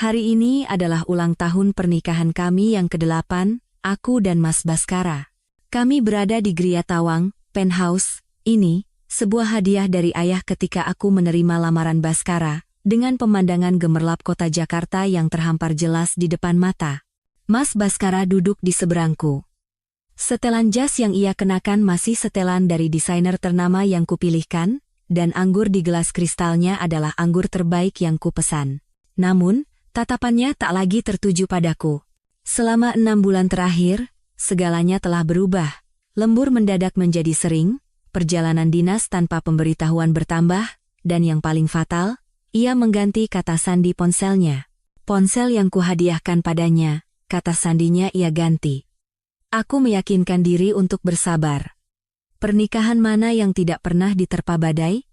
Hari ini adalah ulang tahun pernikahan kami yang ke-8, aku dan Mas Baskara. Kami berada di Gria Tawang, penthouse. Ini, sebuah hadiah dari ayah ketika aku menerima lamaran Baskara, dengan pemandangan gemerlap kota Jakarta yang terhampar jelas di depan mata. Mas Baskara duduk di seberangku. Setelan jas yang ia kenakan masih setelan dari desainer ternama yang kupilihkan, dan anggur di gelas kristalnya adalah anggur terbaik yang kupesan. Namun, tatapannya tak lagi tertuju padaku. Selama 6 bulan terakhir, segalanya telah berubah. Lembur mendadak menjadi sering, perjalanan dinas tanpa pemberitahuan bertambah, dan yang paling fatal, ia mengganti kata sandi ponselnya. Ponsel yang kuhadiahkan padanya, kata sandinya ia ganti. Aku meyakinkan diri untuk bersabar. Pernikahan mana yang tidak pernah diterpa badai?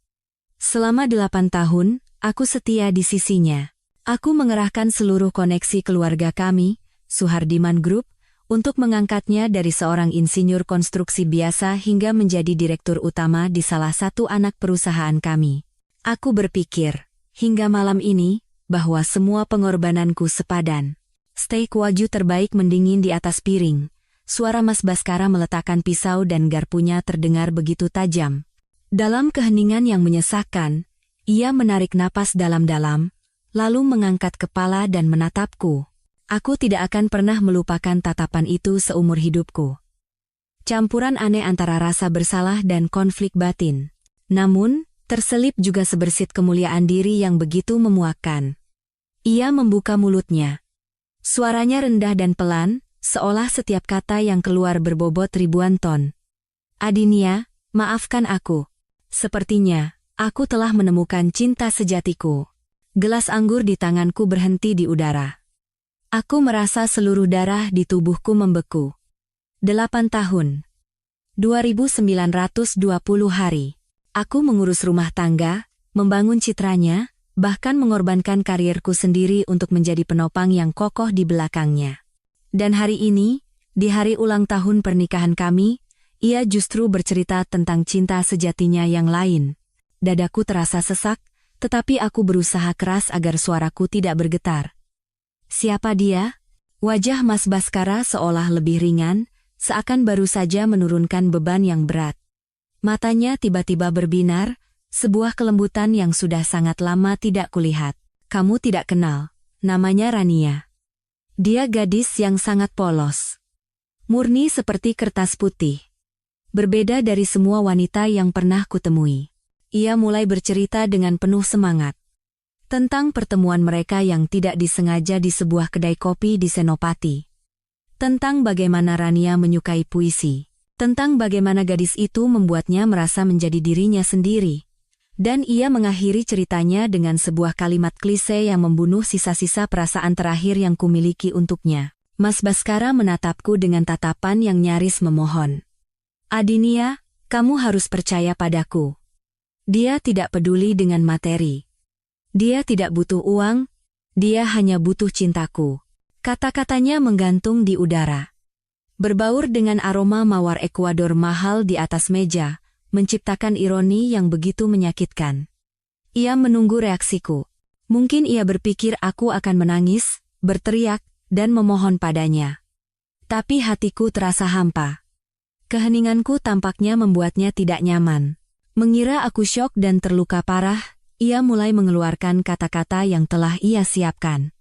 Selama 8 tahun, aku setia di sisinya. Aku mengerahkan seluruh koneksi keluarga kami, Suhardiman Group, untuk mengangkatnya dari seorang insinyur konstruksi biasa hingga menjadi direktur utama di salah satu anak perusahaan kami. Aku berpikir, hingga malam ini, bahwa semua pengorbananku sepadan. Steak wagyu terbaik mendingin di atas piring. Suara Mas Baskara meletakkan pisau dan garpunya terdengar begitu tajam. Dalam keheningan yang menyesakkan, ia menarik napas dalam-dalam, lalu mengangkat kepala dan menatapku. Aku tidak akan pernah melupakan tatapan itu seumur hidupku. Campuran aneh antara rasa bersalah dan konflik batin. Namun, terselip juga sebersit kemuliaan diri yang begitu memuakkan. Ia membuka mulutnya. Suaranya rendah dan pelan, seolah setiap kata yang keluar berbobot ribuan ton. Adinia, maafkan aku. Sepertinya, aku telah menemukan cinta sejatiku. Gelas anggur di tanganku berhenti di udara. Aku merasa seluruh darah di tubuhku membeku. 8 tahun. 2920 hari. Aku mengurus rumah tangga, membangun citranya, bahkan mengorbankan karirku sendiri untuk menjadi penopang yang kokoh di belakangnya. Dan hari ini, di hari ulang tahun pernikahan kami, ia justru bercerita tentang cinta sejatinya yang lain. Dadaku terasa sesak, tetapi aku berusaha keras agar suaraku tidak bergetar. Siapa dia? Wajah Mas Baskara seolah lebih ringan, seakan baru saja menurunkan beban yang berat. Matanya tiba-tiba berbinar, sebuah kelembutan yang sudah sangat lama tidak kulihat. Kamu tidak kenal, namanya Rania. Dia gadis yang sangat polos. Murni seperti kertas putih. Berbeda dari semua wanita yang pernah kutemui. Ia mulai bercerita dengan penuh semangat. Tentang pertemuan mereka yang tidak disengaja di sebuah kedai kopi di Senopati. Tentang bagaimana Rania menyukai puisi. Tentang bagaimana gadis itu membuatnya merasa menjadi dirinya sendiri. Dan ia mengakhiri ceritanya dengan sebuah kalimat klise yang membunuh sisa-sisa perasaan terakhir yang kumiliki untuknya. Mas Baskara menatapku dengan tatapan yang nyaris memohon. Adinia, kamu harus percaya padaku. Dia tidak peduli dengan materi. Dia tidak butuh uang, dia hanya butuh cintaku. Kata-katanya menggantung di udara. Berbaur dengan aroma mawar Ekuador mahal di atas meja, menciptakan ironi yang begitu menyakitkan. Ia menunggu reaksiku. Mungkin ia berpikir aku akan menangis, berteriak, dan memohon padanya. Tapi hatiku terasa hampa. Keheninganku tampaknya membuatnya tidak nyaman. Mengira aku syok dan terluka parah, ia mulai mengeluarkan kata-kata yang telah ia siapkan.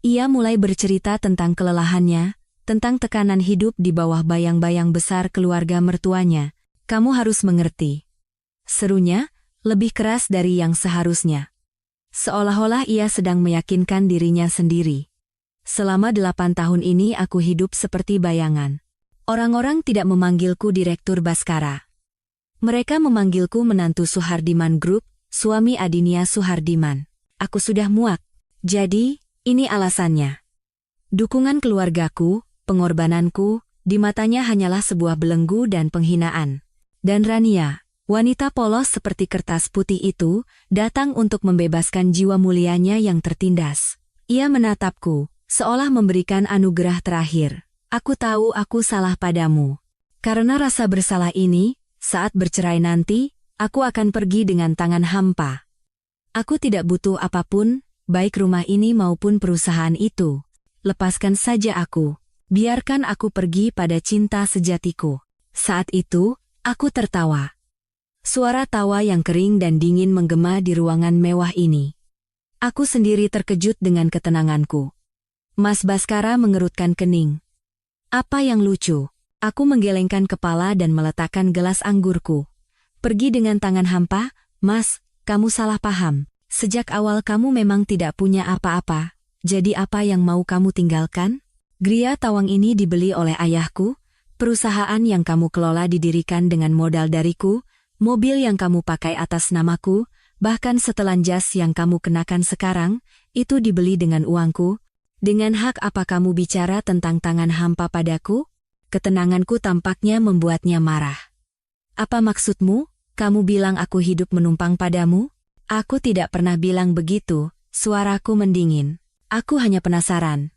Ia mulai bercerita tentang kelelahannya, tentang tekanan hidup di bawah bayang-bayang besar keluarga mertuanya. Kamu harus mengerti. Serunya, lebih keras dari yang seharusnya. Seolah-olah ia sedang meyakinkan dirinya sendiri. Selama 8 tahun ini aku hidup seperti bayangan. Orang-orang tidak memanggilku Direktur Baskara. Mereka memanggilku menantu Suhardiman Group, suami Adinia Suhardiman. Aku sudah muak. Jadi, ini alasannya. Dukungan keluargaku, pengorbananku, di matanya hanyalah sebuah belenggu dan penghinaan. Dan Rania, wanita polos seperti kertas putih itu, datang untuk membebaskan jiwa mulianya yang tertindas. Ia menatapku, seolah memberikan anugerah terakhir. Aku tahu aku salah padamu. Karena rasa bersalah ini, saat bercerai nanti, aku akan pergi dengan tangan hampa. Aku tidak butuh apapun, baik rumah ini maupun perusahaan itu. Lepaskan saja aku. Biarkan aku pergi pada cinta sejatiku. Saat itu, aku tertawa. Suara tawa yang kering dan dingin menggema di ruangan mewah ini. Aku sendiri terkejut dengan ketenanganku. Mas Baskara mengerutkan kening. Apa yang lucu? Aku menggelengkan kepala dan meletakkan gelas anggurku. Pergi dengan tangan hampa, Mas, kamu salah paham. Sejak awal kamu memang tidak punya apa-apa. Jadi apa yang mau kamu tinggalkan? Gria Tawang ini dibeli oleh ayahku, perusahaan yang kamu kelola didirikan dengan modal dariku, mobil yang kamu pakai atas namaku, bahkan setelan jas yang kamu kenakan sekarang, itu dibeli dengan uangku. Dengan hak apa kamu bicara tentang tangan hampa padaku? Ketenanganku tampaknya membuatnya marah. Apa maksudmu? Kamu bilang aku hidup menumpang padamu? Aku tidak pernah bilang begitu, suaraku mendingin. Aku hanya penasaran.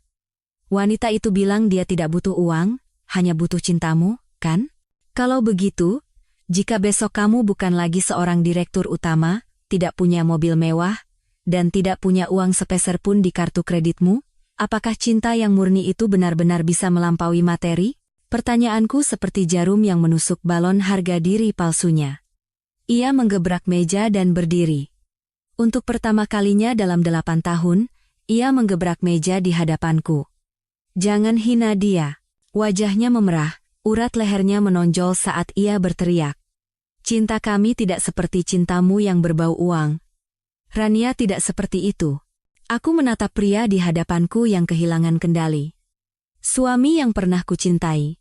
Wanita itu bilang dia tidak butuh uang, hanya butuh cintamu, kan? Kalau begitu, jika besok kamu bukan lagi seorang direktur utama, tidak punya mobil mewah, dan tidak punya uang sepeser pun di kartu kreditmu, apakah cinta yang murni itu benar-benar bisa melampaui materi? Pertanyaanku seperti jarum yang menusuk balon harga diri palsunya. Ia menggebrak meja dan berdiri. Untuk pertama kalinya dalam 8 tahun, ia menggebrak meja di hadapanku. Jangan hina dia. Wajahnya memerah, urat lehernya menonjol saat ia berteriak. Cinta kami tidak seperti cintamu yang berbau uang. Rania tidak seperti itu. Aku menatap pria di hadapanku yang kehilangan kendali. Suami yang pernah kucintai.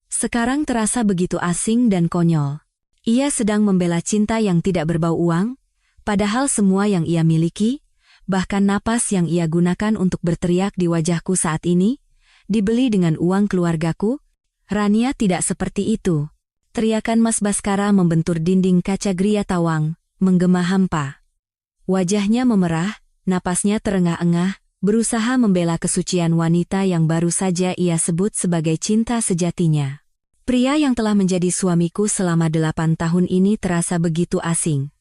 Sekarang terasa begitu asing dan konyol. Ia sedang membela cinta yang tidak berbau uang, padahal semua yang ia miliki, bahkan napas yang ia gunakan untuk berteriak di wajahku saat ini, dibeli dengan uang keluargaku. Rania tidak seperti itu. Teriakan Mas Baskara membentur dinding kaca Gria Tawang, menggema hampa. Wajahnya memerah, napasnya terengah-engah, berusaha membela kesucian wanita yang baru saja ia sebut sebagai cinta sejatinya. Pria yang telah menjadi suamiku selama 8 tahun ini terasa begitu asing.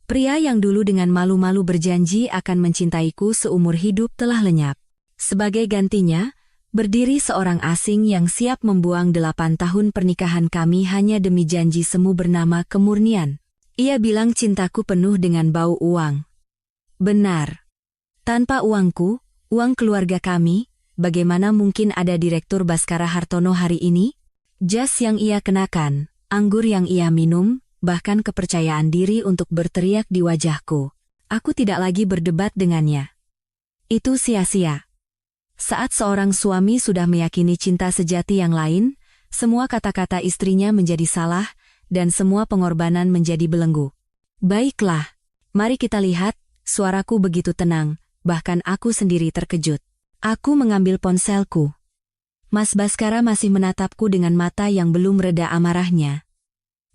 Pria yang dulu dengan malu-malu berjanji akan mencintaiku seumur hidup telah lenyap. Sebagai gantinya, berdiri seorang asing yang siap membuang 8 tahun pernikahan kami hanya demi janji semu bernama kemurnian. Ia bilang cintaku penuh dengan bau uang. Benar. Tanpa uangku, uang keluarga kami, bagaimana mungkin ada Direktur Baskara Hartono hari ini? Jas yang ia kenakan, anggur yang ia minum, bahkan kepercayaan diri untuk berteriak di wajahku. Aku tidak lagi berdebat dengannya. Itu sia-sia. Saat seorang suami sudah meyakini cinta sejati yang lain, semua kata-kata istrinya menjadi salah, dan semua pengorbanan menjadi belenggu. Baiklah, mari kita lihat, suaraku begitu tenang, bahkan aku sendiri terkejut. Aku mengambil ponselku. Mas Baskara masih menatapku dengan mata yang belum reda amarahnya.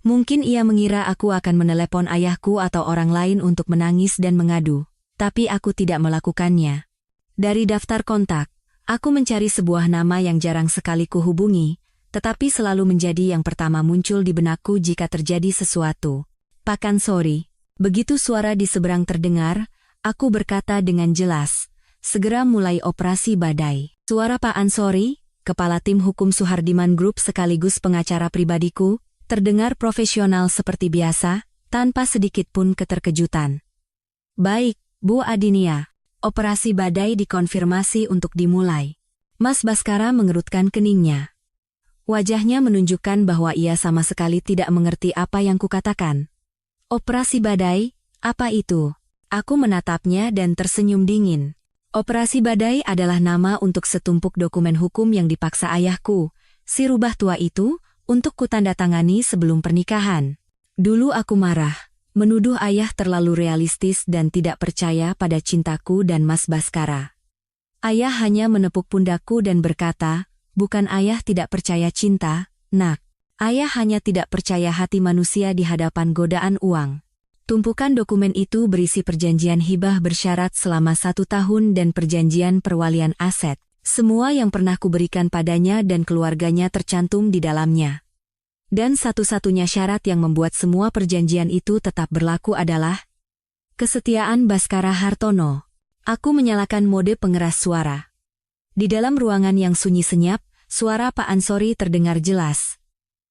Mungkin ia mengira aku akan menelepon ayahku atau orang lain untuk menangis dan mengadu, tapi aku tidak melakukannya. Dari daftar kontak, aku mencari sebuah nama yang jarang sekali kuhubungi, tetapi selalu menjadi yang pertama muncul di benakku jika terjadi sesuatu. Pak Ansori. Begitu suara di seberang terdengar, aku berkata dengan jelas, segera mulai operasi badai. Suara Pak Ansori, kepala tim hukum Suhardiman Group sekaligus pengacara pribadiku, terdengar profesional seperti biasa, tanpa sedikit pun keterkejutan. Baik, Bu Adinia, operasi badai dikonfirmasi untuk dimulai. Mas Baskara mengerutkan keningnya. Wajahnya menunjukkan bahwa ia sama sekali tidak mengerti apa yang kukatakan. Operasi badai, apa itu? Aku menatapnya dan tersenyum dingin. Operasi badai adalah nama untuk setumpuk dokumen hukum yang dipaksa ayahku, si rubah tua itu, untuk kutandatangani sebelum pernikahan. Dulu aku marah, menuduh ayah terlalu realistis dan tidak percaya pada cintaku dan Mas Baskara. Ayah hanya menepuk pundakku dan berkata, bukan ayah tidak percaya cinta, nak. Ayah hanya tidak percaya hati manusia di hadapan godaan uang. Tumpukan dokumen itu berisi perjanjian hibah bersyarat selama 1 tahun dan perjanjian perwalian aset. Semua yang pernah kuberikan padanya dan keluarganya tercantum di dalamnya. Dan satu-satunya syarat yang membuat semua perjanjian itu tetap berlaku adalah kesetiaan Baskara Hartono. Aku menyalakan mode pengeras suara. Di dalam ruangan yang sunyi senyap, suara Pak Ansori terdengar jelas.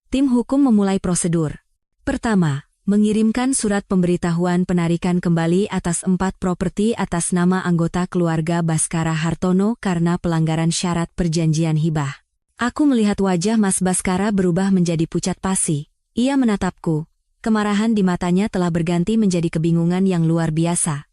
Tim hukum memulai prosedur. Pertama, mengirimkan surat pemberitahuan penarikan kembali atas 4 properti atas nama anggota keluarga Baskara Hartono karena pelanggaran syarat perjanjian hibah. Aku melihat wajah Mas Baskara berubah menjadi pucat pasi. Ia menatapku. Kemarahan di matanya telah berganti menjadi kebingungan yang luar biasa.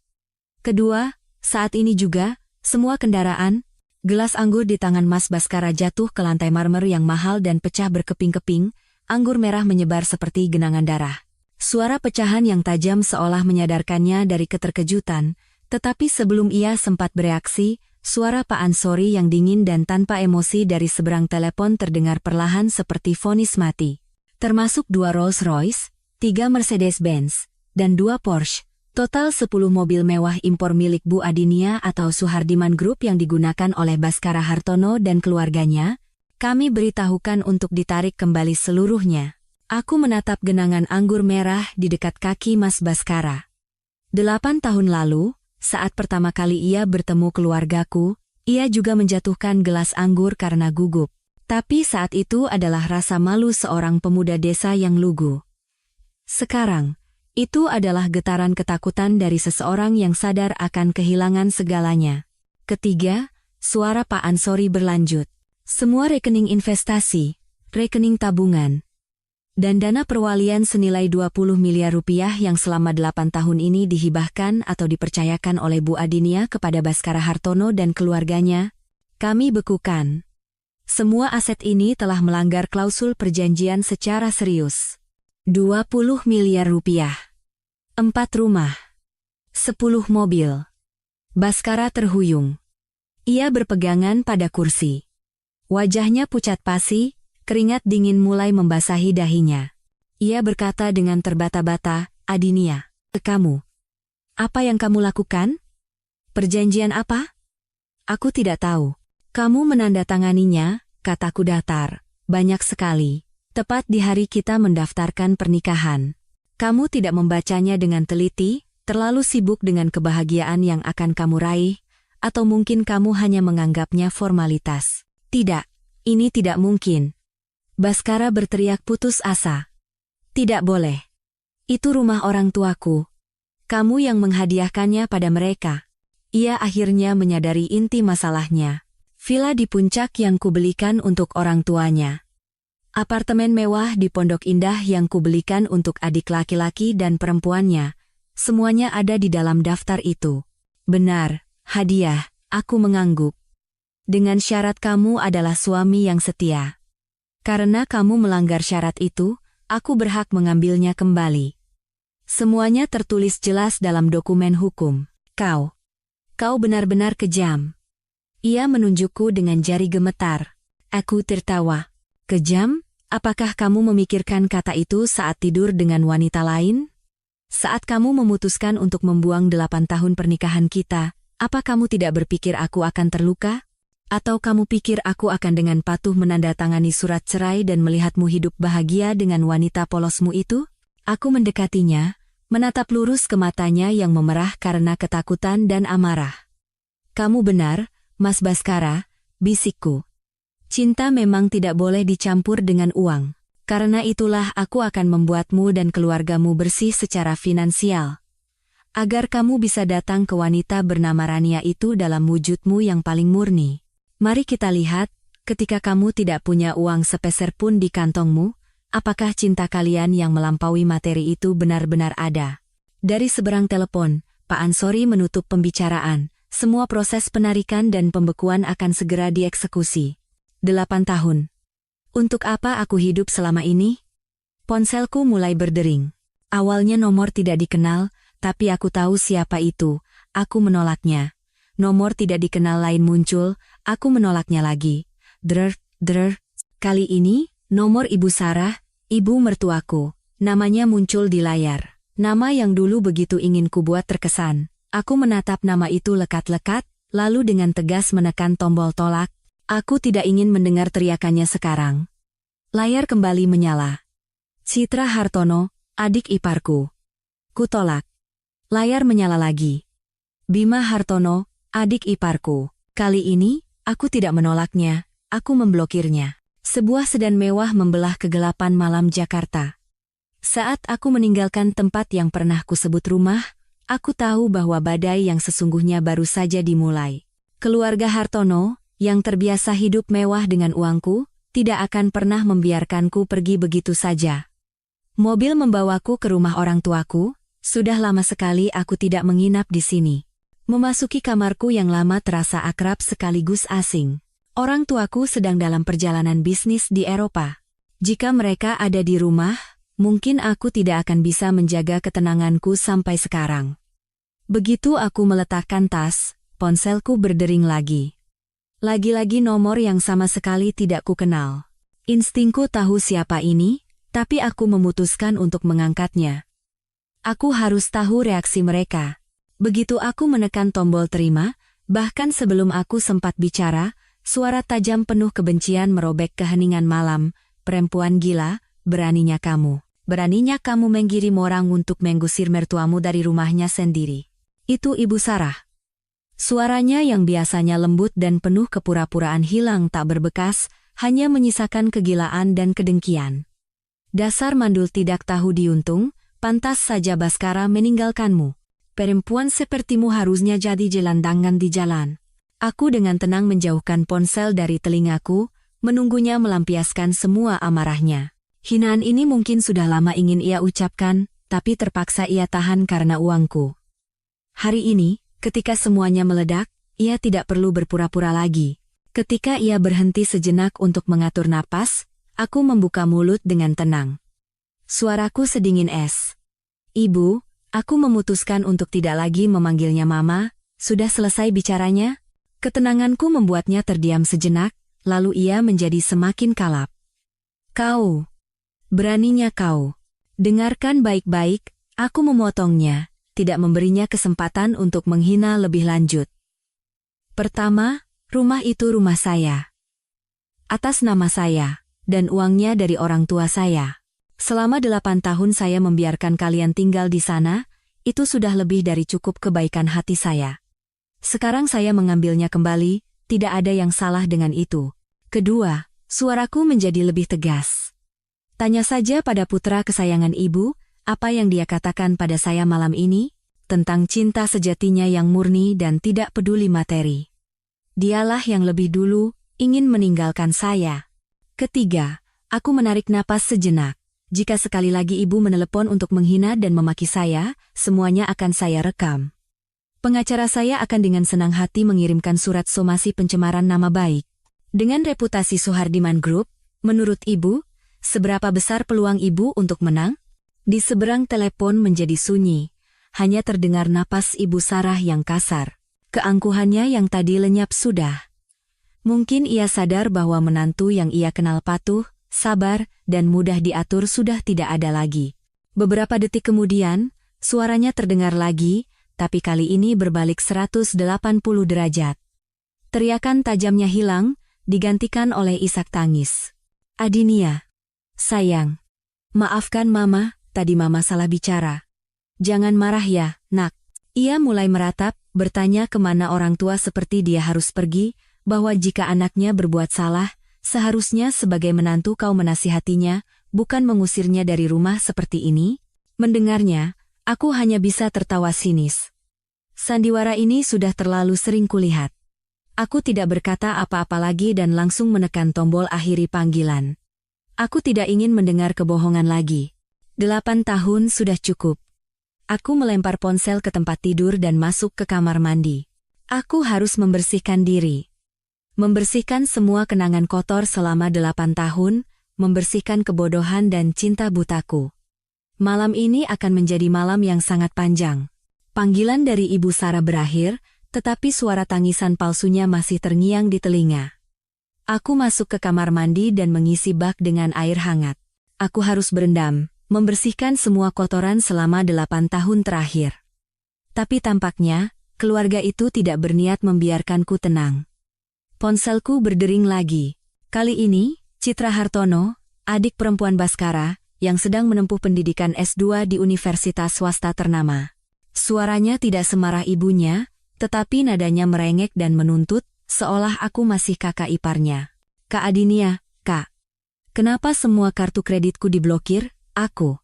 Kedua, saat ini juga, semua kendaraan, gelas anggur di tangan Mas Baskara jatuh ke lantai marmer yang mahal dan pecah berkeping-keping, anggur merah menyebar seperti genangan darah. Suara pecahan yang tajam seolah menyadarkannya dari keterkejutan, tetapi sebelum ia sempat bereaksi, suara Pak Ansori yang dingin dan tanpa emosi dari seberang telepon terdengar perlahan seperti vonis mati. Termasuk 2 Rolls-Royce, 3 Mercedes-Benz, dan 2 Porsche. Total 10 mobil mewah impor milik Bu Adinia atau Suhardiman Group yang digunakan oleh Baskara Hartono dan keluarganya, kami beritahukan untuk ditarik kembali seluruhnya. Aku menatap genangan anggur merah di dekat kaki Mas Baskara. 8 tahun lalu, saat pertama kali ia bertemu keluargaku, ia juga menjatuhkan gelas anggur karena gugup. Tapi saat itu adalah rasa malu seorang pemuda desa yang lugu. Sekarang, itu adalah getaran ketakutan dari seseorang yang sadar akan kehilangan segalanya. Ketiga, suara Pak Ansori berlanjut. Semua rekening investasi, rekening tabungan, dan dana perwalian senilai 20 miliar rupiah yang selama 8 tahun ini dihibahkan atau dipercayakan oleh Bu Adinia kepada Baskara Hartono dan keluarganya, kami bekukan. Semua aset ini telah melanggar klausul perjanjian secara serius. 20 miliar rupiah. 4 rumah. 10 mobil. Baskara terhuyung. Ia berpegangan pada kursi. Wajahnya pucat pasi, keringat dingin mulai membasahi dahinya. Ia berkata dengan terbata-bata, "Adinia, kamu. Apa yang kamu lakukan? Perjanjian apa?" "Aku tidak tahu." "Kamu menandatanganinya," kataku datar. "Banyak sekali. Tepat di hari kita mendaftarkan pernikahan. Kamu tidak membacanya dengan teliti, terlalu sibuk dengan kebahagiaan yang akan kamu raih, atau mungkin kamu hanya menganggapnya formalitas." "Tidak, ini tidak mungkin." Baskara berteriak putus asa. "Tidak boleh. Itu rumah orang tuaku. Kamu yang menghadiahkannya pada mereka." Ia akhirnya menyadari inti masalahnya. Villa di puncak yang kubelikan untuk orang tuanya. Apartemen mewah di Pondok Indah yang kubelikan untuk adik laki-laki dan perempuannya, semuanya ada di dalam daftar itu. "Benar, hadiah," aku mengangguk. "Dengan syarat kamu adalah suami yang setia. Karena kamu melanggar syarat itu, aku berhak mengambilnya kembali. Semuanya tertulis jelas dalam dokumen hukum. Kau benar-benar kejam." Ia menunjukku dengan jari gemetar. Aku tertawa. "Kejam? Apakah kamu memikirkan kata itu saat tidur dengan wanita lain? Saat kamu memutuskan untuk membuang 8 tahun pernikahan kita, apa kamu tidak berpikir aku akan terluka? Atau kamu pikir aku akan dengan patuh menandatangani surat cerai dan melihatmu hidup bahagia dengan wanita polosmu itu?" Aku mendekatinya, menatap lurus ke matanya yang memerah karena ketakutan dan amarah. "Kamu benar, Mas Baskara," bisikku. "Cinta memang tidak boleh dicampur dengan uang. Karena itulah aku akan membuatmu dan keluargamu bersih secara finansial. Agar kamu bisa datang ke wanita bernama Rania itu dalam wujudmu yang paling murni. Mari kita lihat, ketika kamu tidak punya uang sepeser pun di kantongmu, apakah cinta kalian yang melampaui materi itu benar-benar ada." Dari seberang telepon, Pak Ansori menutup pembicaraan. Semua proses penarikan dan pembekuan akan segera dieksekusi. 8 tahun. Untuk apa aku hidup selama ini? Ponselku mulai berdering. Awalnya nomor tidak dikenal, tapi aku tahu siapa itu. Aku menolaknya. Nomor tidak dikenal lain muncul, aku menolaknya lagi. Drer. Kali ini, nomor Ibu Sarah, ibu mertuaku. Namanya muncul di layar. Nama yang dulu begitu ingin kubuat terkesan. Aku menatap nama itu lekat-lekat, lalu dengan tegas menekan tombol tolak. Aku tidak ingin mendengar teriakannya sekarang. Layar kembali menyala. Citra Hartono, adik iparku. Kutolak. Layar menyala lagi. Bima Hartono, adik iparku. Kali ini, aku tidak menolaknya, aku memblokirnya. Sebuah sedan mewah membelah kegelapan malam Jakarta. Saat aku meninggalkan tempat yang pernah kusebut rumah, aku tahu bahwa badai yang sesungguhnya baru saja dimulai. Keluarga Hartono, yang terbiasa hidup mewah dengan uangku, tidak akan pernah membiarkanku pergi begitu saja. Mobil membawaku ke rumah orang tuaku, sudah lama sekali aku tidak menginap di sini. Memasuki kamarku yang lama terasa akrab sekaligus asing. Orang tuaku sedang dalam perjalanan bisnis di Eropa. Jika mereka ada di rumah, mungkin aku tidak akan bisa menjaga ketenanganku sampai sekarang. Begitu aku meletakkan tas, ponselku berdering lagi. Lagi-lagi nomor yang sama sekali tidak kukenal. Instingku tahu siapa ini, tapi aku memutuskan untuk mengangkatnya. Aku harus tahu reaksi mereka. Begitu aku menekan tombol terima, bahkan sebelum aku sempat bicara, suara tajam penuh kebencian merobek keheningan malam. Perempuan gila, beraninya kamu. Beraninya kamu mengirim orang untuk mengusir mertuamu dari rumahnya sendiri. Itu Ibu Sarah. Suaranya yang biasanya lembut dan penuh kepura-puraan hilang tak berbekas, hanya menyisakan kegilaan dan kedengkian. Dasar mandul tidak tahu diuntung, pantas saja Baskara meninggalkanmu. Perempuan sepertimu harusnya jadi gelandangan di jalan. Aku dengan tenang menjauhkan ponsel dari telingaku, menunggunya melampiaskan semua amarahnya. Hinaan ini mungkin sudah lama ingin ia ucapkan, tapi terpaksa ia tahan karena uangku. Hari ini, ketika semuanya meledak, ia tidak perlu berpura-pura lagi. Ketika ia berhenti sejenak untuk mengatur napas, aku membuka mulut dengan tenang. Suaraku sedingin es. Ibu, aku memutuskan untuk tidak lagi memanggilnya Mama. Sudah selesai bicaranya? Ketenanganku membuatnya terdiam sejenak, lalu ia menjadi semakin kalap. Kau. Beraninya kau. Dengarkan baik-baik, aku memotongnya, tidak memberinya kesempatan untuk menghina lebih lanjut. Pertama, rumah itu rumah saya. Atas nama saya, dan uangnya dari orang tua saya. Selama 8 tahun saya membiarkan kalian tinggal di sana, itu sudah lebih dari cukup kebaikan hati saya. Sekarang saya mengambilnya kembali, tidak ada yang salah dengan itu. Kedua, suaraku menjadi lebih tegas. Tanya saja pada putra kesayangan ibu, apa yang dia katakan pada saya malam ini, tentang cinta sejatinya yang murni dan tidak peduli materi. Dialah yang lebih dulu ingin meninggalkan saya. Ketiga, aku menarik napas sejenak. Jika sekali lagi ibu menelepon untuk menghina dan memaki saya, semuanya akan saya rekam. Pengacara saya akan dengan senang hati mengirimkan surat somasi pencemaran nama baik. Dengan reputasi Suhardiman Group, menurut ibu, seberapa besar peluang ibu untuk menang? Di seberang telepon menjadi sunyi, hanya terdengar napas Ibu Sarah yang kasar. Keangkuhannya yang tadi lenyap sudah. Mungkin ia sadar bahwa menantu yang ia kenal patuh, sabar, dan mudah diatur sudah tidak ada lagi. Beberapa detik kemudian, suaranya terdengar lagi, tapi kali ini berbalik 180 derajat. Teriakan tajamnya hilang, digantikan oleh isak tangis. Adinia. Sayang. Maafkan Mama, tadi Mama salah bicara. Jangan marah ya, nak. Ia mulai meratap, bertanya kemana orang tua seperti dia harus pergi, bahwa jika anaknya berbuat salah, seharusnya sebagai menantu kau menasihatinya, bukan mengusirnya dari rumah seperti ini. Mendengarnya, aku hanya bisa tertawa sinis. Sandiwara ini sudah terlalu sering kulihat. Aku tidak berkata apa-apa lagi dan langsung menekan tombol akhiri panggilan. Aku tidak ingin mendengar kebohongan lagi. 8 tahun sudah cukup. Aku melempar ponsel ke tempat tidur dan masuk ke kamar mandi. Aku harus membersihkan diri. Membersihkan semua kenangan kotor selama 8 tahun, membersihkan kebodohan dan cinta butaku. Malam ini akan menjadi malam yang sangat panjang. Panggilan dari Ibu Sarah berakhir, tetapi suara tangisan palsunya masih terngiang di telinga. Aku masuk ke kamar mandi dan mengisi bak dengan air hangat. Aku harus berendam, membersihkan semua kotoran selama 8 tahun terakhir. Tapi tampaknya, keluarga itu tidak berniat membiarkanku tenang. Ponselku berdering lagi. Kali ini, Citra Hartono, adik perempuan Baskara, yang sedang menempuh pendidikan S2 di universitas swasta ternama. Suaranya tidak semarah ibunya, tetapi nadanya merengek dan menuntut, seolah aku masih kakak iparnya. Kak Adinia, Kak. Kenapa semua kartu kreditku diblokir? Aku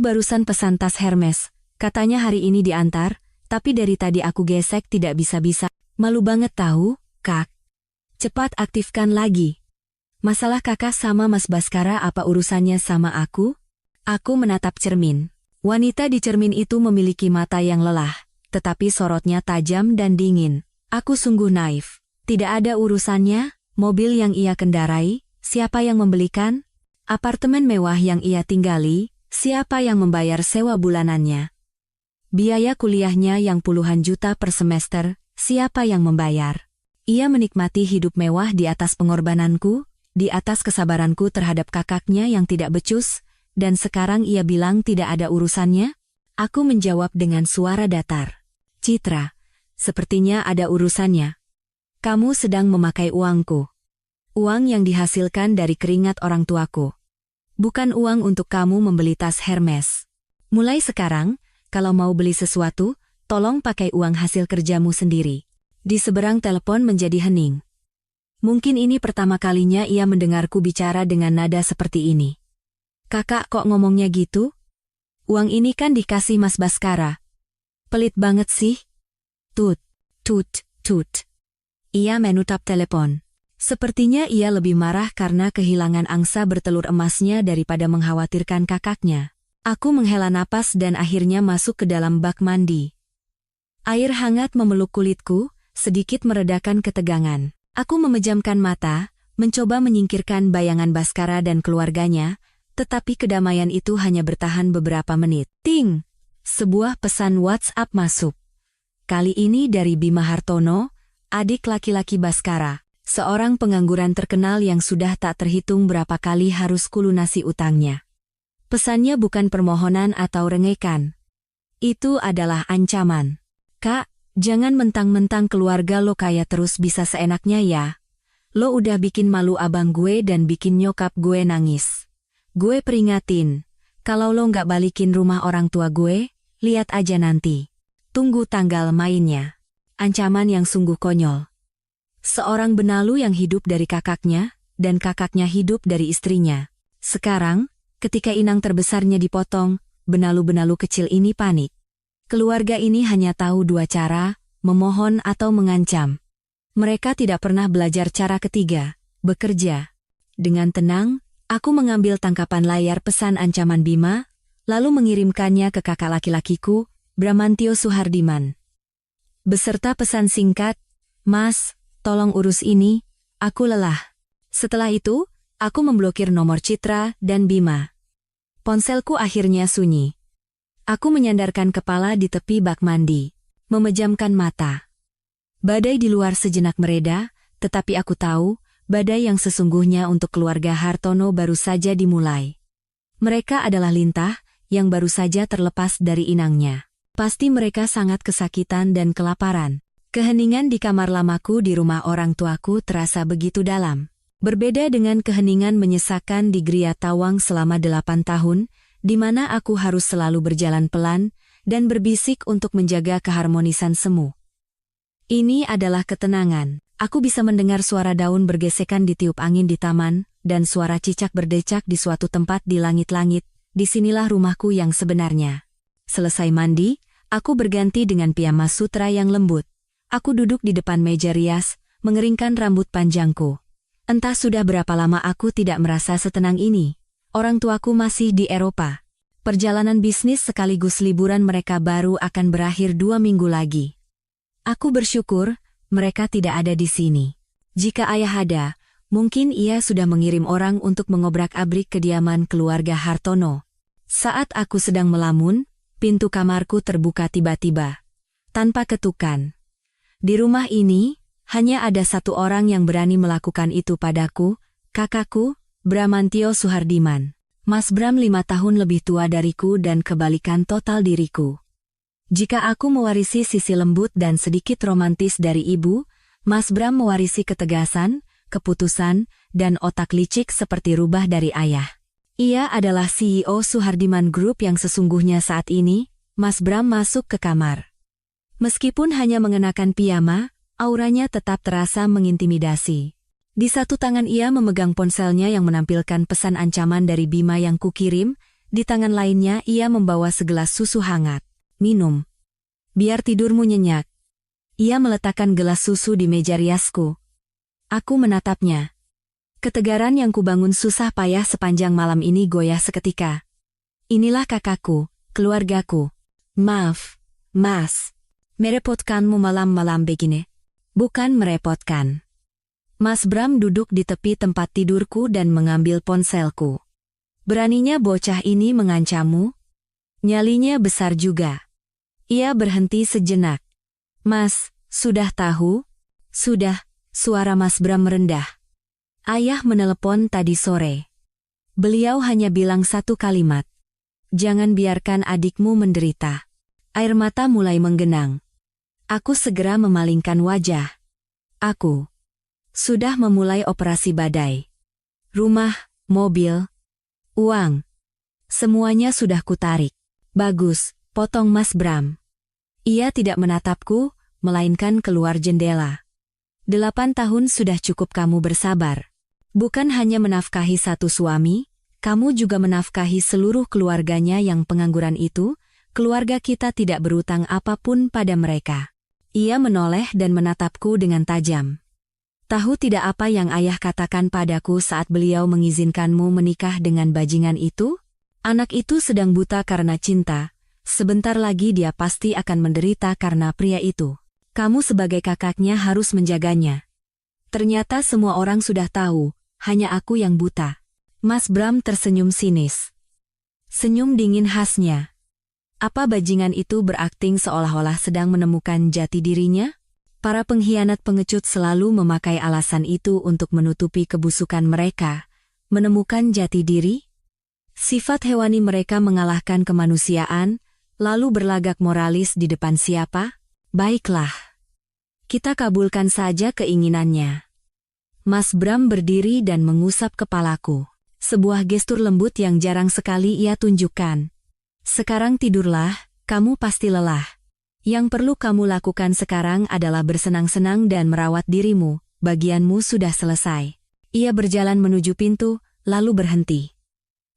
barusan pesan tas Hermes, katanya hari ini diantar, tapi dari tadi aku gesek tidak bisa-bisa. Malu banget tahu, Kak. Cepat aktifkan lagi. Masalah kakak sama Mas Baskara apa urusannya sama aku? Aku menatap cermin. Wanita di cermin itu memiliki mata yang lelah, tetapi sorotnya tajam dan dingin. Aku sungguh naif. Tidak ada urusannya, mobil yang ia kendarai, siapa yang membelikan? Apartemen mewah yang ia tinggali, siapa yang membayar sewa bulanannya? Biaya kuliahnya yang puluhan juta per semester, siapa yang membayar? Ia menikmati hidup mewah di atas pengorbananku, di atas kesabaranku terhadap kakaknya yang tidak becus, dan sekarang ia bilang tidak ada urusannya? Aku menjawab dengan suara datar. Citra, sepertinya ada urusannya. Kamu sedang memakai uangku. Uang yang dihasilkan dari keringat orang tuaku. Bukan uang untuk kamu membeli tas Hermes. Mulai sekarang, kalau mau beli sesuatu, tolong pakai uang hasil kerjamu sendiri. Di seberang telepon menjadi hening. Mungkin ini pertama kalinya ia mendengarku bicara dengan nada seperti ini. Kakak kok ngomongnya gitu? Uang ini kan dikasih Mas Baskara. Pelit banget sih. Tut, tut, tut. Ia menutap telepon. Sepertinya ia lebih marah karena kehilangan angsa bertelur emasnya daripada mengkhawatirkan kakaknya. Aku menghela napas dan akhirnya masuk ke dalam bak mandi. Air hangat memeluk kulitku, sedikit meredakan ketegangan. Aku memejamkan mata, mencoba menyingkirkan bayangan Baskara dan keluarganya, tetapi kedamaian itu hanya bertahan beberapa menit. Ting! Sebuah pesan WhatsApp masuk. Kali ini dari Bima Hartono, adik laki-laki Baskara, seorang pengangguran terkenal yang sudah tak terhitung berapa kali harus kulunasi utangnya. Pesannya bukan permohonan atau rengekan. Itu adalah ancaman. Kak, jangan mentang-mentang keluarga lo kaya terus bisa seenaknya ya. Lo udah bikin malu abang gue dan bikin nyokap gue nangis. Gue peringatin, kalau lo nggak balikin rumah orang tua gue, lihat aja nanti. Tunggu tanggal mainnya. Ancaman yang sungguh konyol. Seorang benalu yang hidup dari kakaknya, dan kakaknya hidup dari istrinya. Sekarang, ketika inang terbesarnya dipotong, benalu-benalu kecil ini panik. Keluarga ini hanya tahu dua cara, memohon atau mengancam. Mereka tidak pernah belajar cara ketiga, bekerja. Dengan tenang, aku mengambil tangkapan layar pesan ancaman Bima, lalu mengirimkannya ke kakak laki-lakiku, Bramantio Suhardiman. Beserta pesan singkat, Mas, tolong urus ini, aku lelah. Setelah itu, aku memblokir nomor Citra dan Bima. Ponselku akhirnya sunyi. Aku menyandarkan kepala di tepi bak mandi, memejamkan mata. Badai di luar sejenak mereda, tetapi aku tahu, badai yang sesungguhnya untuk keluarga Hartono baru saja dimulai. Mereka adalah lintah, yang baru saja terlepas dari inangnya. Pasti mereka sangat kesakitan dan kelaparan. Keheningan di kamar lamaku di rumah orang tuaku terasa begitu dalam. Berbeda dengan keheningan menyesakkan di Gria Tawang selama 8 tahun, di mana aku harus selalu berjalan pelan, dan berbisik untuk menjaga keharmonisan semu. Ini adalah ketenangan. Aku bisa mendengar suara daun bergesekan ditiup angin di taman, dan suara cicak berdecak di suatu tempat di langit-langit. Disinilah rumahku yang sebenarnya. Selesai mandi, aku berganti dengan piyama sutra yang lembut. Aku duduk di depan meja rias, mengeringkan rambut panjangku. Entah sudah berapa lama aku tidak merasa setenang ini. Orang tuaku masih di Eropa. Perjalanan bisnis sekaligus liburan mereka baru akan berakhir 2 minggu lagi. Aku bersyukur, mereka tidak ada di sini. Jika ayah ada, mungkin ia sudah mengirim orang untuk mengobrak-abrik kediaman keluarga Hartono. Saat aku sedang melamun, pintu kamarku terbuka tiba-tiba. Tanpa ketukan. Di rumah ini, hanya ada satu orang yang berani melakukan itu padaku, kakakku, Bramantio Suhardiman. Mas Bram 5 tahun lebih tua dariku dan kebalikan total diriku. Jika aku mewarisi sisi lembut dan sedikit romantis dari ibu, Mas Bram mewarisi ketegasan, keputusan, dan otak licik seperti rubah dari ayah. Ia adalah CEO Suhardiman Group yang sesungguhnya saat ini. Mas Bram masuk ke kamar. Meskipun hanya mengenakan piyama, auranya tetap terasa mengintimidasi. Di satu tangan ia memegang ponselnya yang menampilkan pesan ancaman dari Bima yang kukirim, di tangan lainnya ia membawa segelas susu hangat. Minum. Biar tidurmu nyenyak. Ia meletakkan gelas susu di meja riasku. Aku menatapnya. Ketegaran yang kubangun susah payah sepanjang malam ini goyah seketika. Inilah kakakku, keluargaku. Maaf, Mas. Merepotkanmu malam-malam begini. Bukan merepotkan. Mas Bram duduk di tepi tempat tidurku dan mengambil ponselku. Beraninya bocah ini mengancammu? Nyalinya besar juga. Ia berhenti sejenak. Mas, sudah tahu? Sudah, suara Mas Bram merendah. Ayah menelepon tadi sore. Beliau hanya bilang satu kalimat. Jangan biarkan adikmu menderita. Air mata mulai menggenang. Aku segera memalingkan wajah. Aku sudah memulai operasi badai. Rumah, mobil, uang. Semuanya sudah kutarik. Bagus, potong Mas Bram. Ia tidak menatapku, melainkan keluar jendela. 8 tahun sudah cukup kamu bersabar. Bukan hanya menafkahi satu suami, kamu juga menafkahi seluruh keluarganya yang pengangguran itu. Keluarga kita tidak berutang apapun pada mereka. Ia menoleh dan menatapku dengan tajam. Tahu tidak apa yang ayah katakan padaku saat beliau mengizinkanmu menikah dengan bajingan itu? Anak itu sedang buta karena cinta. Sebentar lagi dia pasti akan menderita karena pria itu. Kamu sebagai kakaknya harus menjaganya. Ternyata semua orang sudah tahu, hanya aku yang buta. Mas Bram tersenyum sinis. Senyum dingin khasnya. Apa bajingan itu berakting seolah-olah sedang menemukan jati dirinya? Para pengkhianat pengecut selalu memakai alasan itu untuk menutupi kebusukan mereka. Menemukan jati diri? Sifat hewani mereka mengalahkan kemanusiaan, lalu berlagak moralis di depan siapa? Baiklah. Kita kabulkan saja keinginannya. Mas Bram berdiri dan mengusap kepalaku. Sebuah gestur lembut yang jarang sekali ia tunjukkan. Sekarang tidurlah, kamu pasti lelah. Yang perlu kamu lakukan sekarang adalah bersenang-senang dan merawat dirimu, bagianmu sudah selesai. Ia berjalan menuju pintu, lalu berhenti.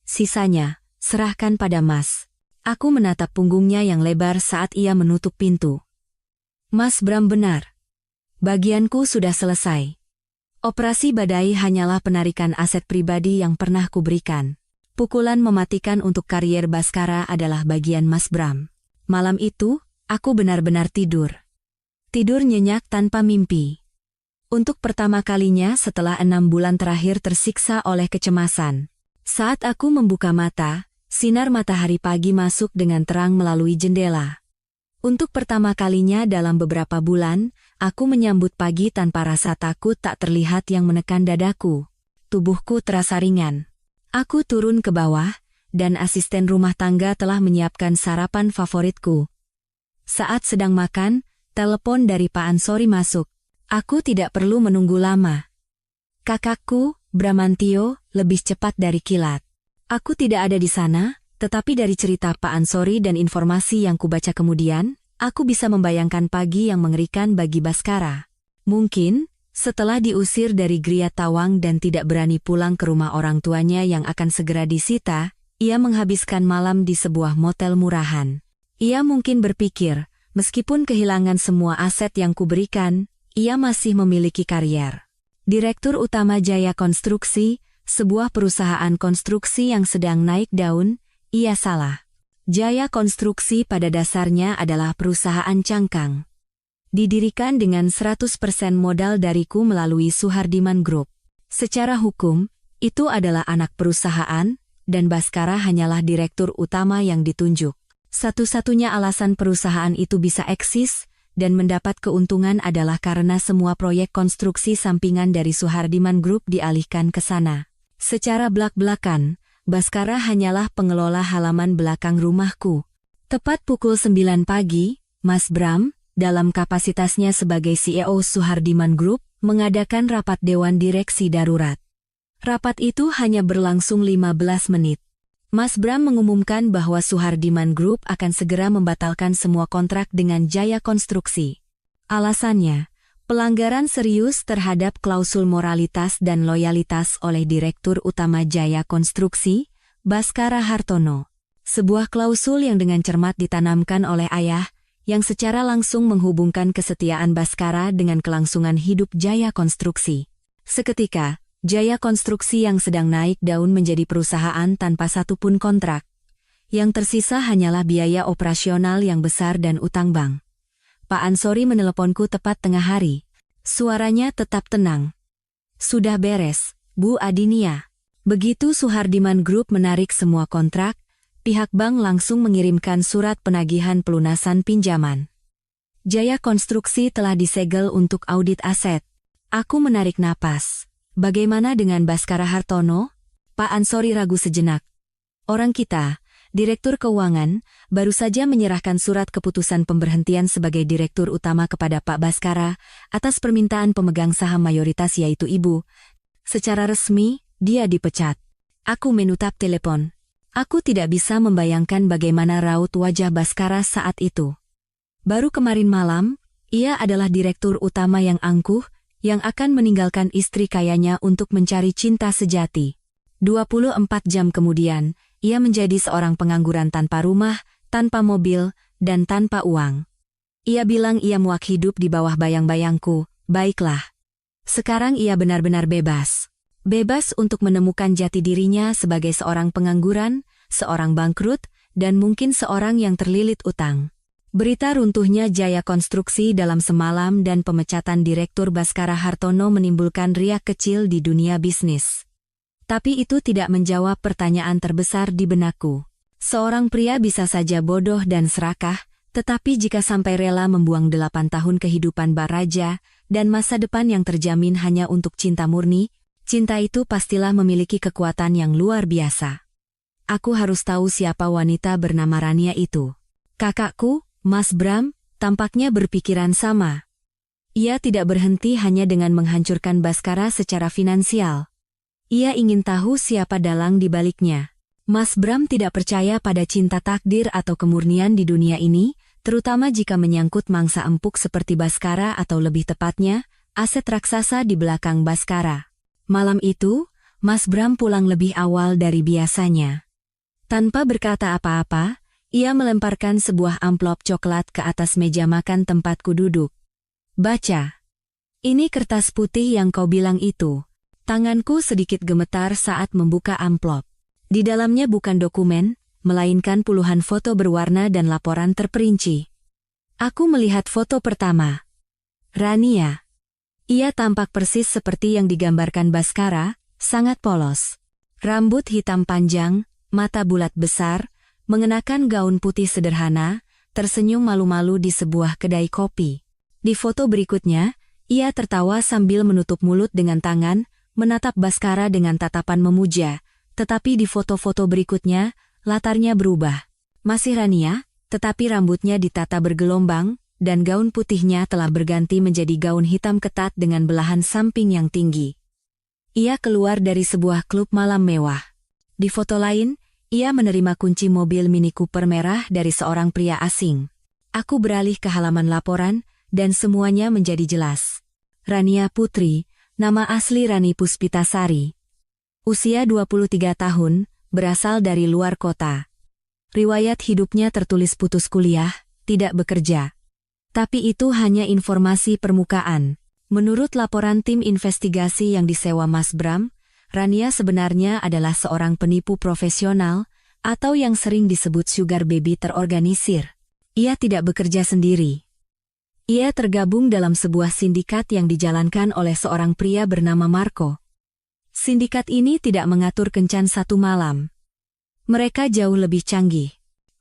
Sisanya, serahkan pada Mas. Aku menatap punggungnya yang lebar saat ia menutup pintu. Mas Bram benar. Bagianku sudah selesai. Operasi badai hanyalah penarikan aset pribadi yang pernah kuberikan. Pukulan mematikan untuk karier Baskara adalah bagian Mas Bram. Malam itu, aku benar-benar tidur. Tidur nyenyak tanpa mimpi. Untuk pertama kalinya setelah 6 bulan terakhir tersiksa oleh kecemasan. Saat aku membuka mata, sinar matahari pagi masuk dengan terang melalui jendela. Untuk pertama kalinya dalam beberapa bulan, aku menyambut pagi tanpa rasa takut tak terlihat yang menekan dadaku. Tubuhku terasa ringan. Aku turun ke bawah, dan asisten rumah tangga telah menyiapkan sarapan favoritku. Saat sedang makan, telepon dari Pak Ansori masuk. Aku tidak perlu menunggu lama. Kakakku, Bramantio, lebih cepat dari kilat. Aku tidak ada di sana, tetapi dari cerita Pak Ansori dan informasi yang kubaca kemudian, aku bisa membayangkan pagi yang mengerikan bagi Baskara. Mungkin, setelah diusir dari Gria Tawang dan tidak berani pulang ke rumah orang tuanya yang akan segera disita, ia menghabiskan malam di sebuah motel murahan. Ia mungkin berpikir, meskipun kehilangan semua aset yang kuberikan, ia masih memiliki karier. Direktur utama Jaya Konstruksi, sebuah perusahaan konstruksi yang sedang naik daun, ia salah. Jaya Konstruksi pada dasarnya adalah perusahaan cangkang. Didirikan dengan 100% modal dariku melalui Suhardiman Group. Secara hukum, itu adalah anak perusahaan, dan Baskara hanyalah direktur utama yang ditunjuk. Satu-satunya alasan perusahaan itu bisa eksis, dan mendapat keuntungan adalah karena semua proyek konstruksi sampingan dari Suhardiman Group dialihkan ke sana. Secara belak-belakan, Baskara hanyalah pengelola halaman belakang rumahku. Tepat pukul 9 pagi, Mas Bram, dalam kapasitasnya sebagai CEO Suhardiman Group, mengadakan rapat Dewan Direksi Darurat. Rapat itu hanya berlangsung 15 menit. Mas Bram mengumumkan bahwa Suhardiman Group akan segera membatalkan semua kontrak dengan Jaya Konstruksi. Alasannya, pelanggaran serius terhadap klausul moralitas dan loyalitas oleh Direktur Utama Jaya Konstruksi, Baskara Hartono. Sebuah klausul yang dengan cermat ditanamkan oleh ayah, yang secara langsung menghubungkan kesetiaan Baskara dengan kelangsungan hidup Jaya Konstruksi. Seketika, Jaya Konstruksi yang sedang naik daun menjadi perusahaan tanpa satupun kontrak. Yang tersisa hanyalah biaya operasional yang besar dan utang bank. Pak Ansori meneleponku tepat tengah hari. Suaranya tetap tenang. Sudah beres, Bu Adinia. Begitu Suhardiman Group menarik semua kontrak, pihak bank langsung mengirimkan surat penagihan pelunasan pinjaman. Jaya Konstruksi telah disegel untuk audit aset. Aku menarik napas. Bagaimana dengan Baskara Hartono? Pak Ansori ragu sejenak. Orang kita, Direktur Keuangan, baru saja menyerahkan surat keputusan pemberhentian sebagai Direktur Utama kepada Pak Baskara atas permintaan pemegang saham mayoritas yaitu Ibu. Secara resmi, dia dipecat. Aku menutap telepon. Aku tidak bisa membayangkan bagaimana raut wajah Baskara saat itu. Baru kemarin malam, ia adalah Direktur Utama yang angkuh, yang akan meninggalkan istri kayanya untuk mencari cinta sejati. 24 jam kemudian, ia menjadi seorang pengangguran tanpa rumah, tanpa mobil, dan tanpa uang. Ia bilang ia muak hidup di bawah bayang-bayangku, baiklah. Sekarang ia benar-benar bebas. Bebas untuk menemukan jati dirinya sebagai seorang pengangguran, seorang bangkrut, dan mungkin seorang yang terlilit utang. Berita runtuhnya Jaya Konstruksi dalam semalam dan pemecatan Direktur Baskara Hartono menimbulkan riak kecil di dunia bisnis. Tapi itu tidak menjawab pertanyaan terbesar di benakku. Seorang pria bisa saja bodoh dan serakah, tetapi jika sampai rela membuang 8 tahun kehidupan baraja dan masa depan yang terjamin hanya untuk cinta murni, cinta itu pastilah memiliki kekuatan yang luar biasa. Aku harus tahu siapa wanita bernama Rania itu. Kakakku, Mas Bram, tampaknya berpikiran sama. Ia tidak berhenti hanya dengan menghancurkan Baskara secara finansial. Ia ingin tahu siapa dalang di baliknya. Mas Bram tidak percaya pada cinta takdir atau kemurnian di dunia ini, terutama jika menyangkut mangsa empuk seperti Baskara atau lebih tepatnya, aset raksasa di belakang Baskara. Malam itu, Mas Bram pulang lebih awal dari biasanya. Tanpa berkata apa-apa, ia melemparkan sebuah amplop coklat ke atas meja makan tempatku duduk. Baca. Ini kertas putih yang kau bilang itu. Tanganku sedikit gemetar saat membuka amplop. Di dalamnya bukan dokumen, melainkan puluhan foto berwarna dan laporan terperinci. Aku melihat foto pertama. Rania. Ia tampak persis seperti yang digambarkan Baskara, sangat polos. Rambut hitam panjang, mata bulat besar, mengenakan gaun putih sederhana, tersenyum malu-malu di sebuah kedai kopi. Di foto berikutnya, ia tertawa sambil menutup mulut dengan tangan, menatap Baskara dengan tatapan memuja, tetapi di foto-foto berikutnya, latarnya berubah. Masih Rania, tetapi rambutnya ditata bergelombang, dan gaun putihnya telah berganti menjadi gaun hitam ketat dengan belahan samping yang tinggi. Ia keluar dari sebuah klub malam mewah. Di foto lain, ia menerima kunci mobil Mini Cooper merah dari seorang pria asing. Aku beralih ke halaman laporan, dan semuanya menjadi jelas. Rania Putri, nama asli Rani Puspitasari. Usia 23 tahun, berasal dari luar kota. Riwayat hidupnya tertulis putus kuliah, tidak bekerja. Tapi itu hanya informasi permukaan. Menurut laporan tim investigasi yang disewa Mas Bram, Rania sebenarnya adalah seorang penipu profesional, atau yang sering disebut sugar baby terorganisir. Ia tidak bekerja sendiri. Ia tergabung dalam sebuah sindikat yang dijalankan oleh seorang pria bernama Marco. Sindikat ini tidak mengatur kencan satu malam. Mereka jauh lebih canggih.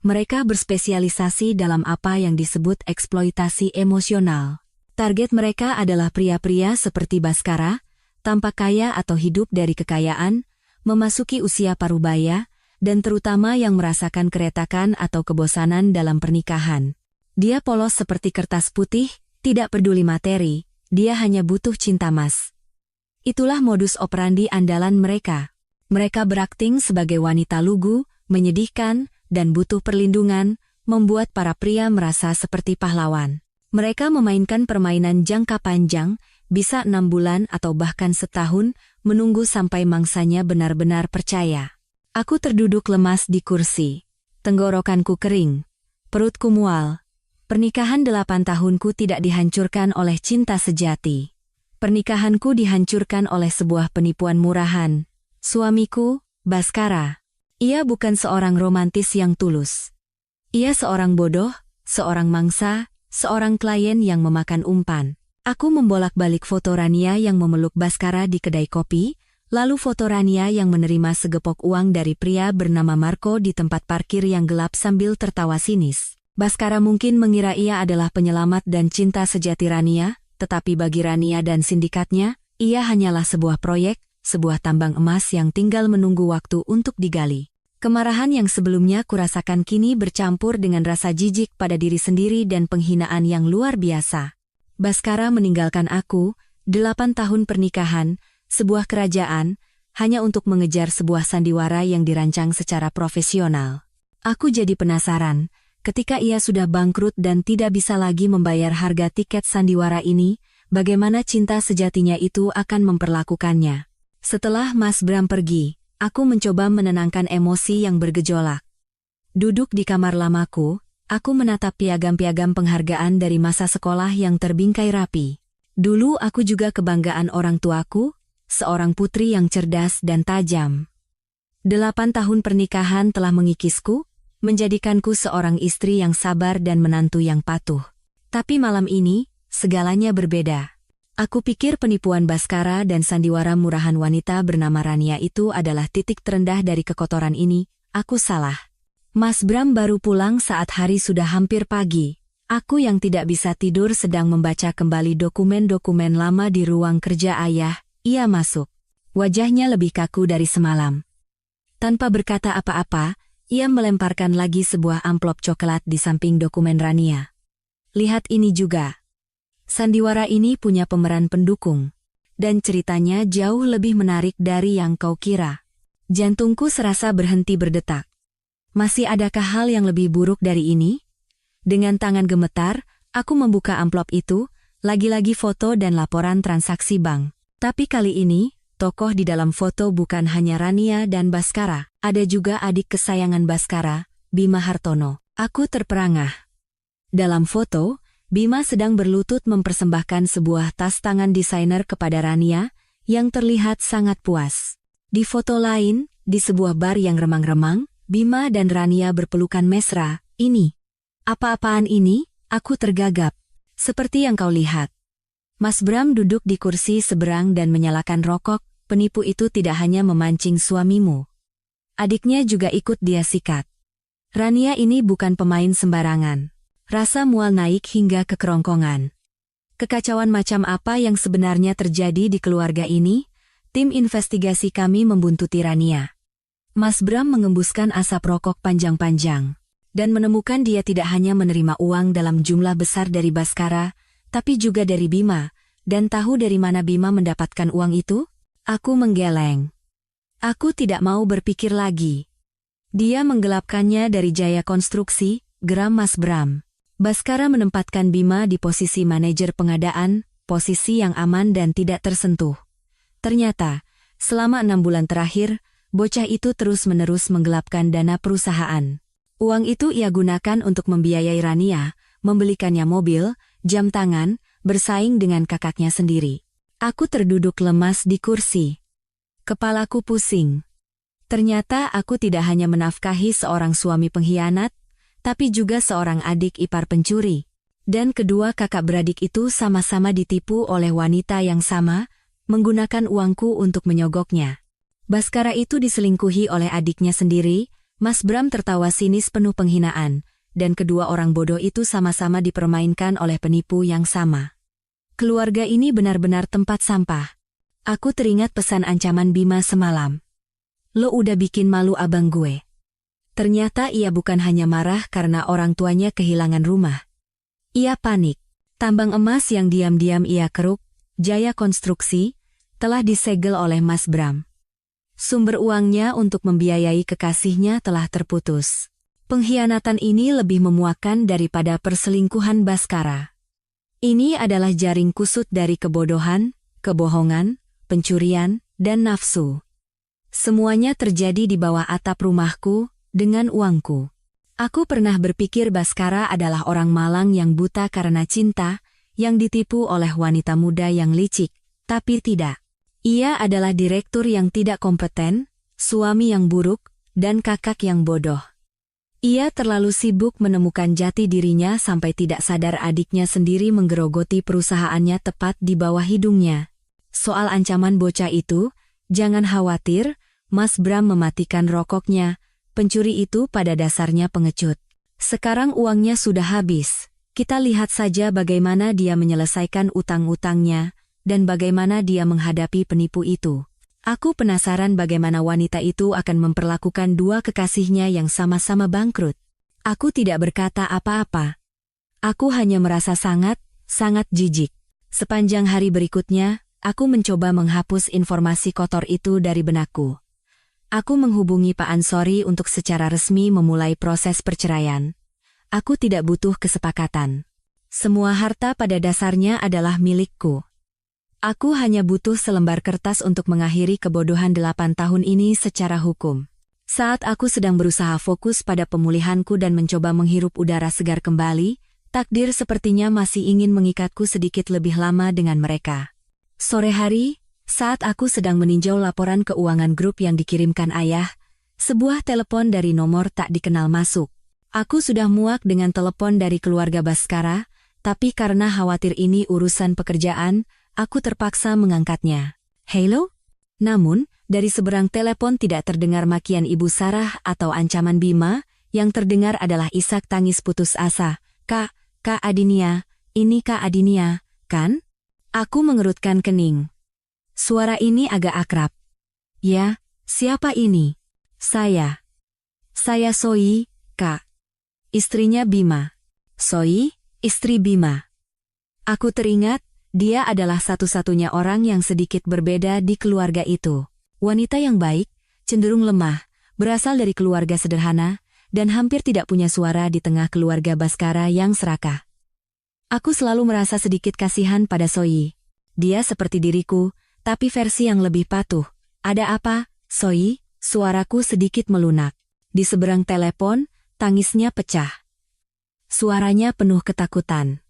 Mereka berspesialisasi dalam apa yang disebut eksploitasi emosional. Target mereka adalah pria-pria seperti Baskara, tampak kaya atau hidup dari kekayaan, memasuki usia parubaya, dan terutama yang merasakan keretakan atau kebosanan dalam pernikahan. Dia polos seperti kertas putih, tidak peduli materi, dia hanya butuh cinta mas. Itulah modus operandi andalan mereka. Mereka berakting sebagai wanita lugu, menyedihkan, dan butuh perlindungan, membuat para pria merasa seperti pahlawan. Mereka memainkan permainan jangka panjang, bisa 6 bulan atau bahkan setahun, menunggu sampai mangsanya benar-benar percaya. Aku terduduk lemas di kursi. Tenggorokanku kering. Perutku mual. Pernikahan 8 tahunku tidak dihancurkan oleh cinta sejati. Pernikahanku dihancurkan oleh sebuah penipuan murahan. Suamiku, Baskara. Ia bukan seorang romantis yang tulus. Ia seorang bodoh, seorang mangsa, seorang klien yang memakan umpan. Aku membolak-balik foto Rania yang memeluk Baskara di kedai kopi, lalu foto Rania yang menerima segepok uang dari pria bernama Marco di tempat parkir yang gelap sambil tertawa sinis. Baskara mungkin mengira ia adalah penyelamat dan cinta sejati Rania, tetapi bagi Rania dan sindikatnya, ia hanyalah sebuah proyek, sebuah tambang emas yang tinggal menunggu waktu untuk digali. Kemarahan yang sebelumnya kurasakan kini bercampur dengan rasa jijik pada diri sendiri dan penghinaan yang luar biasa. Baskara meninggalkan aku, 8 tahun pernikahan, sebuah kerajaan, hanya untuk mengejar sebuah sandiwara yang dirancang secara profesional. Aku jadi penasaran, ketika ia sudah bangkrut dan tidak bisa lagi membayar harga tiket sandiwara ini, bagaimana cinta sejatinya itu akan memperlakukannya. Setelah Mas Bram pergi, aku mencoba menenangkan emosi yang bergejolak. Duduk di kamar lamaku, aku menatap piagam-piagam penghargaan dari masa sekolah yang terbingkai rapi. Dulu aku juga kebanggaan orang tuaku, seorang putri yang cerdas dan tajam. 8 tahun pernikahan telah mengikisku, menjadikanku seorang istri yang sabar dan menantu yang patuh. Tapi malam ini, segalanya berbeda. Aku pikir penipuan Baskara dan sandiwara murahan wanita bernama Rania itu adalah titik terendah dari kekotoran ini. Aku salah. Mas Bram baru pulang saat hari sudah hampir pagi. Aku yang tidak bisa tidur sedang membaca kembali dokumen-dokumen lama di ruang kerja ayah. Ia masuk. Wajahnya lebih kaku dari semalam. Tanpa berkata apa-apa, ia melemparkan lagi sebuah amplop coklat di samping dokumen Rania. Lihat ini juga. Sandiwara ini punya pemeran pendukung. Dan ceritanya jauh lebih menarik dari yang kau kira. Jantungku serasa berhenti berdetak. Masih adakah hal yang lebih buruk dari ini? Dengan tangan gemetar, aku membuka amplop itu, lagi-lagi foto dan laporan transaksi bank. Tapi kali ini, tokoh di dalam foto bukan hanya Rania dan Baskara, ada juga adik kesayangan Baskara, Bima Hartono. Aku terperangah. Dalam foto, Bima sedang berlutut mempersembahkan sebuah tas tangan desainer kepada Rania, yang terlihat sangat puas. Di foto lain, di sebuah bar yang remang-remang, Bima dan Rania berpelukan mesra. Ini. Apa-apaan ini? Aku tergagap. Seperti yang kau lihat. Mas Bram duduk di kursi seberang dan menyalakan rokok. Penipu itu tidak hanya memancing suamimu. Adiknya juga ikut dia sikat. Rania ini bukan pemain sembarangan. Rasa mual naik hingga ke kerongkongan. Kekacauan macam apa yang sebenarnya terjadi di keluarga ini? Tim investigasi kami membuntuti Rania. Mas Bram mengembuskan asap rokok panjang-panjang. Dan menemukan dia tidak hanya menerima uang dalam jumlah besar dari Baskara, tapi juga dari Bima, dan tahu dari mana Bima mendapatkan uang itu? Aku menggeleng. Aku tidak mau berpikir lagi. Dia menggelapkannya dari Jaya Konstruksi, geram Mas Bram. Baskara menempatkan Bima di posisi manajer pengadaan, posisi yang aman dan tidak tersentuh. Ternyata, selama 6 bulan terakhir, bocah itu terus-menerus menggelapkan dana perusahaan. Uang itu ia gunakan untuk membiayai Rania, membelikannya mobil, jam tangan, bersaing dengan kakaknya sendiri. Aku terduduk lemas di kursi. Kepalaku pusing. Ternyata aku tidak hanya menafkahi seorang suami pengkhianat, tapi juga seorang adik ipar pencuri. Dan kedua kakak beradik itu sama-sama ditipu oleh wanita yang sama, menggunakan uangku untuk menyogoknya. Baskara itu diselingkuhi oleh adiknya sendiri. Mas Bram tertawa sinis penuh penghinaan, dan kedua orang bodoh itu sama-sama dipermainkan oleh penipu yang sama. Keluarga ini benar-benar tempat sampah. Aku teringat pesan ancaman Bima semalam. Lo udah bikin malu abang gue. Ternyata ia bukan hanya marah karena orang tuanya kehilangan rumah. Ia panik. Tambang emas yang diam-diam ia keruk, Jaya Konstruksi, telah disegel oleh Mas Bram. Sumber uangnya untuk membiayai kekasihnya telah terputus. Pengkhianatan ini lebih memuakkan daripada perselingkuhan Baskara. Ini adalah jaring kusut dari kebodohan, kebohongan, pencurian, dan nafsu. Semuanya terjadi di bawah atap rumahku, dengan uangku. Aku pernah berpikir Baskara adalah orang malang yang buta karena cinta, yang ditipu oleh wanita muda yang licik, tapi tidak. Ia adalah direktur yang tidak kompeten, suami yang buruk, dan kakak yang bodoh. Ia terlalu sibuk menemukan jati dirinya sampai tidak sadar adiknya sendiri menggerogoti perusahaannya tepat di bawah hidungnya. Soal ancaman bocah itu, jangan khawatir, Mas Bram mematikan rokoknya, pencuri itu pada dasarnya pengecut. Sekarang uangnya sudah habis, kita lihat saja bagaimana dia menyelesaikan utang-utangnya, dan bagaimana dia menghadapi penipu itu. Aku penasaran bagaimana wanita itu akan memperlakukan dua kekasihnya yang sama-sama bangkrut. Aku tidak berkata apa-apa. Aku hanya merasa sangat jijik. Sepanjang hari berikutnya, aku mencoba menghapus informasi kotor itu dari benakku. Aku menghubungi Pak Ansori untuk secara resmi memulai proses perceraian. Aku tidak butuh kesepakatan. Semua harta pada dasarnya adalah milikku. Aku hanya butuh selembar kertas untuk mengakhiri kebodohan 8 tahun ini secara hukum. Saat aku sedang berusaha fokus pada pemulihanku dan mencoba menghirup udara segar kembali, takdir sepertinya masih ingin mengikatku sedikit lebih lama dengan mereka. Sore hari, saat aku sedang meninjau laporan keuangan grup yang dikirimkan ayah, sebuah telepon dari nomor tak dikenal masuk. Aku sudah muak dengan telepon dari keluarga Baskara, tapi karena khawatir ini urusan pekerjaan, aku terpaksa mengangkatnya. Halo? Namun, dari seberang telepon tidak terdengar makian Ibu Sarah atau ancaman Bima, yang terdengar adalah isak tangis putus asa. Kak Adinia, ini Kak Adinia, kan? Aku mengerutkan kening. Suara ini agak akrab. Ya, siapa ini? Saya Soi, Kak. Istrinya Bima. Soi, istri Bima. Aku teringat, dia adalah satu-satunya orang yang sedikit berbeda di keluarga itu. Wanita yang baik, cenderung lemah, berasal dari keluarga sederhana, dan hampir tidak punya suara di tengah keluarga Baskara yang serakah. Aku selalu merasa sedikit kasihan pada Soi. Dia seperti diriku, tapi versi yang lebih patuh. Ada apa, Soi? Suaraku sedikit melunak. Di seberang telepon, tangisnya pecah. Suaranya penuh ketakutan.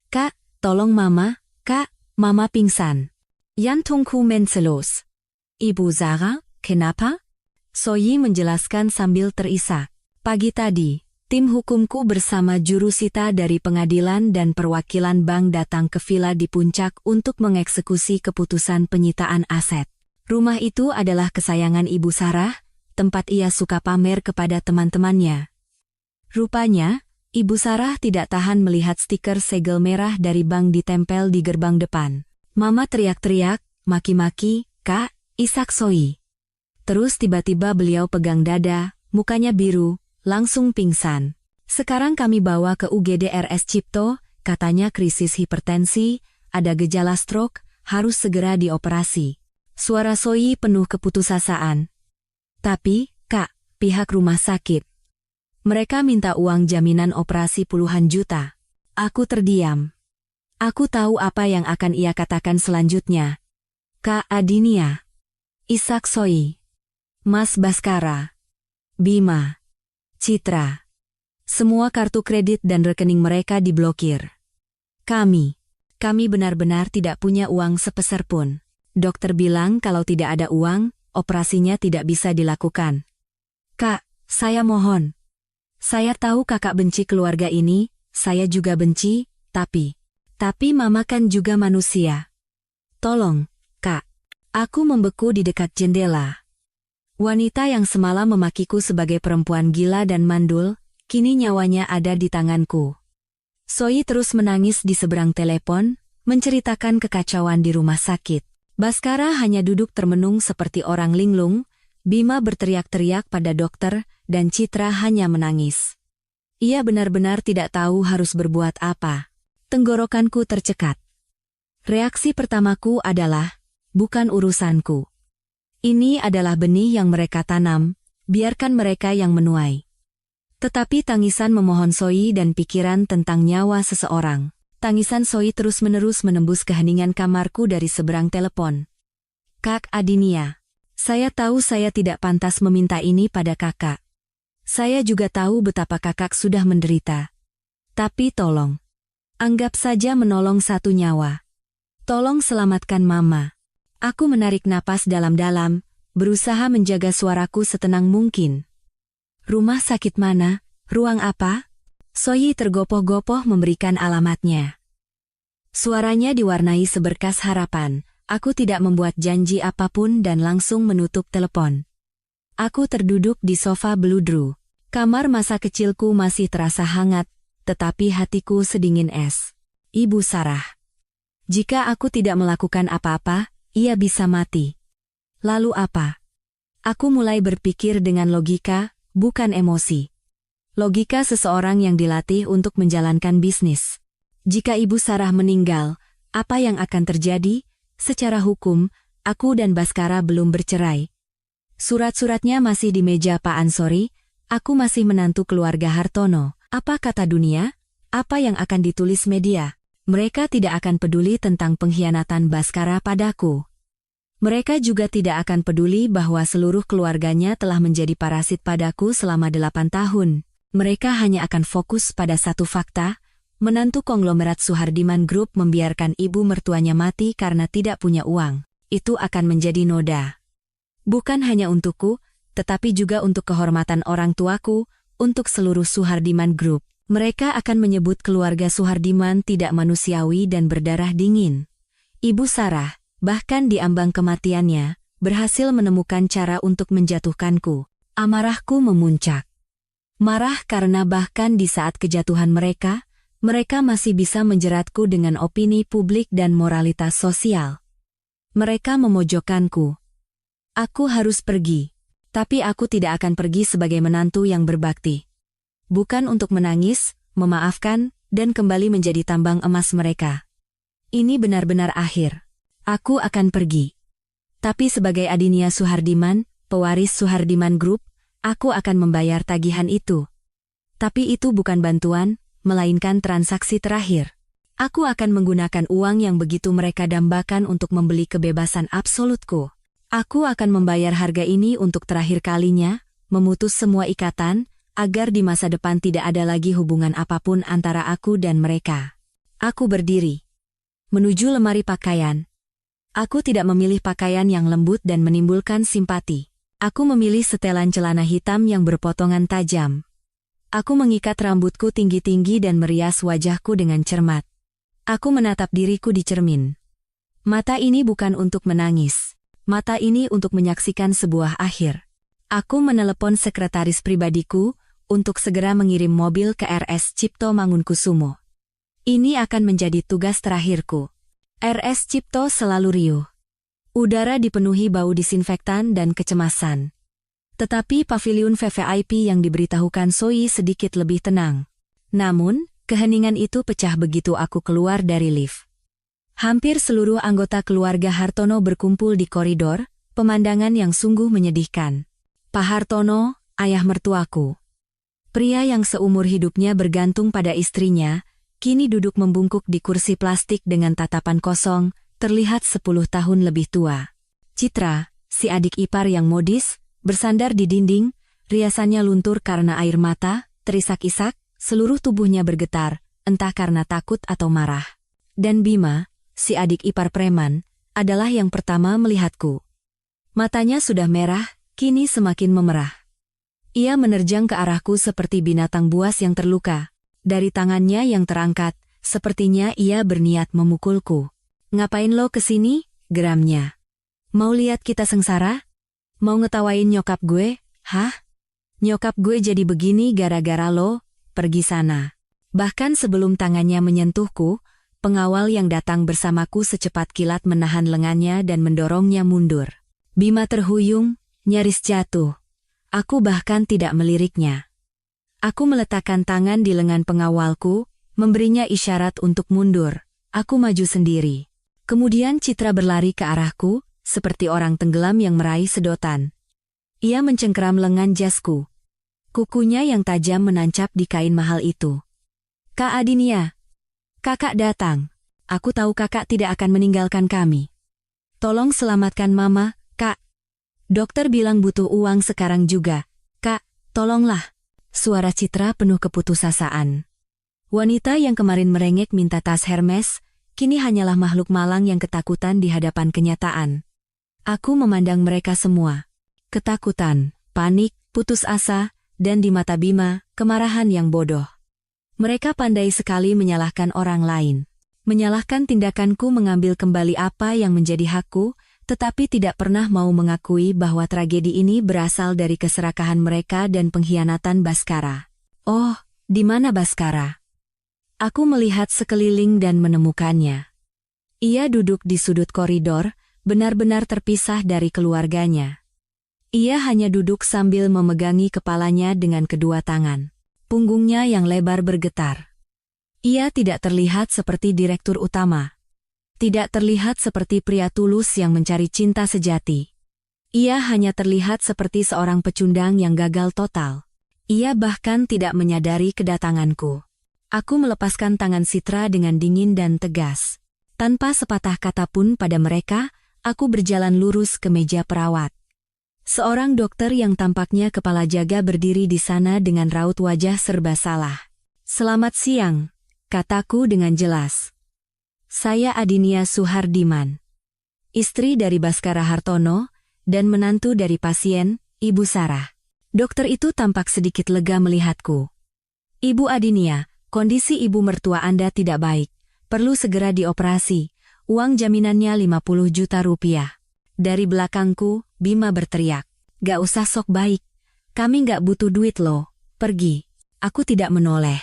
Kak, tolong Mama. Kak, Mama pingsan. Jantungku mencelos. Ibu Zara, kenapa? Soi menjelaskan sambil terisak. Pagi tadi, tim hukumku bersama jurusita dari pengadilan dan perwakilan bank datang ke villa di Puncak untuk mengeksekusi keputusan penyitaan aset. Rumah itu adalah kesayangan Ibu Sarah, tempat ia suka pamer kepada teman-temannya. Rupanya, Ibu Sarah tidak tahan melihat stiker segel merah dari bank ditempel di gerbang depan. Mama teriak-teriak, maki-maki, Kak, isak Soi. Terus tiba-tiba beliau pegang dada, mukanya biru, langsung pingsan. Sekarang kami bawa ke UGD RS Cipto, katanya krisis hipertensi, ada gejala stroke, harus segera dioperasi. Suara Soi penuh keputusasaan. Tapi, Kak, pihak rumah sakit. Mereka minta uang jaminan operasi puluhan juta. Aku terdiam. Aku tahu apa yang akan ia katakan selanjutnya. Kak Adinia. Isak Soi. Mas Baskara. Bima. Citra. Semua kartu kredit dan rekening mereka diblokir. Kami benar-benar tidak punya uang sepeser pun. Dokter bilang kalau tidak ada uang, operasinya tidak bisa dilakukan. Kak, saya mohon. Saya tahu kakak benci keluarga ini, saya juga benci, tapi Mama kan juga manusia. Tolong, Kak. Aku membeku di dekat jendela. Wanita yang semalam memakiku sebagai perempuan gila dan mandul, kini nyawanya ada di tanganku. Soi terus menangis di seberang telepon, menceritakan kekacauan di rumah sakit. Baskara hanya duduk termenung seperti orang linglung, Bima berteriak-teriak pada dokter, dan Citra hanya menangis. Ia benar-benar tidak tahu harus berbuat apa. Tenggorokanku tercekat. Reaksi pertamaku adalah, bukan urusanku. Ini adalah benih yang mereka tanam, biarkan mereka yang menuai. Tetapi tangisan memohon Soi dan pikiran tentang nyawa seseorang. Tangisan Soi terus-menerus menembus keheningan kamarku dari seberang telepon. Kak Adinia, saya tahu saya tidak pantas meminta ini pada kakak. Saya juga tahu betapa kakak sudah menderita. Tapi tolong, anggap saja menolong satu nyawa. Tolong selamatkan Mama. Aku menarik napas dalam-dalam, berusaha menjaga suaraku setenang mungkin. Rumah sakit mana? Ruang apa? Soi tergopoh-gopoh memberikan alamatnya. Suaranya diwarnai seberkas harapan. Aku tidak membuat janji apapun dan langsung menutup telepon. Aku terduduk di sofa beludru. Kamar masa kecilku masih terasa hangat, tetapi hatiku sedingin es. Ibu Sarah. Jika aku tidak melakukan apa-apa, ia bisa mati. Lalu apa? Aku mulai berpikir dengan logika, bukan emosi. Logika seseorang yang dilatih untuk menjalankan bisnis. Jika Ibu Sarah meninggal, apa yang akan terjadi? Secara hukum, aku dan Baskara belum bercerai. Surat-suratnya masih di meja Pak Ansori, aku masih menantu keluarga Hartono. Apa kata dunia? Apa yang akan ditulis media? Mereka tidak akan peduli tentang pengkhianatan Baskara padaku. Mereka juga tidak akan peduli bahwa seluruh keluarganya telah menjadi parasit padaku selama 8 tahun. Mereka hanya akan fokus pada satu fakta, menantu konglomerat Suhardiman Group membiarkan ibu mertuanya mati karena tidak punya uang. Itu akan menjadi noda. Bukan hanya untukku, tetapi juga untuk kehormatan orang tuaku, untuk seluruh Suhardiman Group. Mereka akan menyebut keluarga Suhardiman tidak manusiawi dan berdarah dingin. Ibu Sarah, bahkan di ambang kematiannya, berhasil menemukan cara untuk menjatuhkanku. Amarahku memuncak. Marah karena bahkan di saat kejatuhan mereka masih bisa menjeratku dengan opini publik dan moralitas sosial. Mereka memojokkanku. Aku harus pergi. Tapi aku tidak akan pergi sebagai menantu yang berbakti. Bukan untuk menangis, memaafkan, dan kembali menjadi tambang emas mereka. Ini benar-benar akhir. Aku akan pergi. Tapi sebagai Adinia Suhardiman, pewaris Suhardiman Group, aku akan membayar tagihan itu. Tapi itu bukan bantuan, melainkan transaksi terakhir. Aku akan menggunakan uang yang begitu mereka dambakan untuk membeli kebebasan absolutku. Aku akan membayar harga ini untuk terakhir kalinya, memutus semua ikatan, agar di masa depan tidak ada lagi hubungan apapun antara aku dan mereka. Aku berdiri. Menuju lemari pakaian. Aku tidak memilih pakaian yang lembut dan menimbulkan simpati. Aku memilih setelan celana hitam yang berpotongan tajam. Aku mengikat rambutku tinggi-tinggi dan merias wajahku dengan cermat. Aku menatap diriku di cermin. Mata ini bukan untuk menangis. Mata ini untuk menyaksikan sebuah akhir. Aku menelepon sekretaris pribadiku untuk segera mengirim mobil ke RS Cipto Mangunkusumo. Ini akan menjadi tugas terakhirku. RS Cipto selalu riuh. Udara dipenuhi bau disinfektan dan kecemasan. Tetapi paviliun VVIP yang diberitahukan Soi sedikit lebih tenang. Namun, keheningan itu pecah begitu aku keluar dari lift. Hampir seluruh anggota keluarga Hartono berkumpul di koridor, pemandangan yang sungguh menyedihkan. Pak Hartono, ayah mertuaku. Pria yang seumur hidupnya bergantung pada istrinya, kini duduk membungkuk di kursi plastik dengan tatapan kosong, terlihat 10 tahun lebih tua. Citra, si adik ipar yang modis, bersandar di dinding, riasannya luntur karena air mata, terisak-isak, seluruh tubuhnya bergetar, entah karena takut atau marah. Dan Bima, si adik ipar preman, adalah yang pertama melihatku. Matanya sudah merah, kini semakin memerah. Ia menerjang ke arahku seperti binatang buas yang terluka. Dari tangannya yang terangkat, sepertinya ia berniat memukulku. Ngapain lo kesini? Geramnya. Mau lihat kita sengsara? Mau ngetawain nyokap gue? Hah? Nyokap gue jadi begini gara-gara lo? Pergi sana. Bahkan sebelum tangannya menyentuhku, pengawal yang datang bersamaku secepat kilat menahan lengannya dan mendorongnya mundur. Bima terhuyung, nyaris jatuh. Aku bahkan tidak meliriknya. Aku meletakkan tangan di lengan pengawalku, memberinya isyarat untuk mundur. Aku maju sendiri. Kemudian Citra berlari ke arahku, seperti orang tenggelam yang meraih sedotan. Ia mencengkeram lengan jasku. Kukunya yang tajam menancap di kain mahal itu. Kak Adinia. Kakak datang. Aku tahu kakak tidak akan meninggalkan kami. Tolong selamatkan mama, kak. Dokter bilang butuh uang sekarang juga. Kak, tolonglah. Suara Citra penuh keputusasaan. Wanita yang kemarin merengek minta tas Hermes, kini hanyalah makhluk malang yang ketakutan di hadapan kenyataan. Aku memandang mereka semua. Ketakutan, panik, putus asa, dan di mata Bima, kemarahan yang bodoh. Mereka pandai sekali menyalahkan orang lain. Menyalahkan tindakanku mengambil kembali apa yang menjadi hakku, tetapi tidak pernah mau mengakui bahwa tragedi ini berasal dari keserakahan mereka dan pengkhianatan Baskara. Oh, di mana Baskara? Aku melihat sekeliling dan menemukannya. Ia duduk di sudut koridor, benar-benar terpisah dari keluarganya. Ia hanya duduk sambil memegangi kepalanya dengan kedua tangan. Punggungnya yang lebar bergetar. Ia tidak terlihat seperti direktur utama. Tidak terlihat seperti pria tulus yang mencari cinta sejati. Ia hanya terlihat seperti seorang pecundang yang gagal total. Ia bahkan tidak menyadari kedatanganku. Aku melepaskan tangan Citra dengan dingin dan tegas. Tanpa sepatah kata pun pada mereka, aku berjalan lurus ke meja perawat. Seorang dokter yang tampaknya kepala jaga berdiri di sana dengan raut wajah serba salah. "Selamat siang," kataku dengan jelas. "Saya Adinia Suhardiman, istri dari Baskara Hartono, dan menantu dari pasien, Ibu Sarah." Dokter itu tampak sedikit lega melihatku. "Ibu Adinia, kondisi ibu mertua Anda tidak baik. Perlu segera dioperasi. Uang jaminannya 50 juta rupiah. Dari belakangku, Bima berteriak. "Gak usah sok baik. Kami gak butuh duit loh. Pergi." Aku tidak menoleh.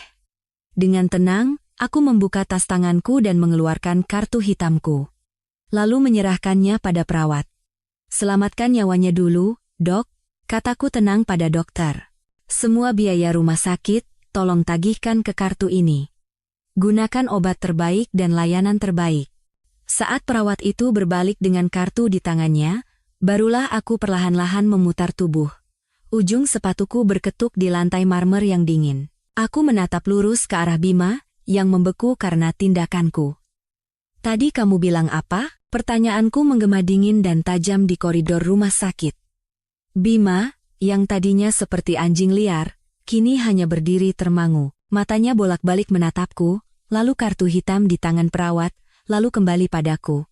Dengan tenang, aku membuka tas tanganku dan mengeluarkan kartu hitamku. Lalu menyerahkannya pada perawat. "Selamatkan nyawanya dulu, dok," kataku tenang pada dokter. "Semua biaya rumah sakit, tolong tagihkan ke kartu ini. Gunakan obat terbaik dan layanan terbaik." Saat perawat itu berbalik dengan kartu di tangannya, barulah aku perlahan-lahan memutar tubuh. Ujung sepatuku berketuk di lantai marmer yang dingin. Aku menatap lurus ke arah Bima, yang membeku karena tindakanku. "Tadi kamu bilang apa?" Pertanyaanku menggema dingin dan tajam di koridor rumah sakit. Bima, yang tadinya seperti anjing liar, kini hanya berdiri termangu. Matanya bolak-balik menatapku, lalu kartu hitam di tangan perawat, lalu kembali padaku.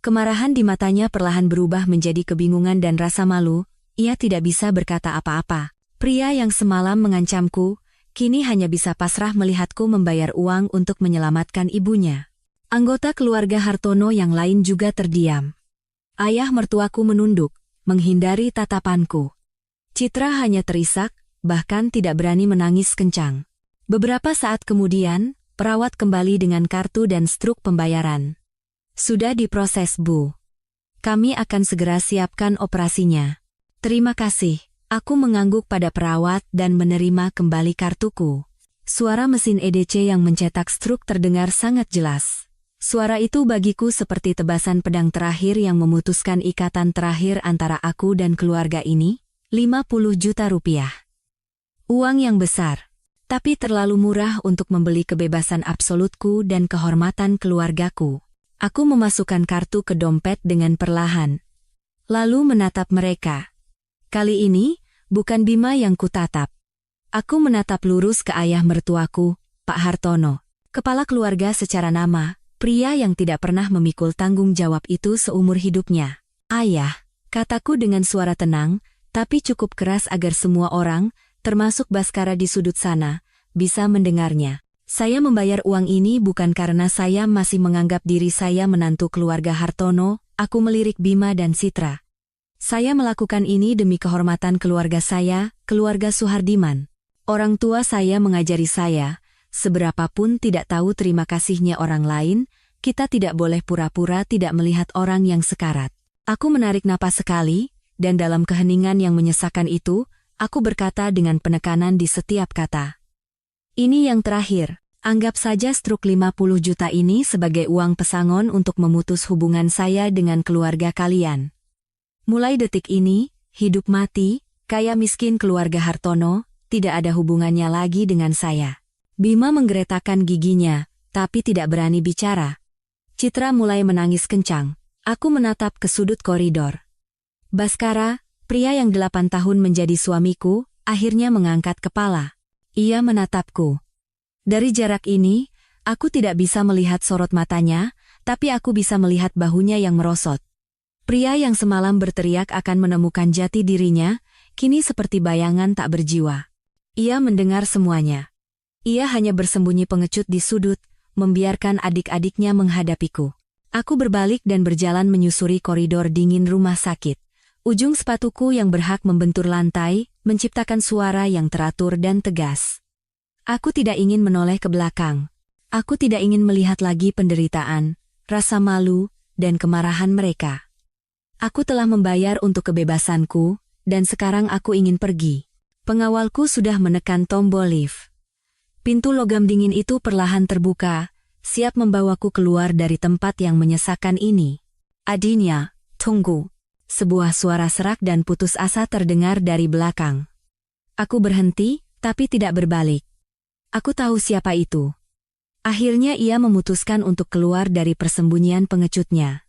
Kemarahan di matanya perlahan berubah menjadi kebingungan dan rasa malu. Ia tidak bisa berkata apa-apa. Pria yang semalam mengancamku, kini hanya bisa pasrah melihatku membayar uang untuk menyelamatkan ibunya. Anggota keluarga Hartono yang lain juga terdiam. Ayah mertuaku menunduk, menghindari tatapanku. Citra hanya terisak, bahkan tidak berani menangis kencang. Beberapa saat kemudian, perawat kembali dengan kartu dan struk pembayaran. "Sudah diproses, Bu. Kami akan segera siapkan operasinya." "Terima kasih." Aku mengangguk pada perawat dan menerima kembali kartuku. Suara mesin EDC yang mencetak struk terdengar sangat jelas. Suara itu bagiku seperti tebasan pedang terakhir yang memutuskan ikatan terakhir antara aku dan keluarga ini. 50 juta rupiah. Uang yang besar, tapi terlalu murah untuk membeli kebebasan absolutku dan kehormatan keluargaku. Aku memasukkan kartu ke dompet dengan perlahan. Lalu menatap mereka. Kali ini, bukan Bima yang kutatap. Aku menatap lurus ke ayah mertuaku, Pak Hartono. Kepala keluarga secara nama, pria yang tidak pernah memikul tanggung jawab itu seumur hidupnya. "Ayah," kataku dengan suara tenang, tapi cukup keras agar semua orang, termasuk Baskara di sudut sana, bisa mendengarnya. "Saya membayar uang ini bukan karena saya masih menganggap diri saya menantu keluarga Hartono." Aku melirik Bima dan Citra. "Saya melakukan ini demi kehormatan keluarga saya, keluarga Suhardiman. Orang tua saya mengajari saya, seberapapun tidak tahu terima kasihnya orang lain, kita tidak boleh pura-pura tidak melihat orang yang sekarat." Aku menarik napas sekali, dan dalam keheningan yang menyesakan itu, aku berkata dengan penekanan di setiap kata. "Ini yang terakhir, Anggap saja struk 50 juta ini sebagai uang pesangon untuk memutus hubungan saya dengan keluarga kalian. Mulai detik ini, hidup mati, kaya miskin keluarga Hartono, tidak ada hubungannya lagi dengan saya. Bima menggeretakkan giginya, tapi tidak berani bicara. Citra mulai menangis kencang. Aku menatap ke sudut koridor. Baskara, pria yang 8 tahun menjadi suamiku, akhirnya mengangkat kepala. Ia menatapku. Dari jarak ini, aku tidak bisa melihat sorot matanya, tapi aku bisa melihat bahunya yang merosot. Pria yang semalam berteriak akan menemukan jati dirinya, kini seperti bayangan tak berjiwa. Ia mendengar semuanya. Ia hanya bersembunyi pengecut di sudut, membiarkan adik-adiknya menghadapiku. Aku berbalik dan berjalan menyusuri koridor dingin rumah sakit. Ujung sepatuku yang berhak membentur lantai, menciptakan suara yang teratur dan tegas. Aku tidak ingin menoleh ke belakang. Aku tidak ingin melihat lagi penderitaan, rasa malu, dan kemarahan mereka. Aku telah membayar untuk kebebasanku, dan sekarang aku ingin pergi. Pengawalku sudah menekan tombol lift. Pintu logam dingin itu perlahan terbuka, siap membawaku keluar dari tempat yang menyesakan ini. Adinya, tunggu. Sebuah suara serak dan putus asa terdengar dari belakang. Aku berhenti, tapi tidak berbalik. Aku tahu siapa itu. Akhirnya ia memutuskan untuk keluar dari persembunyian pengecutnya.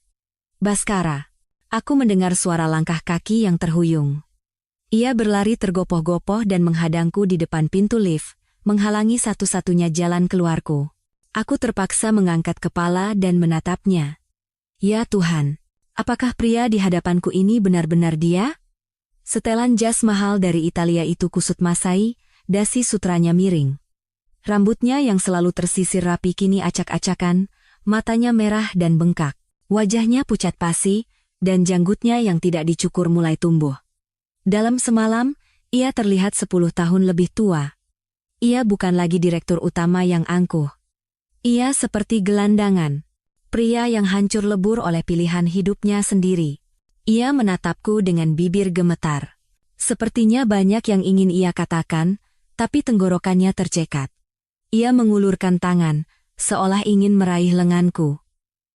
Baskara. Aku mendengar suara langkah kaki yang terhuyung. Ia berlari tergopoh-gopoh dan menghadangku di depan pintu lift, menghalangi satu-satunya jalan keluarku. Aku terpaksa mengangkat kepala dan menatapnya. Ya Tuhan, apakah pria di hadapanku ini benar-benar dia? Setelan jas mahal dari Italia itu kusut masai, dasi sutranya miring. Rambutnya yang selalu tersisir rapi kini acak-acakan, matanya merah dan bengkak. Wajahnya pucat pasi, dan janggutnya yang tidak dicukur mulai tumbuh. Dalam semalam, ia terlihat 10 tahun lebih tua. Ia bukan lagi direktur utama yang angkuh. Ia seperti gelandangan. Pria yang hancur lebur oleh pilihan hidupnya sendiri. Ia menatapku dengan bibir gemetar. Sepertinya banyak yang ingin ia katakan, tapi tenggorokannya tercekat. Ia mengulurkan tangan, seolah ingin meraih lenganku.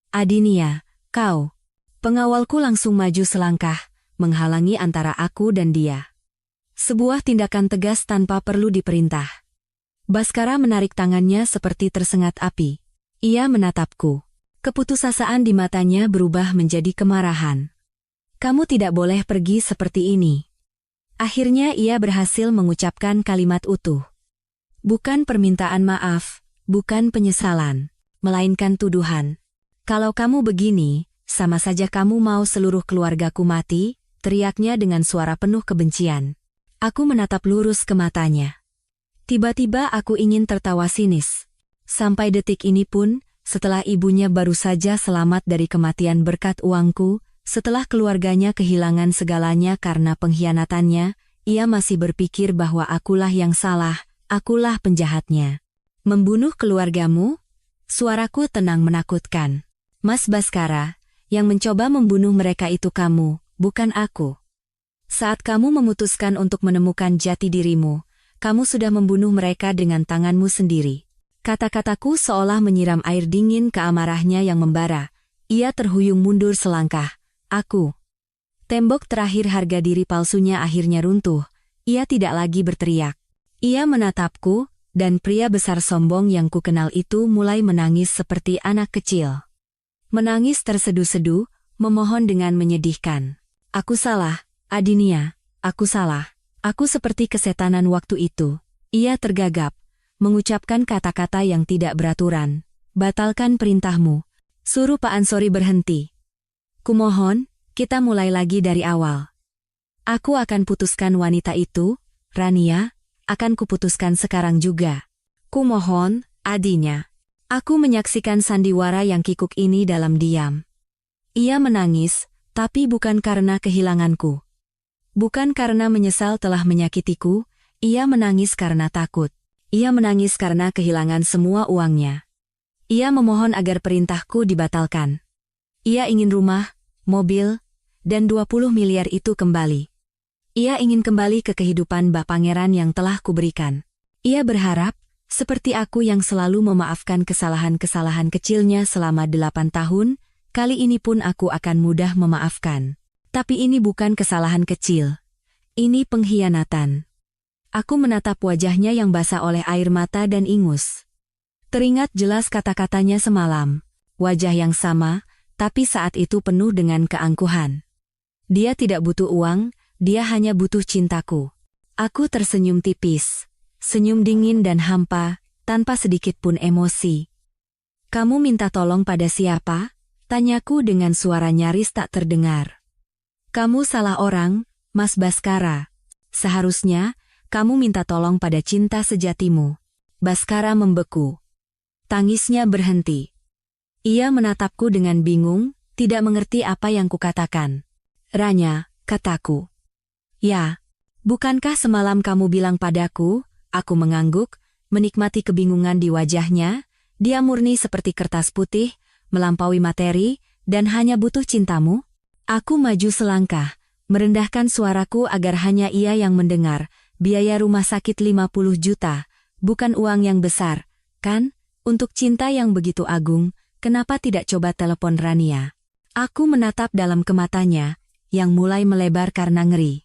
Adinia, kau. Pengawalku langsung maju selangkah, menghalangi antara aku dan dia. Sebuah tindakan tegas tanpa perlu diperintah. Baskara menarik tangannya seperti tersengat api. Ia menatapku. Keputusasaan di matanya berubah menjadi kemarahan. Kamu tidak boleh pergi seperti ini. Akhirnya ia berhasil mengucapkan kalimat utuh. Bukan permintaan maaf, bukan penyesalan, melainkan tuduhan. Kalau kamu begini, sama saja kamu mau seluruh keluargaku mati, teriaknya dengan suara penuh kebencian. Aku menatap lurus ke matanya. Tiba-tiba aku ingin tertawa sinis. Sampai detik ini pun, setelah ibunya baru saja selamat dari kematian berkat uangku, setelah keluarganya kehilangan segalanya karena pengkhianatannya, ia masih berpikir bahwa akulah yang salah. Akulah penjahatnya. Membunuh keluargamu? Suaraku tenang menakutkan. Mas Baskara, yang mencoba membunuh mereka itu kamu, bukan aku. Saat kamu memutuskan untuk menemukan jati dirimu, kamu sudah membunuh mereka dengan tanganmu sendiri. Kata-kataku seolah menyiram air dingin ke amarahnya yang membara. Ia terhuyung mundur selangkah. Aku. Tembok terakhir harga diri palsunya akhirnya runtuh. Ia tidak lagi berteriak. Ia menatapku, dan pria besar sombong yang kukenal itu mulai menangis seperti anak kecil. Menangis tersedu-sedu, memohon dengan menyedihkan. Aku salah, Adinia, aku salah. Aku seperti kesetanan waktu itu. Ia tergagap, mengucapkan kata-kata yang tidak beraturan. Batalkan perintahmu. Suruh Pak Ansori berhenti. Kumohon, kita mulai lagi dari awal. Aku akan putuskan wanita itu, Rania, akan kuputuskan sekarang juga. Kumohon, Adinya. Aku menyaksikan sandiwara yang kikuk ini dalam diam. Ia menangis, tapi bukan karena kehilanganku. Bukan karena menyesal telah menyakitiku, ia menangis karena takut. Ia menangis karena kehilangan semua uangnya. Ia memohon agar perintahku dibatalkan. Ia ingin rumah, mobil, dan 20 miliar itu kembali. Ia ingin kembali ke kehidupan Bak Pangeran yang telah kuberikan. Ia berharap, Seperti aku yang selalu memaafkan kesalahan-kesalahan kecilnya selama 8 tahun, kali ini pun aku akan mudah memaafkan. Tapi ini bukan kesalahan kecil. Ini pengkhianatan. Aku menatap wajahnya yang basah oleh air mata dan ingus. Teringat jelas kata-katanya semalam. Wajah yang sama, tapi saat itu penuh dengan keangkuhan. Dia tidak butuh uang, dia hanya butuh cintaku. Aku tersenyum tipis. Senyum dingin dan hampa, tanpa sedikit pun emosi. "Kamu minta tolong pada siapa?" tanyaku dengan suara nyaris tak terdengar. "Kamu salah orang, Mas Baskara. Seharusnya, kamu minta tolong pada cinta sejatimu." Baskara membeku. Tangisnya berhenti. Ia menatapku dengan bingung, tidak mengerti apa yang kukatakan. "Ranya," kataku. "Ya, bukankah semalam kamu bilang padaku?" Aku mengangguk, menikmati kebingungan di wajahnya. Dia murni seperti kertas putih, melampaui materi, dan hanya butuh cintamu. Aku maju selangkah, merendahkan suaraku agar hanya ia yang mendengar. "Biaya rumah sakit 50 juta, bukan uang yang besar, kan? Untuk cinta yang begitu agung, kenapa tidak coba telepon Rania?" Aku menatap dalam ke matanya, yang mulai melebar karena ngeri.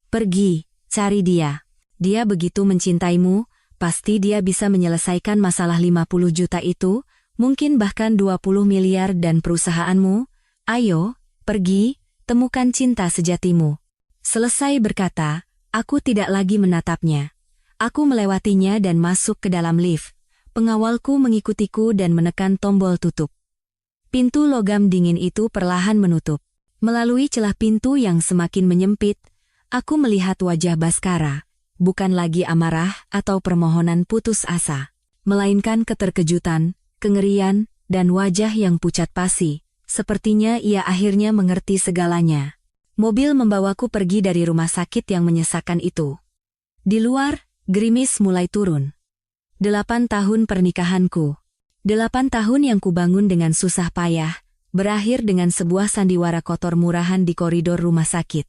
"Pergi, cari dia. Dia begitu mencintaimu, pasti dia bisa menyelesaikan masalah 50 juta itu, mungkin bahkan 20 miliar dan perusahaanmu. Ayo, pergi, temukan cinta sejatimu." Selesai berkata, aku tidak lagi menatapnya. Aku melewatinya dan masuk ke dalam lift. Pengawalku mengikutiku dan menekan tombol tutup. Pintu logam dingin itu perlahan menutup. Melalui celah pintu yang semakin menyempit, aku melihat wajah Baskara. Bukan lagi amarah atau permohonan putus asa, melainkan keterkejutan, kengerian, dan wajah yang pucat pasi. Sepertinya ia akhirnya mengerti segalanya. Mobil membawaku pergi dari rumah sakit yang menyesakan itu. Di luar, gerimis mulai turun. 8 tahun pernikahanku. 8 tahun yang kubangun dengan susah payah, berakhir dengan sebuah sandiwara kotor murahan di koridor rumah sakit.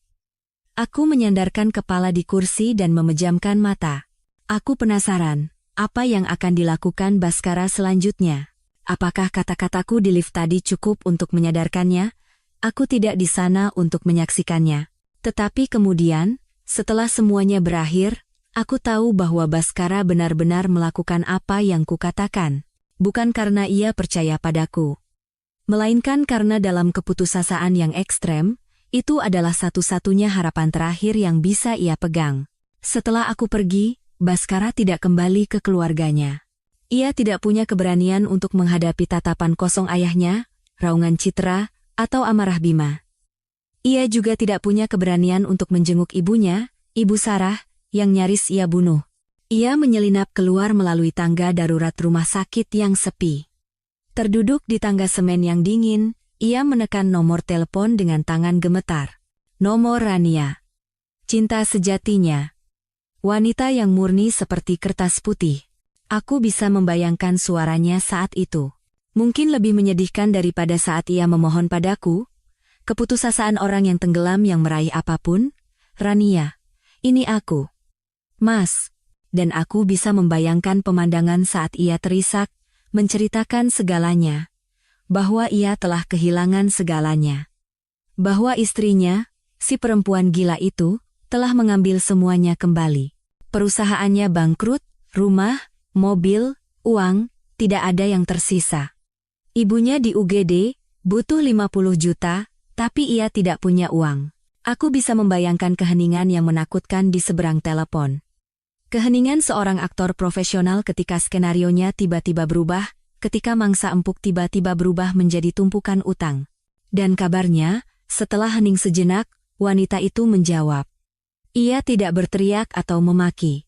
Aku menyandarkan kepala di kursi dan memejamkan mata. Aku penasaran, apa yang akan dilakukan Baskara selanjutnya? Apakah kata-kataku di lift tadi cukup untuk menyadarkannya? Aku tidak di sana untuk menyaksikannya. Tetapi kemudian, setelah semuanya berakhir, aku tahu bahwa Baskara benar-benar melakukan apa yang kukatakan. Bukan karena ia percaya padaku, melainkan karena dalam keputusasaan yang ekstrem, itu adalah satu-satunya harapan terakhir yang bisa ia pegang. Setelah aku pergi, Baskara tidak kembali ke keluarganya. Ia tidak punya keberanian untuk menghadapi tatapan kosong ayahnya, raungan Citra, atau amarah Bima. Ia juga tidak punya keberanian untuk menjenguk ibunya, Ibu Sarah, yang nyaris ia bunuh. Ia menyelinap keluar melalui tangga darurat rumah sakit yang sepi. Terduduk di tangga semen yang dingin, ia menekan nomor telepon dengan tangan gemetar. Nomor Rania. Cinta sejatinya. Wanita yang murni seperti kertas putih. Aku bisa membayangkan suaranya saat itu. Mungkin lebih menyedihkan daripada saat ia memohon padaku. Keputusasaan orang yang tenggelam yang meraih apapun. "Rania, ini aku, Mas." Dan aku bisa membayangkan pemandangan saat ia terisak, menceritakan segalanya. Bahwa ia telah kehilangan segalanya. Bahwa istrinya, si perempuan gila itu, telah mengambil semuanya kembali. Perusahaannya bangkrut, rumah, mobil, uang, tidak ada yang tersisa. Ibunya di UGD, butuh 50 juta, tapi ia tidak punya uang. Aku bisa membayangkan keheningan yang menakutkan di seberang telepon. Keheningan seorang aktor profesional ketika skenarionya tiba-tiba berubah, ketika mangsa empuk tiba-tiba berubah menjadi tumpukan utang. Dan kabarnya, setelah hening sejenak, wanita itu menjawab. Ia tidak berteriak atau memaki.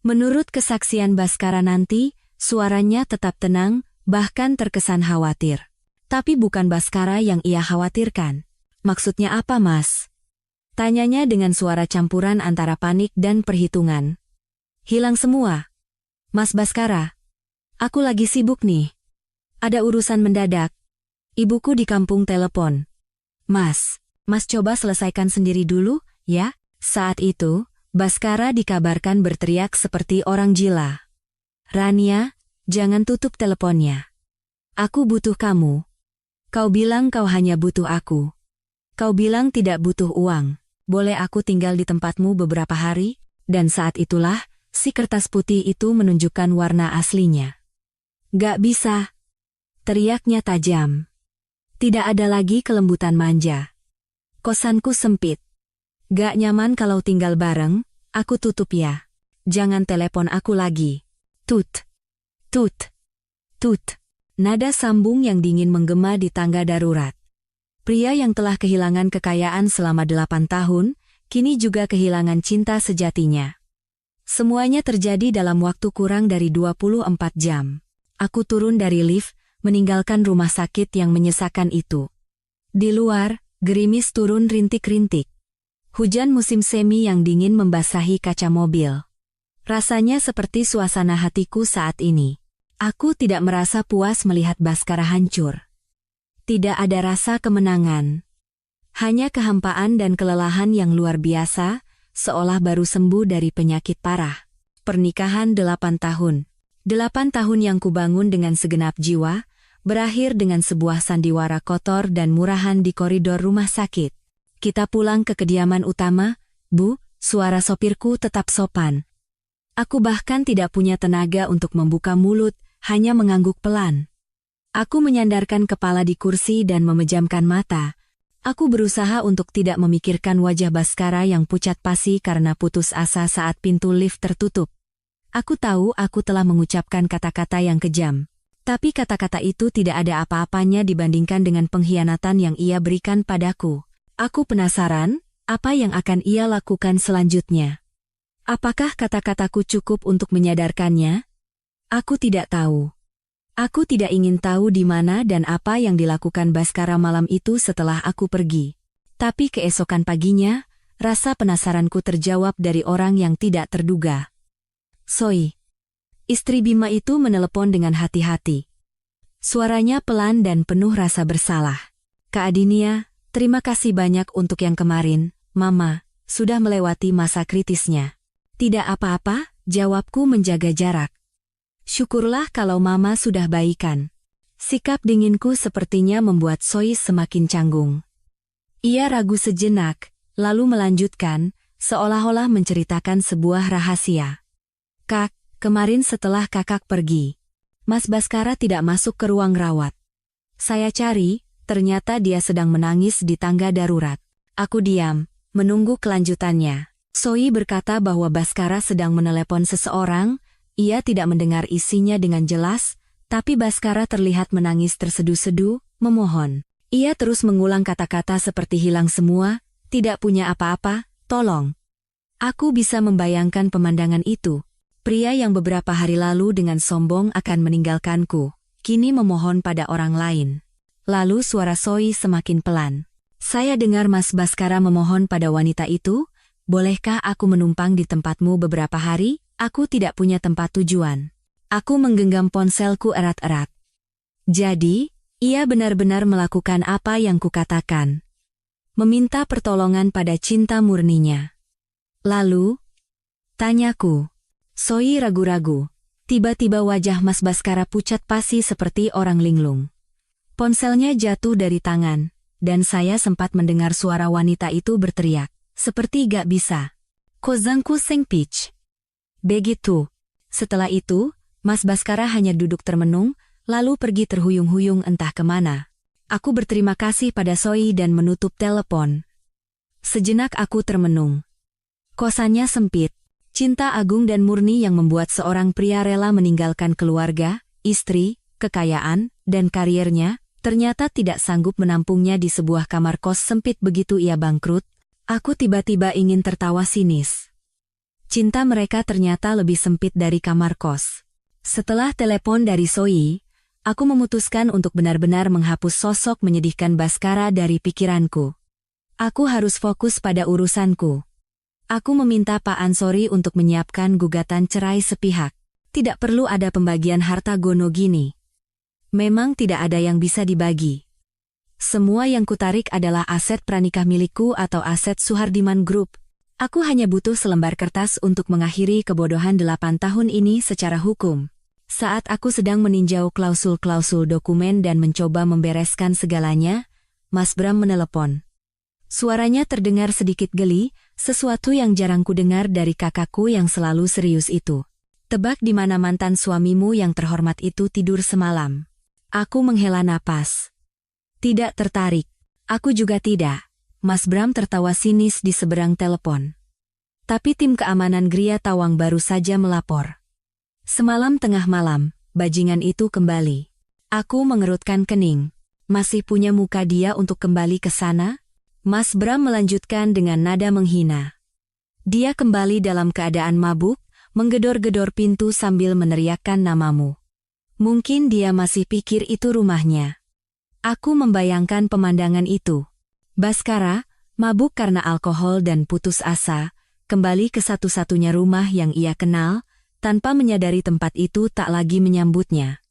Menurut kesaksian Baskara nanti, suaranya tetap tenang, bahkan terkesan khawatir. Tapi bukan Baskara yang ia khawatirkan. "Maksudnya apa, Mas?" tanyanya dengan suara campuran antara panik dan perhitungan. "Hilang semua. Mas Baskara. Aku lagi sibuk nih. Ada urusan mendadak. Ibuku di kampung telepon." Mas coba selesaikan sendiri dulu, ya?" Saat itu, Baskara dikabarkan berteriak seperti orang gila. Rania, jangan tutup teleponnya. Aku butuh kamu. Kau bilang kau hanya butuh aku. Kau bilang tidak butuh uang. Boleh aku tinggal di tempatmu beberapa hari? Dan saat itulah, si kertas putih itu menunjukkan warna aslinya. Gak bisa. Teriaknya tajam. Tidak ada lagi kelembutan manja. Kosanku sempit. Gak nyaman kalau tinggal bareng, aku tutup ya. Jangan telepon aku lagi. Tut. Tut. Tut. Nada sambung yang dingin menggema di tangga darurat. Pria yang telah kehilangan kekayaan selama 8 tahun, kini juga kehilangan cinta sejatinya. Semuanya terjadi dalam waktu kurang dari 24 jam. Aku turun dari lift, meninggalkan rumah sakit yang menyesakan itu. Di luar, gerimis turun rintik-rintik. Hujan musim semi yang dingin membasahi kaca mobil. Rasanya seperti suasana hatiku saat ini. Aku tidak merasa puas melihat Baskara hancur. Tidak ada rasa kemenangan. Hanya kehampaan dan kelelahan yang luar biasa, seolah baru sembuh dari penyakit parah. Pernikahan 8 tahun. 8 tahun yang kubangun dengan segenap jiwa, berakhir dengan sebuah sandiwara kotor dan murahan di koridor rumah sakit. Kita pulang ke kediaman utama, Bu, suara sopirku tetap sopan. Aku bahkan tidak punya tenaga untuk membuka mulut, hanya mengangguk pelan. Aku menyandarkan kepala di kursi dan memejamkan mata. Aku berusaha untuk tidak memikirkan wajah Baskara yang pucat pasi karena putus asa saat pintu lift tertutup. Aku tahu aku telah mengucapkan kata-kata yang kejam. Tapi kata-kata itu tidak ada apa-apanya dibandingkan dengan pengkhianatan yang ia berikan padaku. Aku penasaran, apa yang akan ia lakukan selanjutnya? Apakah kata-kataku cukup untuk menyadarkannya? Aku tidak tahu. Aku tidak ingin tahu di mana dan apa yang dilakukan Baskara malam itu setelah aku pergi. Tapi keesokan paginya, rasa penasaranku terjawab dari orang yang tidak terduga. Soi. Istri Bima itu menelepon dengan hati-hati. Suaranya pelan dan penuh rasa bersalah. Kak Adinia, terima kasih banyak untuk yang kemarin, Mama, sudah melewati masa kritisnya. Tidak apa-apa, jawabku menjaga jarak. Syukurlah kalau Mama sudah baikan. Sikap dinginku sepertinya membuat Soi semakin canggung. Ia ragu sejenak, lalu melanjutkan, seolah-olah menceritakan sebuah rahasia. Kak, kemarin setelah kakak pergi, Mas Baskara tidak masuk ke ruang rawat. Saya cari, ternyata dia sedang menangis di tangga darurat. Aku diam, menunggu kelanjutannya. Soi berkata bahwa Baskara sedang menelepon seseorang. Ia tidak mendengar isinya dengan jelas, tapi Baskara terlihat menangis tersedu-sedu, memohon. Ia terus mengulang kata-kata seperti hilang semua, tidak punya apa-apa, tolong. Aku bisa membayangkan pemandangan itu. Pria yang beberapa hari lalu dengan sombong akan meninggalkanku, kini memohon pada orang lain. Lalu suara Soi semakin pelan. Saya dengar Mas Baskara memohon pada wanita itu, bolehkah aku menumpang di tempatmu beberapa hari? Aku tidak punya tempat tujuan. Aku menggenggam ponselku erat-erat. Jadi, ia benar-benar melakukan apa yang kukatakan. Meminta pertolongan pada cinta murninya. Lalu, tanyaku. Soi ragu-ragu. Tiba-tiba wajah Mas Baskara pucat pasi seperti orang linglung. Ponselnya jatuh dari tangan, dan saya sempat mendengar suara wanita itu berteriak, seperti gak bisa. Kozangku sengpich. Begitu. Setelah itu, Mas Baskara hanya duduk termenung, lalu pergi terhuyung-huyung entah kemana. Aku berterima kasih pada Soi dan menutup telepon. Sejenak aku termenung. Kosannya sempit. Cinta agung dan murni yang membuat seorang pria rela meninggalkan keluarga, istri, kekayaan, dan kariernya, ternyata tidak sanggup menampungnya di sebuah kamar kos sempit begitu ia bangkrut. Aku tiba-tiba ingin tertawa sinis. Cinta mereka ternyata lebih sempit dari kamar kos. Setelah telepon dari Soi, aku memutuskan untuk benar-benar menghapus sosok menyedihkan Baskara dari pikiranku. Aku harus fokus pada urusanku. Aku meminta Pak Ansori untuk menyiapkan gugatan cerai sepihak. Tidak perlu ada pembagian harta gono gini. Memang tidak ada yang bisa dibagi. Semua yang kutarik adalah aset pranikah milikku atau aset Suhardiman Group. Aku hanya butuh selembar kertas untuk mengakhiri kebodohan 8 tahun ini secara hukum. Saat aku sedang meninjau klausul-klausul dokumen dan mencoba membereskan segalanya, Mas Bram menelepon. Suaranya terdengar sedikit geli, sesuatu yang jarang kudengar dari kakakku yang selalu serius itu. Tebak di mana mantan suamimu yang terhormat itu tidur semalam. Aku menghela napas. Tidak tertarik. Aku juga tidak. Mas Bram tertawa sinis di seberang telepon. Tapi tim keamanan Gria Tawang baru saja melapor. Semalam tengah malam, bajingan itu kembali. Aku mengerutkan kening. Masih punya muka dia untuk kembali ke sana? Mas Bram melanjutkan dengan nada menghina. Dia kembali dalam keadaan mabuk, menggedor-gedor pintu sambil meneriakkan namamu. Mungkin dia masih pikir itu rumahnya. Aku membayangkan pemandangan itu. Baskara, mabuk karena alkohol dan putus asa, kembali ke satu-satunya rumah yang ia kenal, tanpa menyadari tempat itu tak lagi menyambutnya.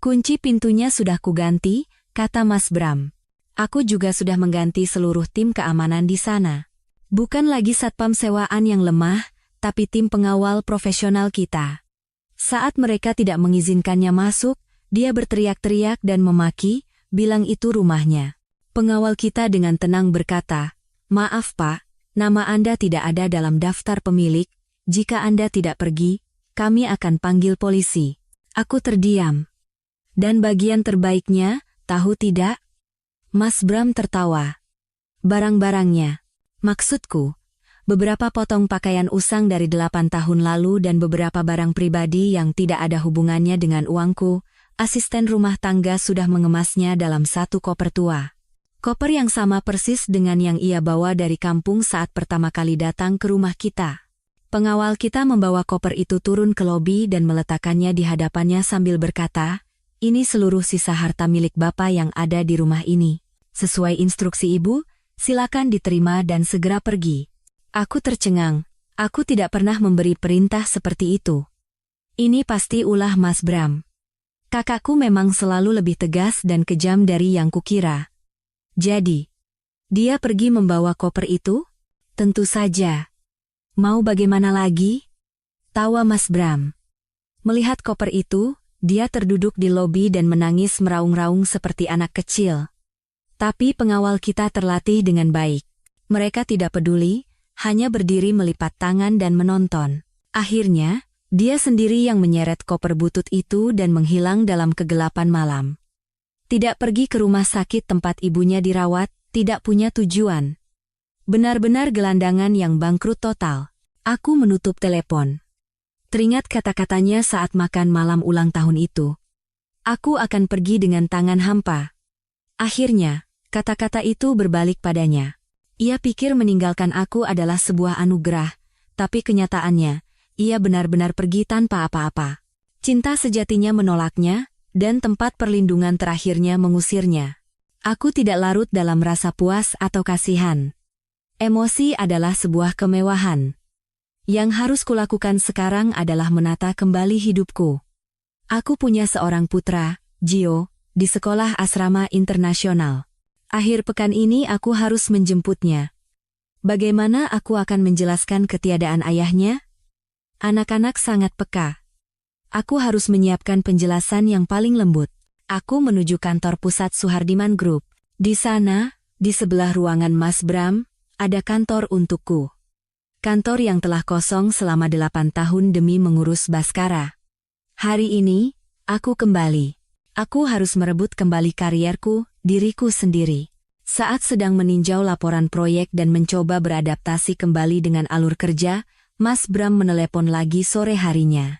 Kunci pintunya sudah kuganti, kata Mas Bram. Aku juga sudah mengganti seluruh tim keamanan di sana. Bukan lagi satpam sewaan yang lemah, tapi tim pengawal profesional kita. Saat mereka tidak mengizinkannya masuk, dia berteriak-teriak dan memaki, bilang itu rumahnya. Pengawal kita dengan tenang berkata, "Maaf Pak, nama Anda tidak ada dalam daftar pemilik, jika Anda tidak pergi, kami akan panggil polisi." Aku terdiam. Dan bagian terbaiknya, tahu tidak? Mas Bram tertawa. Barang-barangnya. Maksudku, beberapa potong pakaian usang dari 8 tahun lalu dan beberapa barang pribadi yang tidak ada hubungannya dengan uangku, asisten rumah tangga sudah mengemasnya dalam satu koper tua. Koper yang sama persis dengan yang ia bawa dari kampung saat pertama kali datang ke rumah kita. Pengawal kita membawa koper itu turun ke lobi dan meletakkannya di hadapannya sambil berkata, "Ini seluruh sisa harta milik Bapak yang ada di rumah ini. Sesuai instruksi Ibu, silakan diterima dan segera pergi." Aku tercengang. Aku tidak pernah memberi perintah seperti itu. Ini pasti ulah Mas Bram. Kakakku memang selalu lebih tegas dan kejam dari yang kukira. Jadi, dia pergi membawa koper itu? Tentu saja. Mau bagaimana lagi? Tawa Mas Bram. Melihat koper itu, dia terduduk di lobi dan menangis meraung-raung seperti anak kecil. Tapi pengawal kita terlatih dengan baik. Mereka tidak peduli, hanya berdiri melipat tangan dan menonton. Akhirnya, dia sendiri yang menyeret koper butut itu dan menghilang dalam kegelapan malam. Tidak pergi ke rumah sakit tempat ibunya dirawat, tidak punya tujuan. Benar-benar gelandangan yang bangkrut total. Aku menutup telepon. Teringat kata-katanya saat makan malam ulang tahun itu. Aku akan pergi dengan tangan hampa. Akhirnya, kata-kata itu berbalik padanya. Ia pikir meninggalkan aku adalah sebuah anugerah, tapi kenyataannya, ia benar-benar pergi tanpa apa-apa. Cinta sejatinya menolaknya, dan tempat perlindungan terakhirnya mengusirnya. Aku tidak larut dalam rasa puas atau kasihan. Emosi adalah sebuah kemewahan. Yang harus kulakukan sekarang adalah menata kembali hidupku. Aku punya seorang putra, Gio, di sekolah asrama internasional. Akhir pekan ini aku harus menjemputnya. Bagaimana aku akan menjelaskan ketiadaan ayahnya? Anak-anak sangat peka. Aku harus menyiapkan penjelasan yang paling lembut. Aku menuju kantor pusat Suhardiman Group. Di sana, di sebelah ruangan Mas Bram, ada kantor untukku. Kantor yang telah kosong selama 8 tahun demi mengurus Baskara. Hari ini, aku kembali. Aku harus merebut kembali karierku, diriku sendiri. Saat sedang meninjau laporan proyek dan mencoba beradaptasi kembali dengan alur kerja, Mas Bram menelepon lagi sore harinya.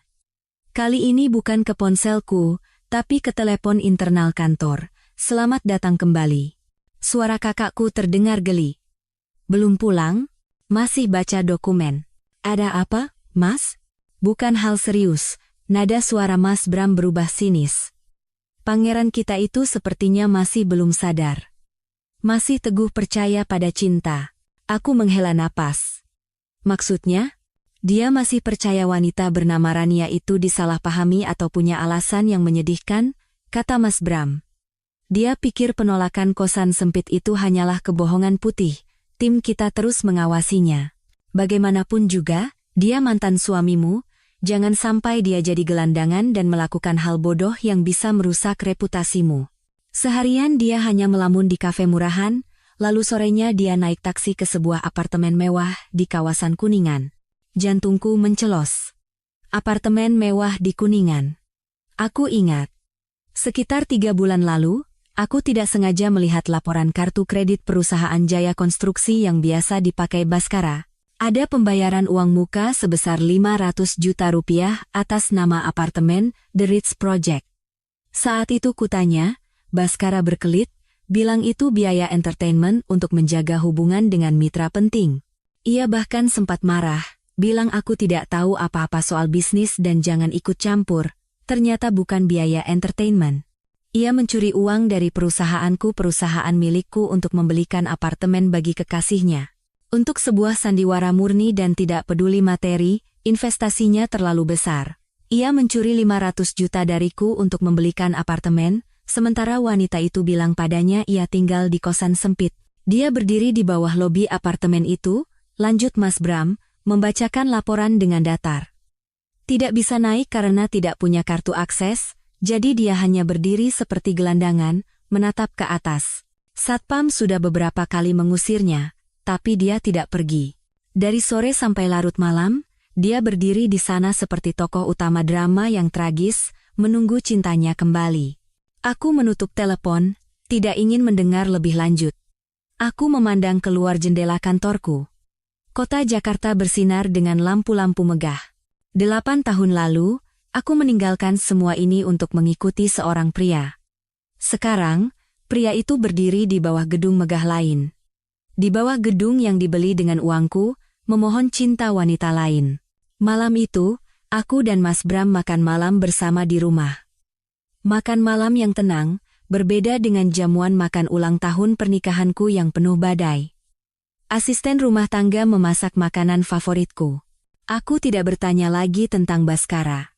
Kali ini bukan ke ponselku, tapi ke telepon internal kantor. "Selamat datang kembali." Suara kakakku terdengar geli. "Belum pulang? Masih baca dokumen. Ada apa, Mas?" Bukan hal serius, nada suara Mas Bram berubah sinis. Pangeran kita itu sepertinya masih belum sadar. Masih teguh percaya pada cinta. Aku menghela napas. Maksudnya? Dia masih percaya wanita bernama Rania itu disalahpahami atau punya alasan yang menyedihkan, kata Mas Bram. Dia pikir penolakan kosan sempit itu hanyalah kebohongan putih. Tim kita terus mengawasinya. Bagaimanapun juga, dia mantan suamimu, Jangan sampai dia jadi gelandangan dan melakukan hal bodoh yang bisa merusak reputasimu. Seharian dia hanya melamun di kafe murahan, lalu sorenya dia naik taksi ke sebuah apartemen mewah di kawasan Kuningan. Jantungku mencelos. Apartemen mewah di Kuningan. Aku ingat. Sekitar 3 bulan lalu, aku tidak sengaja melihat laporan kartu kredit perusahaan Jaya Konstruksi yang biasa dipakai Baskara. Ada pembayaran uang muka sebesar 500 juta rupiah atas nama apartemen The Ritz Project. Saat itu kutanya, Baskara berkelit, bilang itu biaya entertainment untuk menjaga hubungan dengan mitra penting. Ia bahkan sempat marah, bilang aku tidak tahu apa-apa soal bisnis dan jangan ikut campur. Ternyata bukan biaya entertainment. Ia mencuri uang dari perusahaan milikku untuk membelikan apartemen bagi kekasihnya. Untuk sebuah sandiwara murni dan tidak peduli materi, investasinya terlalu besar. Ia mencuri 500 juta dariku untuk membelikan apartemen, sementara wanita itu bilang padanya ia tinggal di kosan sempit. Dia berdiri di bawah lobi apartemen itu, lanjut Mas Bram, membacakan laporan dengan datar. Tidak bisa naik karena tidak punya kartu akses, jadi dia hanya berdiri seperti gelandangan, menatap ke atas. Satpam sudah beberapa kali mengusirnya, tapi dia tidak pergi. Dari sore sampai larut malam, dia berdiri di sana seperti tokoh utama drama yang tragis, menunggu cintanya kembali. Aku menutup telepon, tidak ingin mendengar lebih lanjut. Aku memandang keluar jendela kantorku. Kota Jakarta bersinar dengan lampu-lampu megah. 8 tahun lalu, aku meninggalkan semua ini untuk mengikuti seorang pria. Sekarang, pria itu berdiri di bawah gedung megah lain. Di bawah gedung yang dibeli dengan uangku, memohon cinta wanita lain. Malam itu, aku dan Mas Bram makan malam bersama di rumah. Makan malam yang tenang, berbeda dengan jamuan makan ulang tahun pernikahanku yang penuh badai. Asisten rumah tangga memasak makanan favoritku. Aku tidak bertanya lagi tentang Baskara.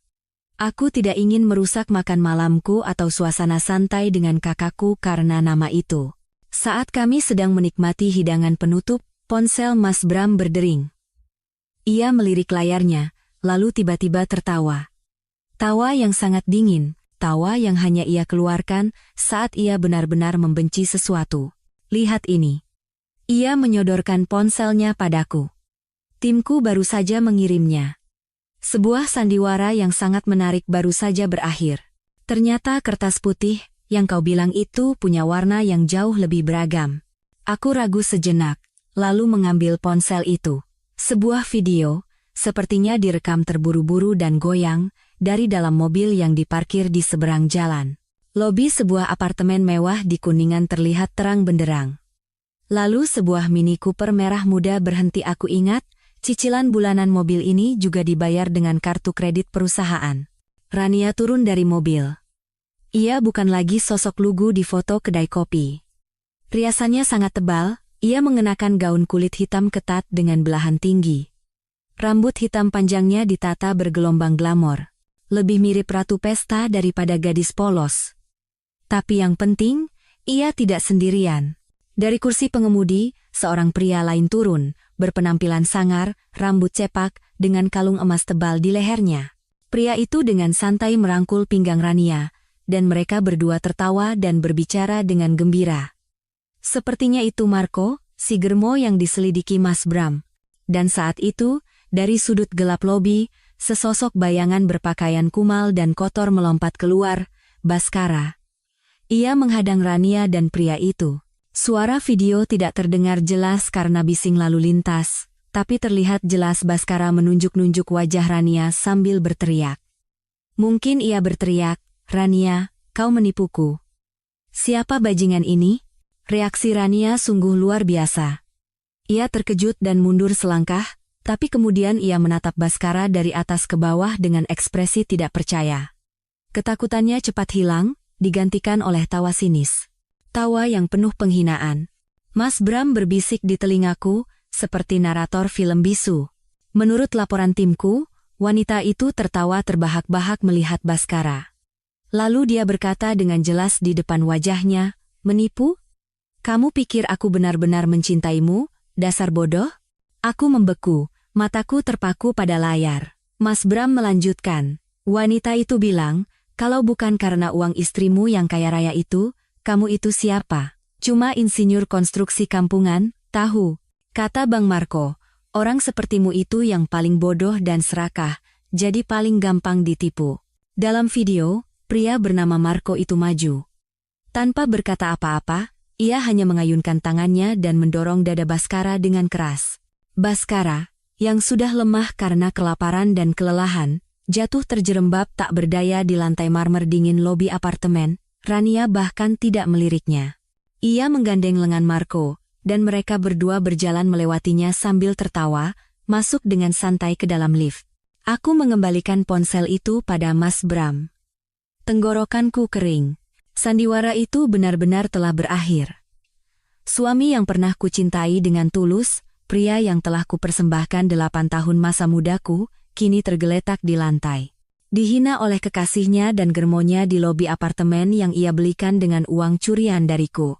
Aku tidak ingin merusak makan malamku atau suasana santai dengan kakakku karena nama itu. Saat kami sedang menikmati hidangan penutup, ponsel Mas Bram berdering. Ia melirik layarnya, lalu tiba-tiba tertawa. Tawa yang sangat dingin, tawa yang hanya ia keluarkan saat ia benar-benar membenci sesuatu. Lihat ini. Ia menyodorkan ponselnya padaku. Timku baru saja mengirimnya. Sebuah sandiwara yang sangat menarik baru saja berakhir. Ternyata kertas putih yang kau bilang itu punya warna yang jauh lebih beragam. Aku ragu sejenak, lalu mengambil ponsel itu. Sebuah video, sepertinya direkam terburu-buru dan goyang, dari dalam mobil yang diparkir di seberang jalan. Lobi sebuah apartemen mewah di Kuningan terlihat terang benderang. Lalu sebuah Mini Cooper merah muda berhenti. Aku ingat, cicilan bulanan mobil ini juga dibayar dengan kartu kredit perusahaan. Rania turun dari mobil. Ia bukan lagi sosok lugu di foto kedai kopi. Riasannya sangat tebal, ia mengenakan gaun kulit hitam ketat dengan belahan tinggi. Rambut hitam panjangnya ditata bergelombang glamor. Lebih mirip ratu pesta daripada gadis polos. Tapi yang penting, ia tidak sendirian. Dari kursi pengemudi, seorang pria lain turun, berpenampilan sangar, rambut cepak, dengan kalung emas tebal di lehernya. Pria itu dengan santai merangkul pinggang Rania, dan mereka berdua tertawa dan berbicara dengan gembira. Sepertinya itu Marco, si germo yang diselidiki Mas Bram. Dan saat itu, dari sudut gelap lobi, sesosok bayangan berpakaian kumal dan kotor melompat keluar, Baskara. Ia menghadang Rania dan pria itu. Suara video tidak terdengar jelas karena bising lalu lintas, tapi terlihat jelas Baskara menunjuk-nunjuk wajah Rania sambil berteriak. Mungkin ia berteriak, "Rania, kau menipuku." "Siapa bajingan ini?" Reaksi Rania sungguh luar biasa. Ia terkejut dan mundur selangkah, tapi kemudian ia menatap Baskara dari atas ke bawah dengan ekspresi tidak percaya. Ketakutannya cepat hilang, digantikan oleh tawa sinis. Tawa yang penuh penghinaan. Mas Bram berbisik di telingaku, seperti narator film bisu. Menurut laporan timku, wanita itu tertawa terbahak-bahak melihat Baskara. Lalu dia berkata dengan jelas di depan wajahnya, "Menipu? Kamu pikir aku benar-benar mencintaimu, dasar bodoh?" Aku membeku, mataku terpaku pada layar. Mas Bram melanjutkan. Wanita itu bilang, kalau bukan karena uang istrimu yang kaya raya itu, kamu itu siapa? Cuma insinyur konstruksi kampungan, tahu? Kata Bang Marco, orang sepertimu itu yang paling bodoh dan serakah, jadi paling gampang ditipu. Dalam video, pria bernama Marco itu maju. Tanpa berkata apa-apa, ia hanya mengayunkan tangannya dan mendorong dada Baskara dengan keras. Baskara, yang sudah lemah karena kelaparan dan kelelahan, jatuh terjerembab tak berdaya di lantai marmer dingin lobi apartemen. Rania bahkan tidak meliriknya. Ia menggandeng lengan Marco, dan mereka berdua berjalan melewatinya sambil tertawa, masuk dengan santai ke dalam lift. Aku mengembalikan ponsel itu pada Mas Bram. Tenggorokanku kering. Sandiwara itu benar-benar telah berakhir. Suami yang pernah kucintai dengan tulus, pria yang telah kupersembahkan 8 tahun masa mudaku, kini tergeletak di lantai. Dihina oleh kekasihnya dan germonya di lobi apartemen yang ia belikan dengan uang curian dariku.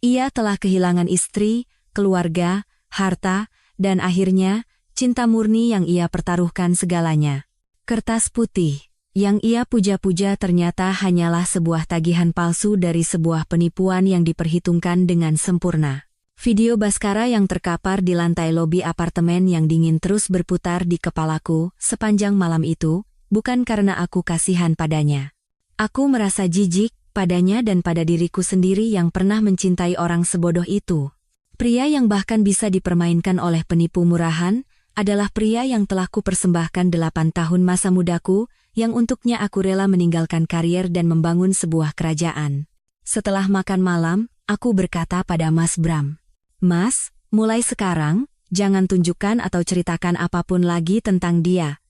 Ia telah kehilangan istri, keluarga, harta, dan akhirnya, cinta murni yang ia pertaruhkan segalanya. Kertas putih, yang ia puja-puja ternyata hanyalah sebuah tagihan palsu dari sebuah penipuan yang diperhitungkan dengan sempurna. Video Baskara yang terkapar di lantai lobi apartemen yang dingin terus berputar di kepalaku sepanjang malam itu, bukan karena aku kasihan padanya. Aku merasa jijik padanya dan pada diriku sendiri yang pernah mencintai orang sebodoh itu. Pria yang bahkan bisa dipermainkan oleh penipu murahan, adalah pria yang telah kupersembahkan 8 tahun masa mudaku, yang untuknya aku rela meninggalkan karier dan membangun sebuah kerajaan. Setelah makan malam, aku berkata pada Mas Bram, "Mas, mulai sekarang, jangan tunjukkan atau ceritakan apapun lagi tentang dia.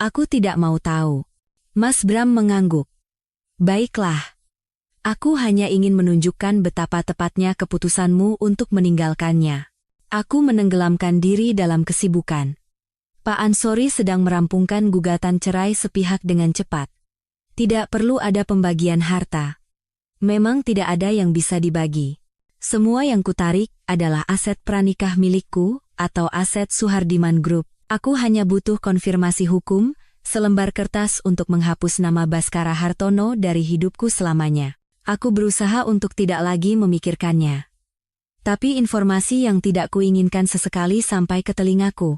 Aku tidak mau tahu." Mas Bram mengangguk. "Baiklah. Aku hanya ingin menunjukkan betapa tepatnya keputusanmu untuk meninggalkannya." Aku menenggelamkan diri dalam kesibukan. Pak Ansori sedang merampungkan gugatan cerai sepihak dengan cepat. Tidak perlu ada pembagian harta. Memang tidak ada yang bisa dibagi. Semua yang kutarik adalah aset pranikah milikku atau aset Suhardiman Group. Aku hanya butuh konfirmasi hukum, selembar kertas untuk menghapus nama Baskara Hartono dari hidupku selamanya. Aku berusaha untuk tidak lagi memikirkannya. Tapi informasi yang tidak kuinginkan sesekali sampai ke telingaku.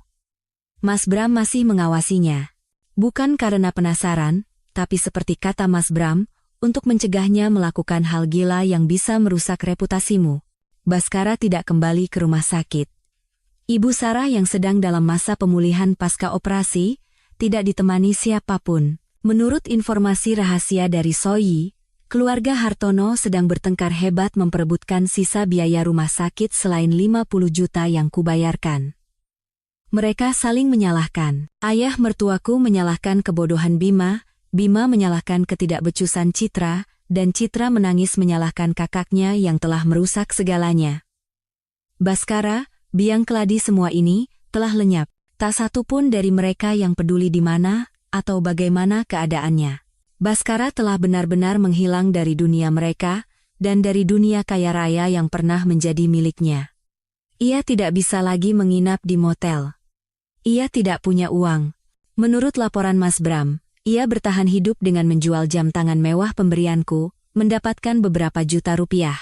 Mas Bram masih mengawasinya. Bukan karena penasaran, tapi seperti kata Mas Bram, untuk mencegahnya melakukan hal gila yang bisa merusak reputasimu. Baskara tidak kembali ke rumah sakit. Ibu Sarah yang sedang dalam masa pemulihan pasca operasi, tidak ditemani siapapun. Menurut informasi rahasia dari Soyi, keluarga Hartono sedang bertengkar hebat memperebutkan sisa biaya rumah sakit selain 50 juta yang kubayarkan. Mereka saling menyalahkan. Ayah mertuaku menyalahkan kebodohan Bima, Bima menyalahkan ketidakbecusan Citra, dan Citra menangis menyalahkan kakaknya yang telah merusak segalanya. Baskara, biang keladi semua ini, telah lenyap. Tak satu pun dari mereka yang peduli di mana, atau bagaimana keadaannya. Baskara telah benar-benar menghilang dari dunia mereka, dan dari dunia kaya raya yang pernah menjadi miliknya. Ia tidak bisa lagi menginap di motel. Ia tidak punya uang. Menurut laporan Mas Bram, ia bertahan hidup dengan menjual jam tangan mewah pemberianku, mendapatkan beberapa juta rupiah.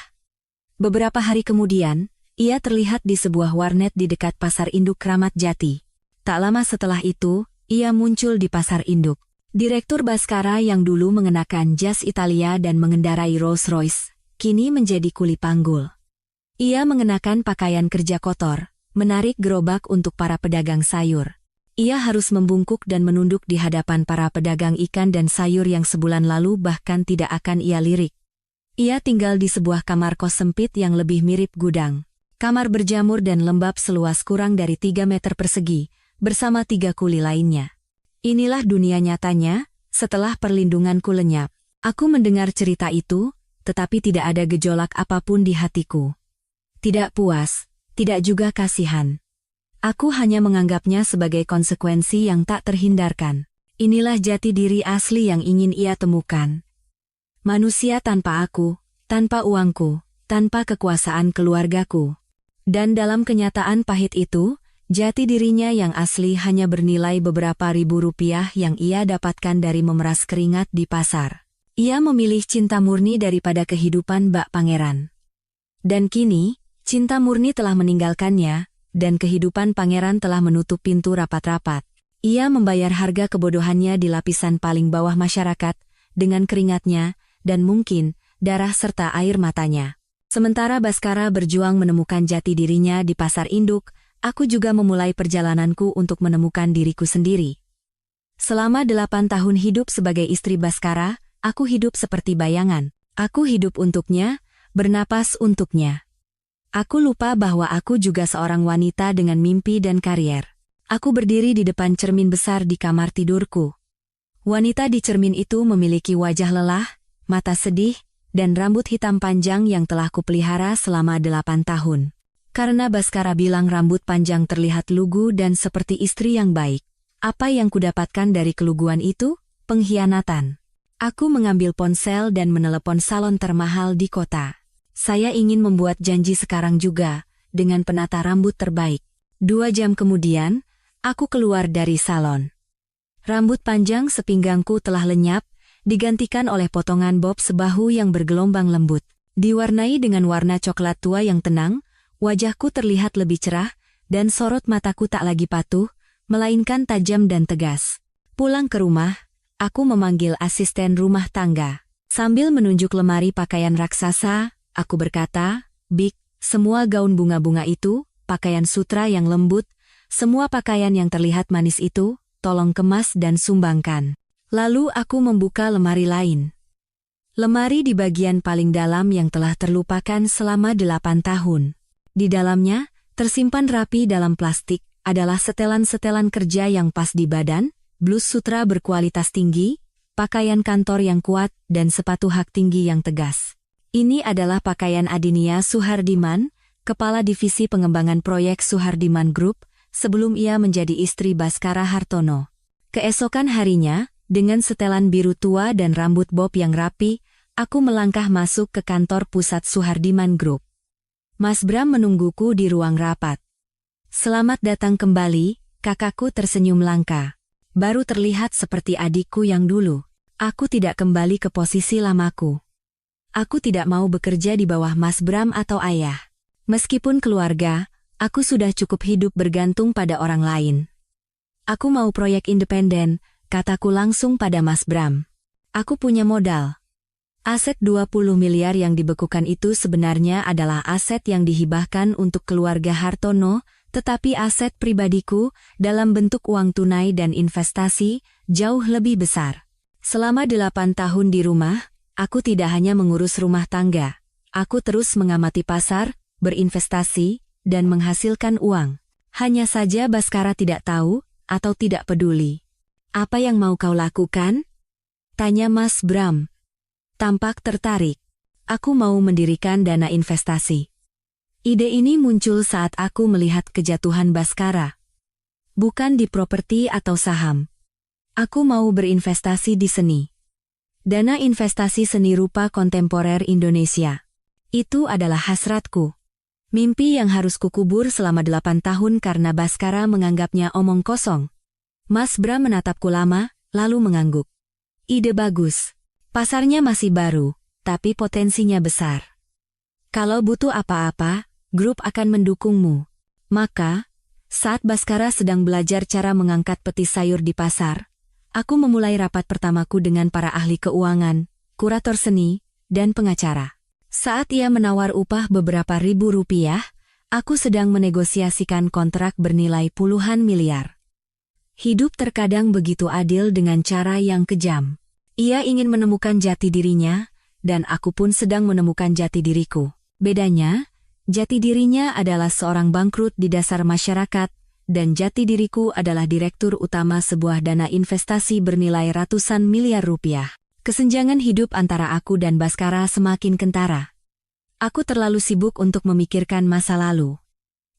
Beberapa hari kemudian, ia terlihat di sebuah warnet di dekat Pasar Induk Kramat Jati. Tak lama setelah itu, ia muncul di Pasar Induk. Direktur Baskara yang dulu mengenakan jas Italia dan mengendarai Rolls-Royce, kini menjadi kuli panggul. Ia mengenakan pakaian kerja kotor, menarik gerobak untuk para pedagang sayur. Ia harus membungkuk dan menunduk di hadapan para pedagang ikan dan sayur yang sebulan lalu bahkan tidak akan ia lirik. Ia tinggal di sebuah kamar kos sempit yang lebih mirip gudang. Kamar berjamur dan lembab seluas kurang dari 3 meter persegi, bersama 3 kuli lainnya. Inilah dunia nyatanya, setelah perlindunganku lenyap. Aku mendengar cerita itu, tetapi tidak ada gejolak apapun di hatiku. Tidak puas, tidak juga kasihan. Aku hanya menganggapnya sebagai konsekuensi yang tak terhindarkan. Inilah jati diri asli yang ingin ia temukan. Manusia tanpa aku, tanpa uangku, tanpa kekuasaan keluargaku. Dan dalam kenyataan pahit itu, Jati dirinya yang asli hanya bernilai beberapa ribu rupiah yang ia dapatkan dari memeras keringat di pasar. Ia memilih cinta murni daripada kehidupan bak pangeran. Dan kini, cinta murni telah meninggalkannya, dan kehidupan pangeran telah menutup pintu rapat-rapat. Ia membayar harga kebodohannya di lapisan paling bawah masyarakat, dengan keringatnya, dan mungkin, darah serta air matanya. Sementara Baskara berjuang menemukan jati dirinya di pasar induk, aku juga memulai perjalananku untuk menemukan diriku sendiri. Selama 8 tahun hidup sebagai istri Baskara, aku hidup seperti bayangan. Aku hidup untuknya, bernapas untuknya. Aku lupa bahwa aku juga seorang wanita dengan mimpi dan karier. Aku berdiri di depan cermin besar di kamar tidurku. Wanita di cermin itu memiliki wajah lelah, mata sedih, dan rambut hitam panjang yang telah kupelihara selama 8 tahun. Karena Baskara bilang rambut panjang terlihat lugu dan seperti istri yang baik. Apa yang kudapatkan dari keluguan itu? Pengkhianatan. Aku mengambil ponsel dan menelepon salon termahal di kota. Saya ingin membuat janji sekarang juga, dengan penata rambut terbaik. 2 jam kemudian, aku keluar dari salon. Rambut panjang sepinggangku telah lenyap, digantikan oleh potongan bob sebahu yang bergelombang lembut. Diwarnai dengan warna coklat tua yang tenang, wajahku terlihat lebih cerah, dan sorot mataku tak lagi patuh, melainkan tajam dan tegas. Pulang ke rumah, aku memanggil asisten rumah tangga. Sambil menunjuk lemari pakaian raksasa, aku berkata, "Bik, semua gaun bunga-bunga itu, pakaian sutra yang lembut, semua pakaian yang terlihat manis itu, tolong kemas dan sumbangkan." Lalu aku membuka lemari lain. Lemari di bagian paling dalam yang telah terlupakan selama 8 tahun. Di dalamnya, tersimpan rapi dalam plastik, adalah setelan-setelan kerja yang pas di badan, blus sutra berkualitas tinggi, pakaian kantor yang kuat, dan sepatu hak tinggi yang tegas. Ini adalah pakaian Adinia Suhardiman, Kepala Divisi Pengembangan Proyek Suhardiman Group, sebelum ia menjadi istri Baskara Hartono. Keesokan harinya, dengan setelan biru tua dan rambut bob yang rapi, aku melangkah masuk ke kantor pusat Suhardiman Group. Mas Bram menungguku di ruang rapat. "Selamat datang kembali," kakakku tersenyum langka. Baru terlihat seperti adikku yang dulu. Aku tidak kembali ke posisi lamaku. Aku tidak mau bekerja di bawah Mas Bram atau ayah. Meskipun keluarga, aku sudah cukup hidup bergantung pada orang lain. Aku mau proyek independen, kataku langsung pada Mas Bram. Aku punya modal. Aset 20 miliar yang dibekukan itu sebenarnya adalah aset yang dihibahkan untuk keluarga Hartono, tetapi aset pribadiku, dalam bentuk uang tunai dan investasi, jauh lebih besar. Selama 8 tahun di rumah, aku tidak hanya mengurus rumah tangga. Aku terus mengamati pasar, berinvestasi, dan menghasilkan uang. Hanya saja Baskara tidak tahu, atau tidak peduli. "Apa yang mau kau lakukan?" tanya Mas Bram. Tampak tertarik. Aku mau mendirikan dana investasi. Ide ini muncul saat aku melihat kejatuhan Baskara. Bukan di properti atau saham. Aku mau berinvestasi di seni. Dana investasi seni rupa kontemporer Indonesia. Itu adalah hasratku. Mimpi yang harus kukubur selama 8 tahun karena Baskara menganggapnya omong kosong. Mas Bram menatapku lama, lalu mengangguk. "Ide bagus. Pasarnya masih baru, tapi potensinya besar. Kalau butuh apa-apa, grup akan mendukungmu." Maka, saat Baskara sedang belajar cara mengangkat petis sayur di pasar, aku memulai rapat pertamaku dengan para ahli keuangan, kurator seni, dan pengacara. Saat ia menawar upah beberapa ribu rupiah, aku sedang menegosiasikan kontrak bernilai puluhan miliar. Hidup terkadang begitu adil dengan cara yang kejam. Ia ingin menemukan jati dirinya, dan aku pun sedang menemukan jati diriku. Bedanya, jati dirinya adalah seorang bangkrut di dasar masyarakat, dan jati diriku adalah direktur utama sebuah dana investasi bernilai ratusan miliar rupiah. Kesenjangan hidup antara aku dan Baskara semakin kentara. Aku terlalu sibuk untuk memikirkan masa lalu.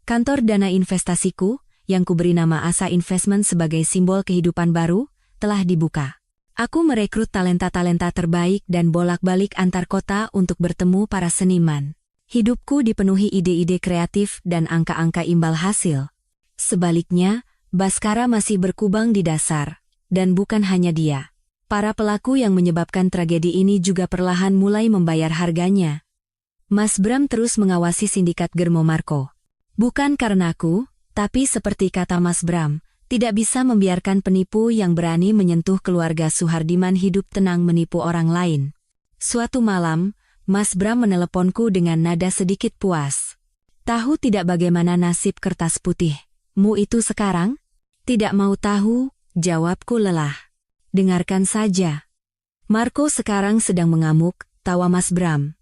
Kantor dana investasiku, yang kuberi nama Asa Investment sebagai simbol kehidupan baru, telah dibuka. Aku merekrut talenta-talenta terbaik dan bolak-balik antar kota untuk bertemu para seniman. Hidupku dipenuhi ide-ide kreatif dan angka-angka imbal hasil. Sebaliknya, Baskara masih berkubang di dasar. Dan bukan hanya dia. Para pelaku yang menyebabkan tragedi ini juga perlahan mulai membayar harganya. Mas Bram terus mengawasi sindikat Germo Marco. Bukan karena aku, tapi seperti kata Mas Bram, tidak bisa membiarkan penipu yang berani menyentuh keluarga Suhardiman hidup tenang menipu orang lain. Suatu malam, Mas Bram meneleponku dengan nada sedikit puas. Tahu tidak bagaimana nasib kertas putihmu itu sekarang? Tidak mau tahu, jawabku lelah. Dengarkan saja. Marco sekarang sedang mengamuk, tawa Mas Bram.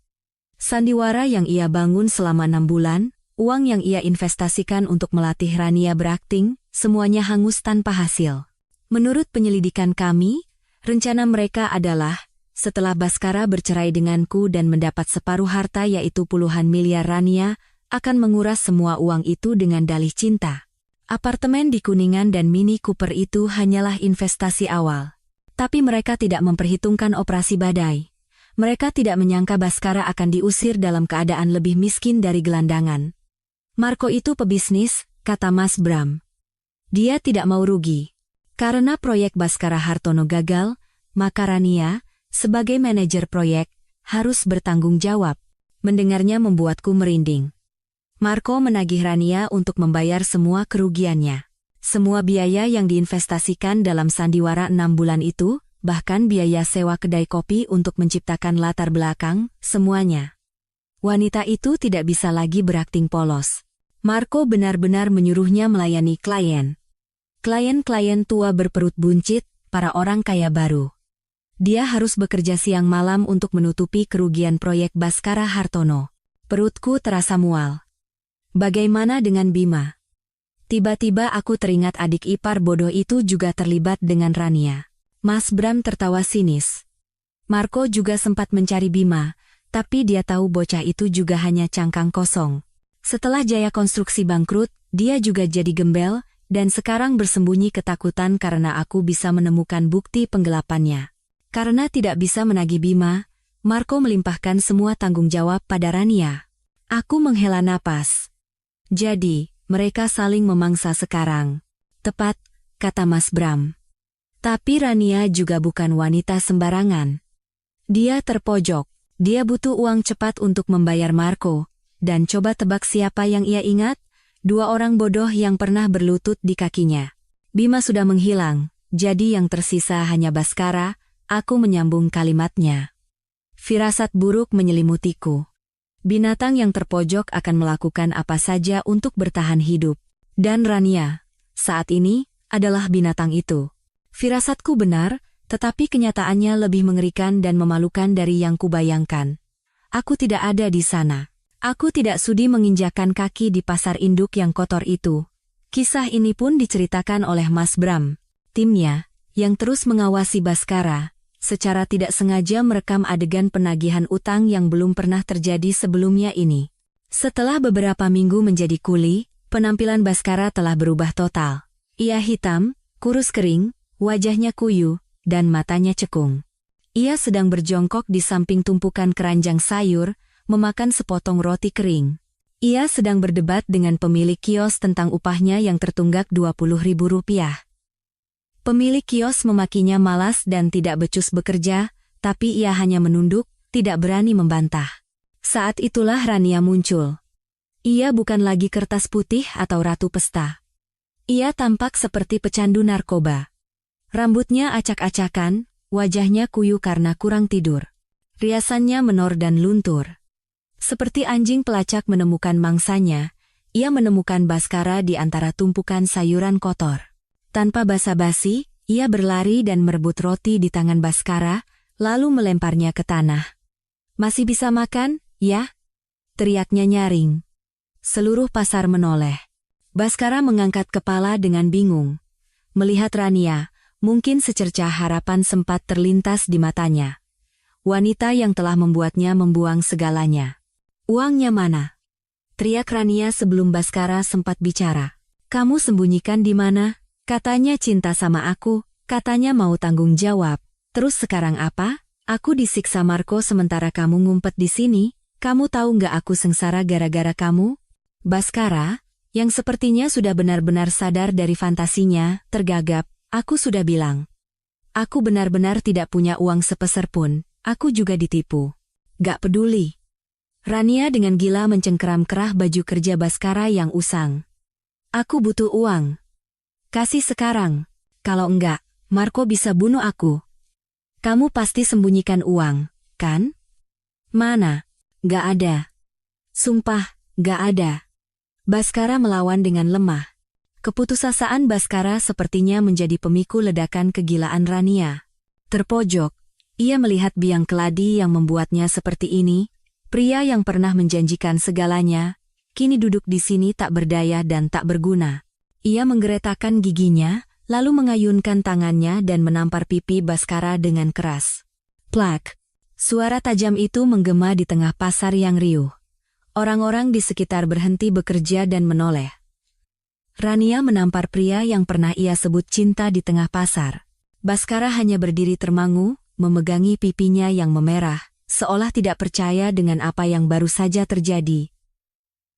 Sandiwara yang ia bangun selama 6 bulan, uang yang ia investasikan untuk melatih Rania berakting, semuanya hangus tanpa hasil. Menurut penyelidikan kami, rencana mereka adalah, setelah Baskara bercerai denganku dan mendapat separuh harta yaitu puluhan miliar Rania, akan menguras semua uang itu dengan dalih cinta. Apartemen di Kuningan dan Mini Cooper itu hanyalah investasi awal. Tapi mereka tidak memperhitungkan operasi badai. Mereka tidak menyangka Baskara akan diusir dalam keadaan lebih miskin dari gelandangan. Marco itu pebisnis, kata Mas Bram. Dia tidak mau rugi. Karena proyek Baskara Hartono gagal, maka Rania, sebagai manajer proyek, harus bertanggung jawab. Mendengarnya membuatku merinding. Marco menagih Rania untuk membayar semua kerugiannya. Semua biaya yang diinvestasikan dalam sandiwara 6 bulan itu, bahkan biaya sewa kedai kopi untuk menciptakan latar belakang, semuanya. Wanita itu tidak bisa lagi berakting polos. Marco benar-benar menyuruhnya melayani klien. Klien-klien tua berperut buncit, para orang kaya baru. Dia harus bekerja siang malam untuk menutupi kerugian proyek Baskara Hartono. Perutku terasa mual. Bagaimana dengan Bima? Tiba-tiba aku teringat adik ipar bodoh itu juga terlibat dengan Rania. Mas Bram tertawa sinis. Marco juga sempat mencari Bima, tapi dia tahu bocah itu juga hanya cangkang kosong. Setelah Jaya Konstruksi bangkrut, dia juga jadi gembel, dan sekarang bersembunyi ketakutan karena aku bisa menemukan bukti penggelapannya. Karena tidak bisa menagih Bima, Marco melimpahkan semua tanggung jawab pada Rania. Aku menghela napas. Jadi, mereka saling memangsa sekarang. Tepat, kata Mas Bram. Tapi Rania juga bukan wanita sembarangan. Dia terpojok. Dia butuh uang cepat untuk membayar Marco. Dan coba tebak siapa yang ia ingat? 2 orang bodoh yang pernah berlutut di kakinya. Bima sudah menghilang, jadi yang tersisa hanya Baskara. Aku menyambung kalimatnya. Firasat buruk menyelimutiku. Binatang yang terpojok akan melakukan apa saja untuk bertahan hidup. Dan Rania, saat ini, adalah binatang itu. Firasatku benar, tetapi kenyataannya lebih mengerikan dan memalukan dari yang kubayangkan. Aku tidak ada di sana. Aku tidak sudi menginjakan kaki di pasar induk yang kotor itu. Kisah ini pun diceritakan oleh Mas Bram. Timnya, yang terus mengawasi Baskara, secara tidak sengaja merekam adegan penagihan utang yang belum pernah terjadi sebelumnya ini. Setelah beberapa minggu menjadi kuli, penampilan Baskara telah berubah total. Ia hitam, kurus kering, wajahnya kuyu, dan matanya cekung. Ia sedang berjongkok di samping tumpukan keranjang sayur, memakan sepotong roti kering. Ia sedang berdebat dengan pemilik kios tentang upahnya yang tertunggak Rp20.000. Pemilik kios memakinya malas dan tidak becus bekerja, tapi ia hanya menunduk, tidak berani membantah. Saat itulah Rania muncul. Ia bukan lagi kertas putih atau ratu pesta. Ia tampak seperti pecandu narkoba. Rambutnya acak-acakan, wajahnya kuyu karena kurang tidur. Riasannya menor dan luntur. Seperti anjing pelacak menemukan mangsanya, ia menemukan Baskara di antara tumpukan sayuran kotor. Tanpa basa-basi, ia berlari dan merebut roti di tangan Baskara, lalu melemparnya ke tanah. Masih bisa makan, ya? Teriaknya nyaring. Seluruh pasar menoleh. Baskara mengangkat kepala dengan bingung. Melihat Rania, mungkin secercah harapan sempat terlintas di matanya. Wanita yang telah membuatnya membuang segalanya. Uangnya mana? Teriak Rania sebelum Baskara sempat bicara. Kamu sembunyikan di mana? Katanya cinta sama aku, katanya mau tanggung jawab. Terus sekarang apa? Aku disiksa Marco sementara kamu ngumpet di sini. Kamu tahu nggak aku sengsara gara-gara kamu? Baskara, yang sepertinya sudah benar-benar sadar dari fantasinya, tergagap. Aku sudah bilang. Aku benar-benar tidak punya uang sepeser pun, aku juga ditipu. Gak peduli. Rania dengan gila mencengkeram kerah baju kerja Baskara yang usang. Aku butuh uang. Kasih sekarang. Kalau enggak, Marco bisa bunuh aku. Kamu pasti sembunyikan uang, kan? Mana? Gak ada. Sumpah, gak ada. Baskara melawan dengan lemah. Keputusasaan Baskara sepertinya menjadi pemicu ledakan kegilaan Rania. Terpojok, ia melihat biang keladi yang membuatnya seperti ini, pria yang pernah menjanjikan segalanya, kini duduk di sini tak berdaya dan tak berguna. Ia menggeretakkan giginya, lalu mengayunkan tangannya dan menampar pipi Baskara dengan keras. Plak! Suara tajam itu menggema di tengah pasar yang riuh. Orang-orang di sekitar berhenti bekerja dan menoleh. Rania menampar pria yang pernah ia sebut cinta di tengah pasar. Baskara hanya berdiri termangu, memegangi pipinya yang memerah, seolah tidak percaya dengan apa yang baru saja terjadi.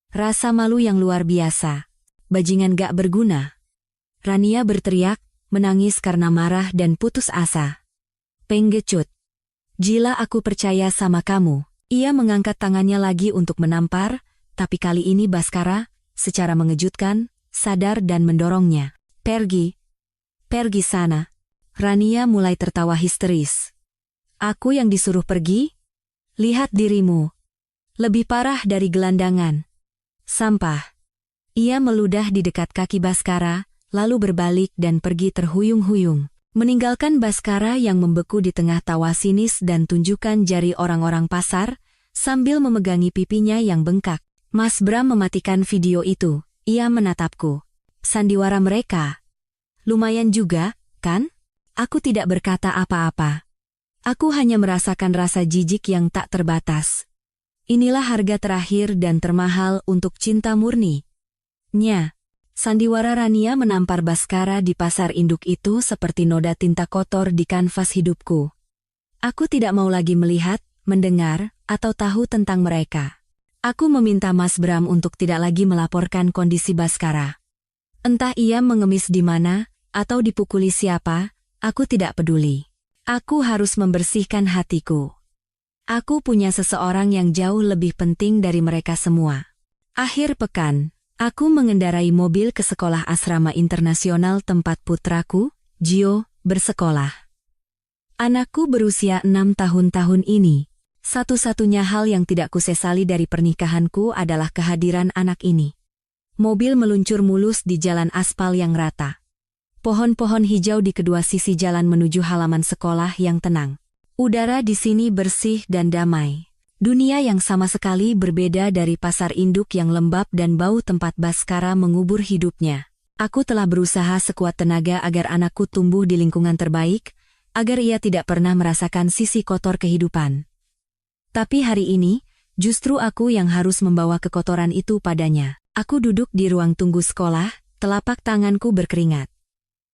Rasa malu yang luar biasa. Bajingan gak berguna. Rania berteriak, menangis karena marah dan putus asa. Penggecut. Jila aku percaya sama kamu. Ia mengangkat tangannya lagi untuk menampar, tapi kali ini Baskara, secara mengejutkan, sadar dan mendorongnya. Pergi. Pergi sana. Rania mulai tertawa histeris. Aku yang disuruh pergi? Lihat dirimu. Lebih parah dari gelandangan. Sampah. Ia meludah di dekat kaki Baskara, lalu berbalik dan pergi terhuyung-huyung. Meninggalkan Baskara yang membeku di tengah tawa sinis dan tunjukkan jari orang-orang pasar, sambil memegangi pipinya yang bengkak. Mas Bram mematikan video itu. Ia menatapku. Sandiwara mereka. Lumayan juga, kan? Aku tidak berkata apa-apa. Aku hanya merasakan rasa jijik yang tak terbatas. Inilah harga terakhir dan termahal untuk cinta murni. Nya. Sandiwara Rania menampar Baskara di pasar induk itu seperti noda tinta kotor di kanvas hidupku. Aku tidak mau lagi melihat, mendengar, atau tahu tentang mereka. Aku meminta Mas Bram untuk tidak lagi melaporkan kondisi Baskara. Entah ia mengemis di mana, atau dipukuli siapa, aku tidak peduli. Aku harus membersihkan hatiku. Aku punya seseorang yang jauh lebih penting dari mereka semua. Akhir pekan. Aku mengendarai mobil ke sekolah asrama internasional tempat putraku, Gio, bersekolah. Anakku berusia 6 tahun ini. Satu-satunya hal yang tidak kusesali dari pernikahanku adalah kehadiran anak ini. Mobil meluncur mulus di jalan aspal yang rata. Pohon-pohon hijau di kedua sisi jalan menuju halaman sekolah yang tenang. Udara di sini bersih dan damai. Dunia yang sama sekali berbeda dari pasar induk yang lembab dan bau tempat Baskara mengubur hidupnya. Aku telah berusaha sekuat tenaga agar anakku tumbuh di lingkungan terbaik, agar ia tidak pernah merasakan sisi kotor kehidupan. Tapi hari ini, justru aku yang harus membawa kekotoran itu padanya. Aku duduk di ruang tunggu sekolah, telapak tanganku berkeringat.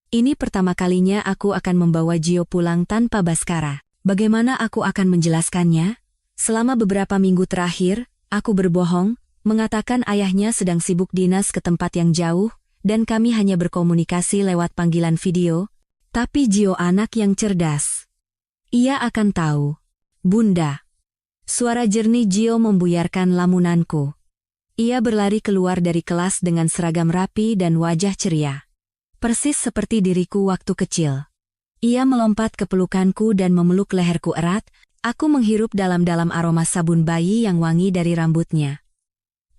Ini pertama kalinya aku akan membawa Gio pulang tanpa Baskara. Bagaimana aku akan menjelaskannya? Selama beberapa minggu terakhir, aku berbohong, mengatakan ayahnya sedang sibuk dinas ke tempat yang jauh, dan kami hanya berkomunikasi lewat panggilan video. Tapi Gio anak yang cerdas. Ia akan tahu. Bunda. Suara jernih Gio membuyarkan lamunanku. Ia berlari keluar dari kelas dengan seragam rapi dan wajah ceria. Persis seperti diriku waktu kecil. Ia melompat ke pelukanku dan memeluk leherku erat. Aku menghirup dalam-dalam aroma sabun bayi yang wangi dari rambutnya.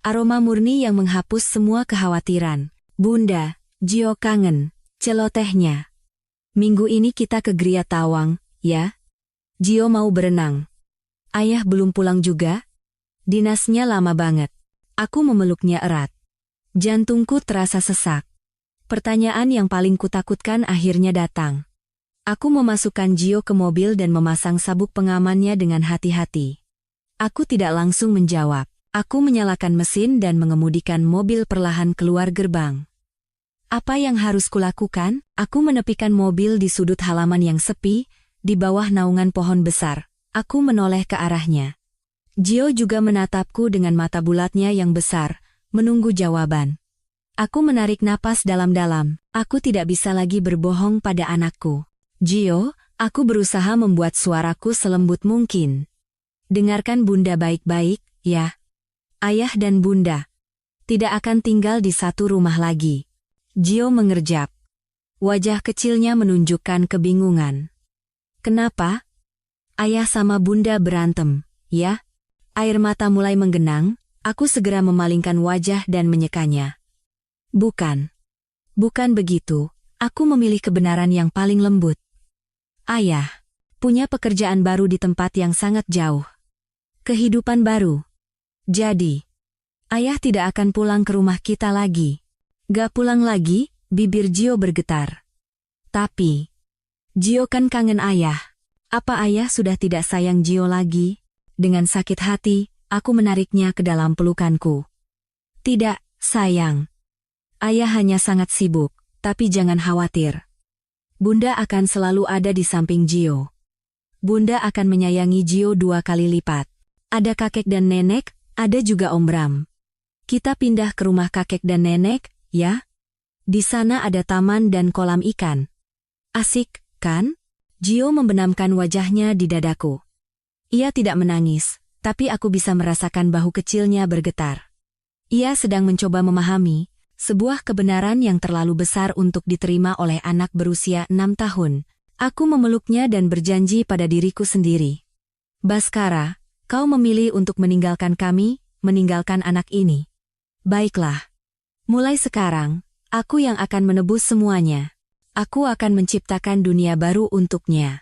Aroma murni yang menghapus semua kekhawatiran. Bunda, Gio kangen, celotehnya. Minggu ini kita ke Gria Tawang, ya? Gio mau berenang. Ayah belum pulang juga? Dinasnya lama banget. Aku memeluknya erat. Jantungku terasa sesak. Pertanyaan yang paling kutakutkan akhirnya datang. Aku memasukkan Gio ke mobil dan memasang sabuk pengamannya dengan hati-hati. Aku tidak langsung menjawab. Aku menyalakan mesin dan mengemudikan mobil perlahan keluar gerbang. Apa yang harus kulakukan? Aku menepikan mobil di sudut halaman yang sepi, di bawah naungan pohon besar. Aku menoleh ke arahnya. Gio juga menatapku dengan mata bulatnya yang besar, menunggu jawaban. Aku menarik napas dalam-dalam. Aku tidak bisa lagi berbohong pada anakku. Gio, aku berusaha membuat suaraku selembut mungkin. Dengarkan Bunda baik-baik, ya. Ayah dan Bunda tidak akan tinggal di satu rumah lagi. Gio mengerjap. Wajah kecilnya menunjukkan kebingungan. Kenapa? Ayah sama Bunda berantem, ya? Air mata mulai menggenang, aku segera memalingkan wajah dan menyekanya. Bukan. Bukan begitu, aku memilih kebenaran yang paling lembut. Ayah punya pekerjaan baru di tempat yang sangat jauh. Kehidupan baru. Jadi, ayah tidak akan pulang ke rumah kita lagi. Gak pulang lagi, bibir Gio bergetar. Tapi, Gio kan kangen ayah. Apa ayah sudah tidak sayang Gio lagi? Dengan sakit hati, aku menariknya ke dalam pelukanku. Tidak, sayang. Ayah hanya sangat sibuk, tapi jangan khawatir. Bunda akan selalu ada di samping Gio. Bunda akan menyayangi Gio 2 kali lipat. Ada kakek dan nenek, ada juga Om Bram. Kita pindah ke rumah kakek dan nenek, ya? Di sana ada taman dan kolam ikan. Asik, kan? Gio membenamkan wajahnya di dadaku. Ia tidak menangis, tapi aku bisa merasakan bahu kecilnya bergetar. Ia sedang mencoba memahami sebuah kebenaran yang terlalu besar untuk diterima oleh anak berusia 6 tahun. Aku memeluknya dan berjanji pada diriku sendiri. Baskara, kau memilih untuk meninggalkan kami, meninggalkan anak ini. Baiklah. Mulai sekarang, aku yang akan menebus semuanya. Aku akan menciptakan dunia baru untuknya.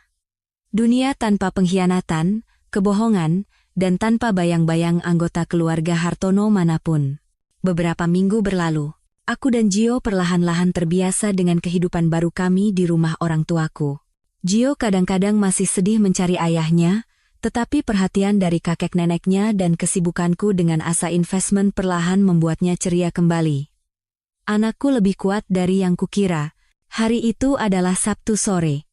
Dunia tanpa pengkhianatan, kebohongan, dan tanpa bayang-bayang anggota keluarga Hartono manapun. Beberapa minggu berlalu. Aku dan Gio perlahan-lahan terbiasa dengan kehidupan baru kami di rumah orang tuaku. Gio kadang-kadang masih sedih mencari ayahnya, tetapi perhatian dari kakek neneknya dan kesibukanku dengan asa investment perlahan membuatnya ceria kembali. Anakku lebih kuat dari yang kukira. Hari itu adalah Sabtu sore.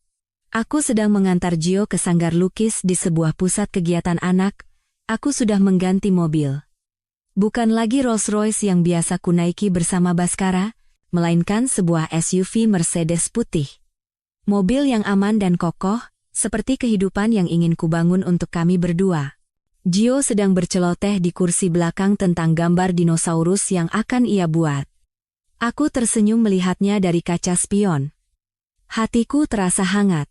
Aku sedang mengantar Gio ke sanggar lukis di sebuah pusat kegiatan anak. Aku sudah mengganti mobil. Bukan lagi Rolls-Royce yang biasa kunaiki bersama Baskara, melainkan sebuah SUV Mercedes putih. Mobil yang aman dan kokoh, seperti kehidupan yang ingin kubangun untuk kami berdua. Gio sedang berceloteh di kursi belakang tentang gambar dinosaurus yang akan ia buat. Aku tersenyum melihatnya dari kaca spion. Hatiku terasa hangat.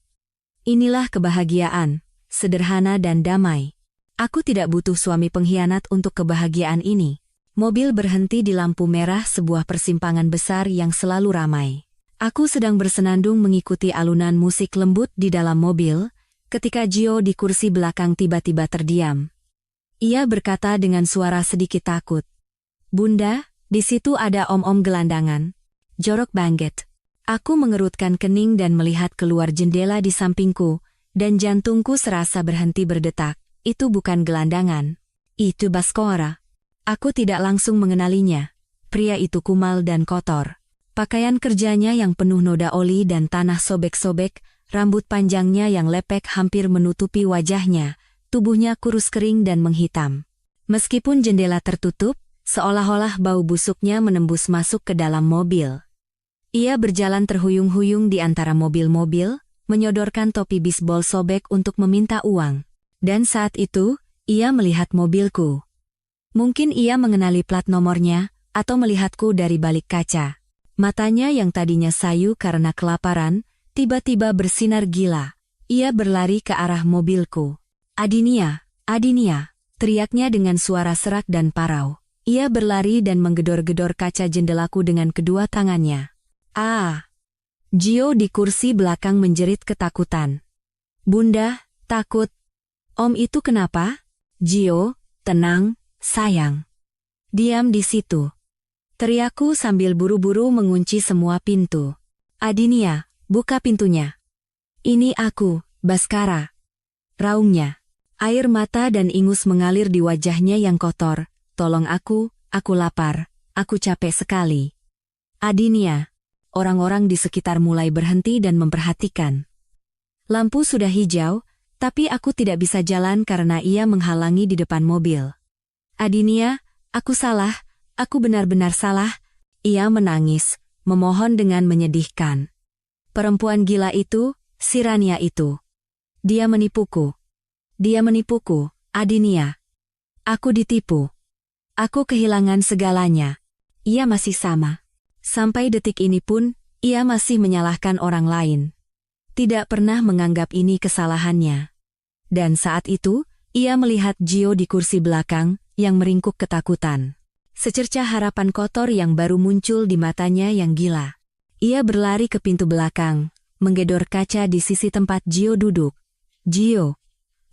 Inilah kebahagiaan, sederhana dan damai. Aku tidak butuh suami pengkhianat untuk kebahagiaan ini. Mobil berhenti di lampu merah sebuah persimpangan besar yang selalu ramai. Aku sedang bersenandung mengikuti alunan musik lembut di dalam mobil, ketika Gio di kursi belakang tiba-tiba terdiam. Ia berkata dengan suara sedikit takut. Bunda, di situ ada om-om gelandangan. Jorok banget. Aku mengerutkan kening dan melihat keluar jendela di sampingku, dan jantungku serasa berhenti berdetak. Itu bukan gelandangan. Itu Baskara. Aku tidak langsung mengenalinya. Pria itu kumal dan kotor. Pakaian kerjanya yang penuh noda oli dan tanah sobek-sobek, rambut panjangnya yang lepek hampir menutupi wajahnya, tubuhnya kurus kering dan menghitam. Meskipun jendela tertutup, seolah-olah bau busuknya menembus masuk ke dalam mobil. Ia berjalan terhuyung-huyung di antara mobil-mobil, menyodorkan topi bisbol sobek untuk meminta uang. Dan saat itu, ia melihat mobilku. Mungkin ia mengenali plat nomornya, atau melihatku dari balik kaca. Matanya yang tadinya sayu karena kelaparan, tiba-tiba bersinar gila. Ia berlari ke arah mobilku. Adinia, Adinia, teriaknya dengan suara serak dan parau. Ia berlari dan menggedor-gedor kaca jendelaku dengan kedua tangannya. Ah! Gio di kursi belakang menjerit ketakutan. Bunda, takut. Om itu kenapa? Gio, tenang, sayang. Diam di situ. Teriakku sambil buru-buru mengunci semua pintu. Adinia, buka pintunya. Ini aku, Baskara. Raungnya. Air mata dan ingus mengalir di wajahnya yang kotor. Tolong aku lapar, aku capek sekali. Adinia. Orang-orang di sekitar mulai berhenti dan memperhatikan. Lampu sudah hijau, tapi aku tidak bisa jalan karena ia menghalangi di depan mobil. Adinia, aku salah, aku benar-benar salah. Ia menangis, memohon dengan menyedihkan. Perempuan gila itu, si Rania itu. Dia menipuku. Dia menipuku, Adinia. Aku ditipu. Aku kehilangan segalanya. Ia masih sama. Sampai detik ini pun, ia masih menyalahkan orang lain. Tidak pernah menganggap ini kesalahannya. Dan saat itu, ia melihat Gio di kursi belakang, yang meringkuk ketakutan. Secercah harapan kotor yang baru muncul di matanya yang gila. Ia berlari ke pintu belakang, menggedor kaca di sisi tempat Gio duduk. Gio,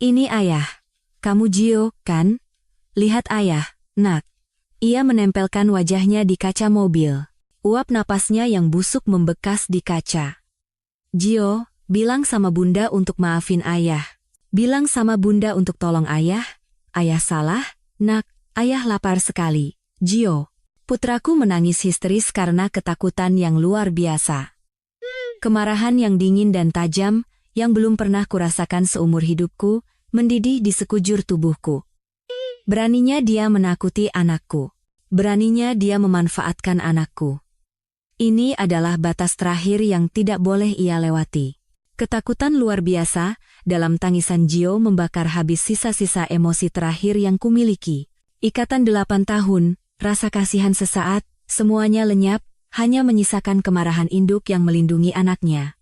ini ayah. Kamu Gio, kan? Lihat ayah, nak. Ia menempelkan wajahnya di kaca mobil. Uap napasnya yang busuk membekas di kaca. Gio, bilang sama bunda untuk maafin ayah. Bilang sama bunda untuk tolong ayah. Ayah salah, nak, ayah lapar sekali. Gio. Putraku menangis histeris karena ketakutan yang luar biasa. Kemarahan yang dingin dan tajam, yang belum pernah kurasakan seumur hidupku, mendidih di sekujur tubuhku. Beraninya dia menakuti anakku. Beraninya dia memanfaatkan anakku. Ini adalah batas terakhir yang tidak boleh ia lewati. Ketakutan luar biasa, dalam tangisan Gio membakar habis sisa-sisa emosi terakhir yang kumiliki. Ikatan 8 tahun, rasa kasihan sesaat, semuanya lenyap, hanya menyisakan kemarahan induk yang melindungi anaknya.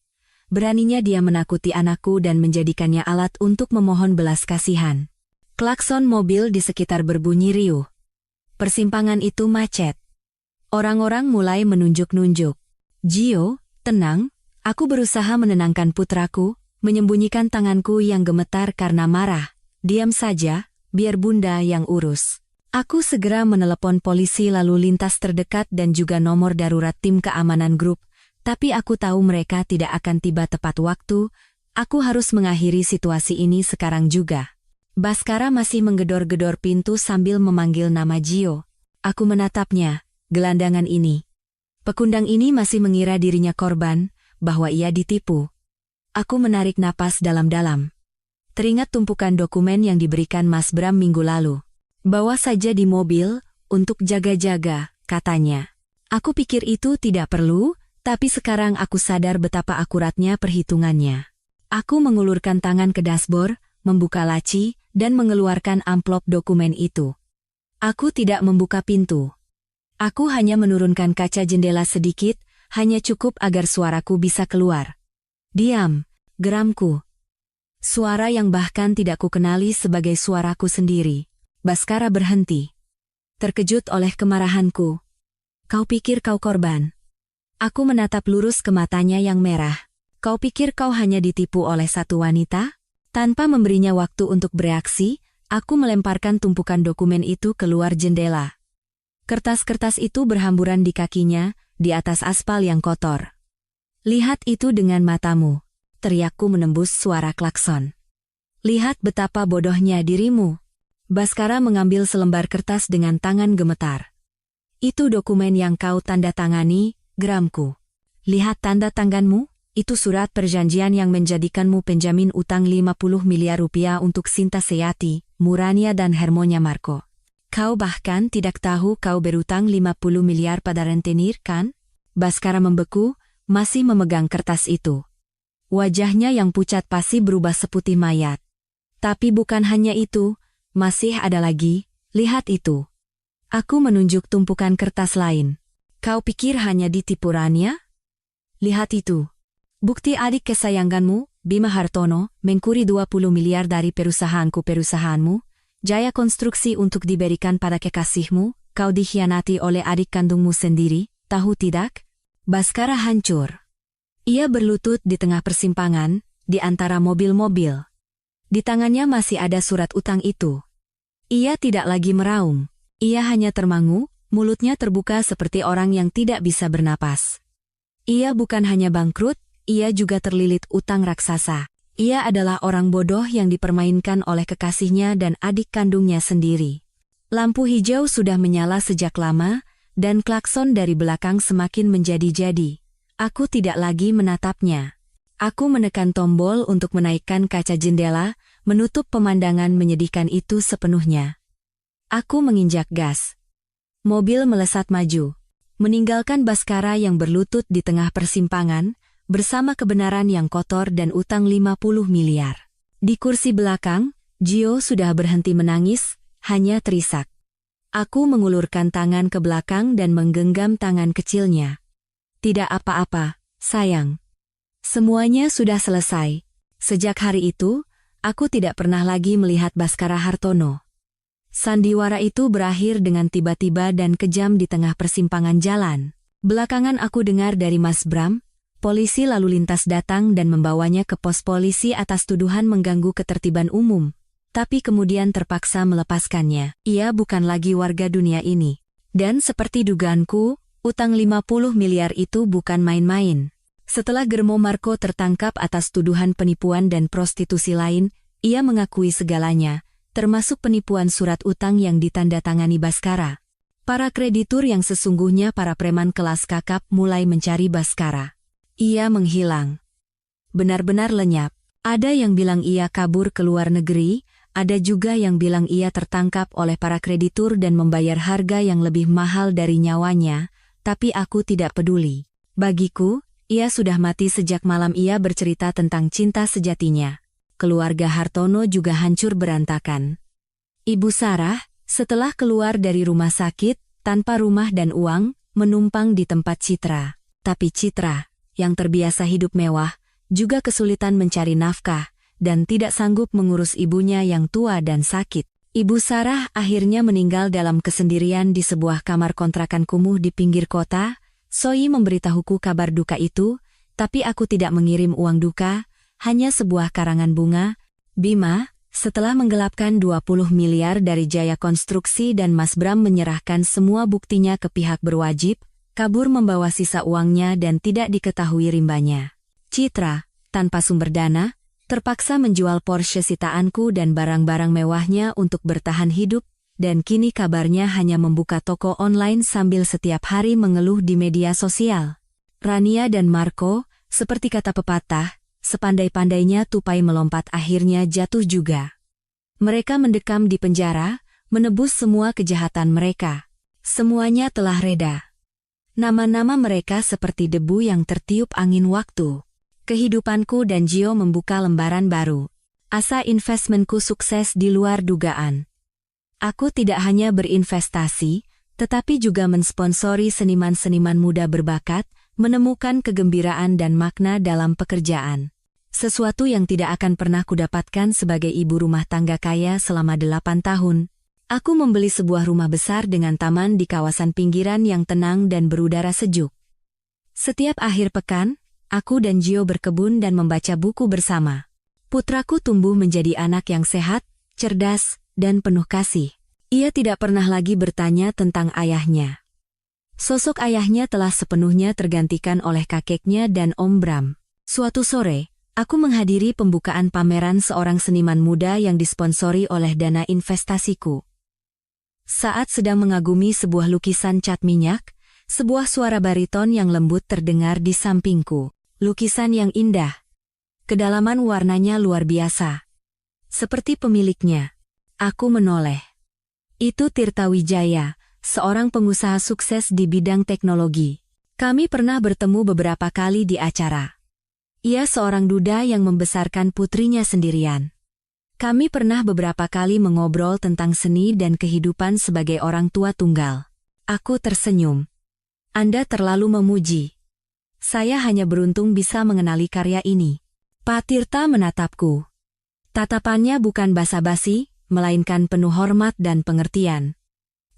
Beraninya dia menakuti anakku dan menjadikannya alat untuk memohon belas kasihan. Klakson mobil di sekitar berbunyi riuh. Persimpangan itu macet. Orang-orang mulai menunjuk-nunjuk. Gio, tenang, aku berusaha menenangkan putraku, menyembunyikan tanganku yang gemetar karena marah. Diam saja, biar bunda yang urus. Aku segera menelepon polisi lalu lintas terdekat dan juga nomor darurat tim keamanan grup, tapi aku tahu mereka tidak akan tiba tepat waktu. Aku harus mengakhiri situasi ini sekarang juga. Baskara masih menggedor-gedor pintu sambil memanggil nama Gio. Aku menatapnya, gelandangan ini. Pekundang ini masih mengira dirinya korban, bahwa ia ditipu. Aku menarik napas dalam-dalam. Teringat tumpukan dokumen yang diberikan Mas Bram minggu lalu. Bawa saja di mobil, untuk jaga-jaga, katanya. Aku pikir itu tidak perlu, tapi sekarang aku sadar betapa akuratnya perhitungannya. Aku mengulurkan tangan ke dashboard, membuka laci, dan mengeluarkan amplop dokumen itu. Aku tidak membuka pintu. Aku hanya menurunkan kaca jendela sedikit, hanya cukup agar suaraku bisa keluar. Diam, geramku. Suara yang bahkan tidak kukenali sebagai suaraku sendiri. Baskara berhenti. Terkejut oleh kemarahanku. Kau pikir kau korban? Aku menatap lurus ke matanya yang merah. Kau pikir kau hanya ditipu oleh satu wanita? Tanpa memberinya waktu untuk bereaksi, aku melemparkan tumpukan dokumen itu keluar jendela. Kertas-kertas itu berhamburan di kakinya, di atas aspal yang kotor. Lihat itu dengan matamu. Teriakku menembus suara klakson. Lihat betapa bodohnya dirimu. Baskara mengambil selembar kertas dengan tangan gemetar. Itu dokumen yang kau tanda tangani, geramku. Lihat tanda tanganmu, itu surat perjanjian yang menjadikanmu penjamin utang 50 miliar rupiah untuk Sinta Seyati, Murania dan Hermonya Marco. Kau bahkan tidak tahu kau berutang 50 miliar pada rentenir, kan? Baskara membeku, masih memegang kertas itu. Wajahnya yang pucat pasi berubah seputih mayat. Tapi bukan hanya itu, masih ada lagi, lihat itu. Aku menunjuk tumpukan kertas lain. Kau pikir hanya ditipu Rania? Lihat itu. Bukti adik kesayanganmu, Bima Hartono, mengcuri 20 miliar dari perusahaanmu, Jaya Konstruksi untuk diberikan pada kekasihmu, kau dikhianati oleh adik kandungmu sendiri, tahu tidak? Baskara hancur. Ia berlutut di tengah persimpangan, di antara mobil-mobil. Di tangannya masih ada surat utang itu. Ia tidak lagi meraung. Ia hanya termangu, mulutnya terbuka seperti orang yang tidak bisa bernapas. Ia bukan hanya bangkrut, ia juga terlilit utang raksasa. Ia adalah orang bodoh yang dipermainkan oleh kekasihnya dan adik kandungnya sendiri. Lampu hijau sudah menyala sejak lama, dan klakson dari belakang semakin menjadi-jadi. Aku tidak lagi menatapnya. Aku menekan tombol untuk menaikkan kaca jendela, menutup pemandangan menyedihkan itu sepenuhnya. Aku menginjak gas. Mobil melesat maju. meninggalkan Baskara yang berlutut di tengah persimpangan, bersama kebenaran yang kotor dan utang 50 miliar. Di kursi belakang, Gio sudah berhenti menangis, hanya terisak. Aku mengulurkan tangan ke belakang dan menggenggam tangan kecilnya. Tidak apa-apa, sayang. Semuanya sudah selesai. Sejak hari itu, aku tidak pernah lagi melihat Baskara Hartono. Sandiwara itu berakhir dengan tiba-tiba dan kejam di tengah persimpangan jalan. Belakangan aku dengar dari Mas Bram, polisi lalu lintas datang dan membawanya ke pos polisi atas tuduhan mengganggu ketertiban umum. Tapi kemudian terpaksa melepaskannya. Ia bukan lagi warga dunia ini. Dan seperti dugaanku, utang 50 miliar itu bukan main-main. Setelah Germo Marco tertangkap atas tuduhan penipuan dan prostitusi lain, ia mengakui segalanya, termasuk penipuan surat utang yang ditandatangani Baskara. Para kreditur yang sesungguhnya para preman kelas kakap mulai mencari Baskara. Ia menghilang. Benar-benar lenyap. Ada yang bilang ia kabur ke luar negeri, ada juga yang bilang ia tertangkap oleh para kreditur dan membayar harga yang lebih mahal dari nyawanya, tapi aku tidak peduli. Bagiku, ia sudah mati sejak malam ia bercerita tentang cinta sejatinya. Keluarga Hartono juga hancur berantakan. Ibu Sarah, setelah keluar dari rumah sakit, tanpa rumah dan uang, menumpang di tempat Citra. Tapi Citra, yang terbiasa hidup mewah, juga kesulitan mencari nafkah, dan tidak sanggup mengurus ibunya yang tua dan sakit. Ibu Sarah akhirnya meninggal dalam kesendirian di sebuah kamar kontrakan kumuh di pinggir kota. Soi memberitahuku kabar duka itu, tapi aku tidak mengirim uang duka, hanya sebuah karangan bunga. Bima, setelah menggelapkan 20 miliar dari Jaya Konstruksi dan Mas Bram menyerahkan semua buktinya ke pihak berwajib, kabur membawa sisa uangnya dan tidak diketahui rimbanya. Citra, tanpa sumber dana, terpaksa menjual Porsche sitaanku dan barang-barang mewahnya untuk bertahan hidup, dan kini kabarnya hanya membuka toko online sambil setiap hari mengeluh di media sosial. Rania dan Marco, seperti kata pepatah, sepandai-pandainya tupai melompat akhirnya jatuh juga. Mereka mendekam di penjara, menebus semua kejahatan mereka. Semuanya telah reda. Nama-nama mereka seperti debu yang tertiup angin waktu. Kehidupanku dan Gio membuka lembaran baru. Asa investmenku sukses di luar dugaan. Aku tidak hanya berinvestasi, tetapi juga mensponsori seniman-seniman muda berbakat, menemukan kegembiraan dan makna dalam pekerjaan. Sesuatu yang tidak akan pernah kudapatkan sebagai ibu rumah tangga kaya selama 8 tahun. Aku membeli sebuah rumah besar dengan taman di kawasan pinggiran yang tenang dan berudara sejuk. Setiap akhir pekan, aku dan Gio berkebun dan membaca buku bersama. Putraku tumbuh menjadi anak yang sehat, cerdas, dan penuh kasih. Ia tidak pernah lagi bertanya tentang ayahnya. Sosok ayahnya telah sepenuhnya tergantikan oleh kakeknya dan Om Bram. Suatu sore, aku menghadiri pembukaan pameran seorang seniman muda yang disponsori oleh dana investasiku. Saat sedang mengagumi sebuah lukisan cat minyak, sebuah suara bariton yang lembut terdengar di sampingku. Lukisan yang indah. Kedalaman warnanya luar biasa. Seperti pemiliknya. Aku menoleh. Itu Tirta Wijaya, seorang pengusaha sukses di bidang teknologi. Kami pernah bertemu beberapa kali di acara. Ia seorang duda yang membesarkan putrinya sendirian. Kami pernah beberapa kali mengobrol tentang seni dan kehidupan sebagai orang tua tunggal. Aku tersenyum. Anda terlalu memuji. Saya hanya beruntung bisa mengenali karya ini. Pak Tirta menatapku. Tatapannya bukan basa-basi, melainkan penuh hormat dan pengertian.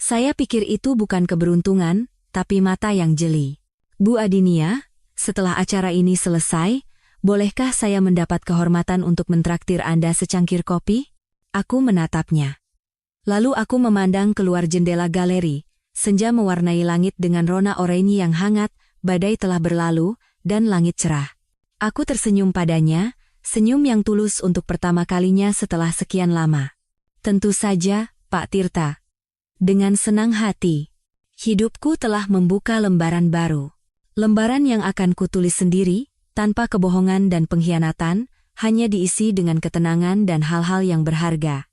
Saya pikir itu bukan keberuntungan, tapi mata yang jeli. Bu Adinia, setelah acara ini selesai, bolehkah saya mendapat kehormatan untuk mentraktir Anda secangkir kopi? Aku menatapnya. Lalu aku memandang keluar jendela galeri. Senja mewarnai langit dengan rona oranye yang hangat, badai telah berlalu, dan langit cerah. Aku tersenyum padanya, senyum yang tulus untuk pertama kalinya setelah sekian lama. Tentu saja, Pak Tirta. Dengan senang hati. Hidupku telah membuka lembaran baru. Lembaran yang akan kutulis sendiri, tanpa kebohongan dan pengkhianatan, hanya diisi dengan ketenangan dan hal-hal yang berharga.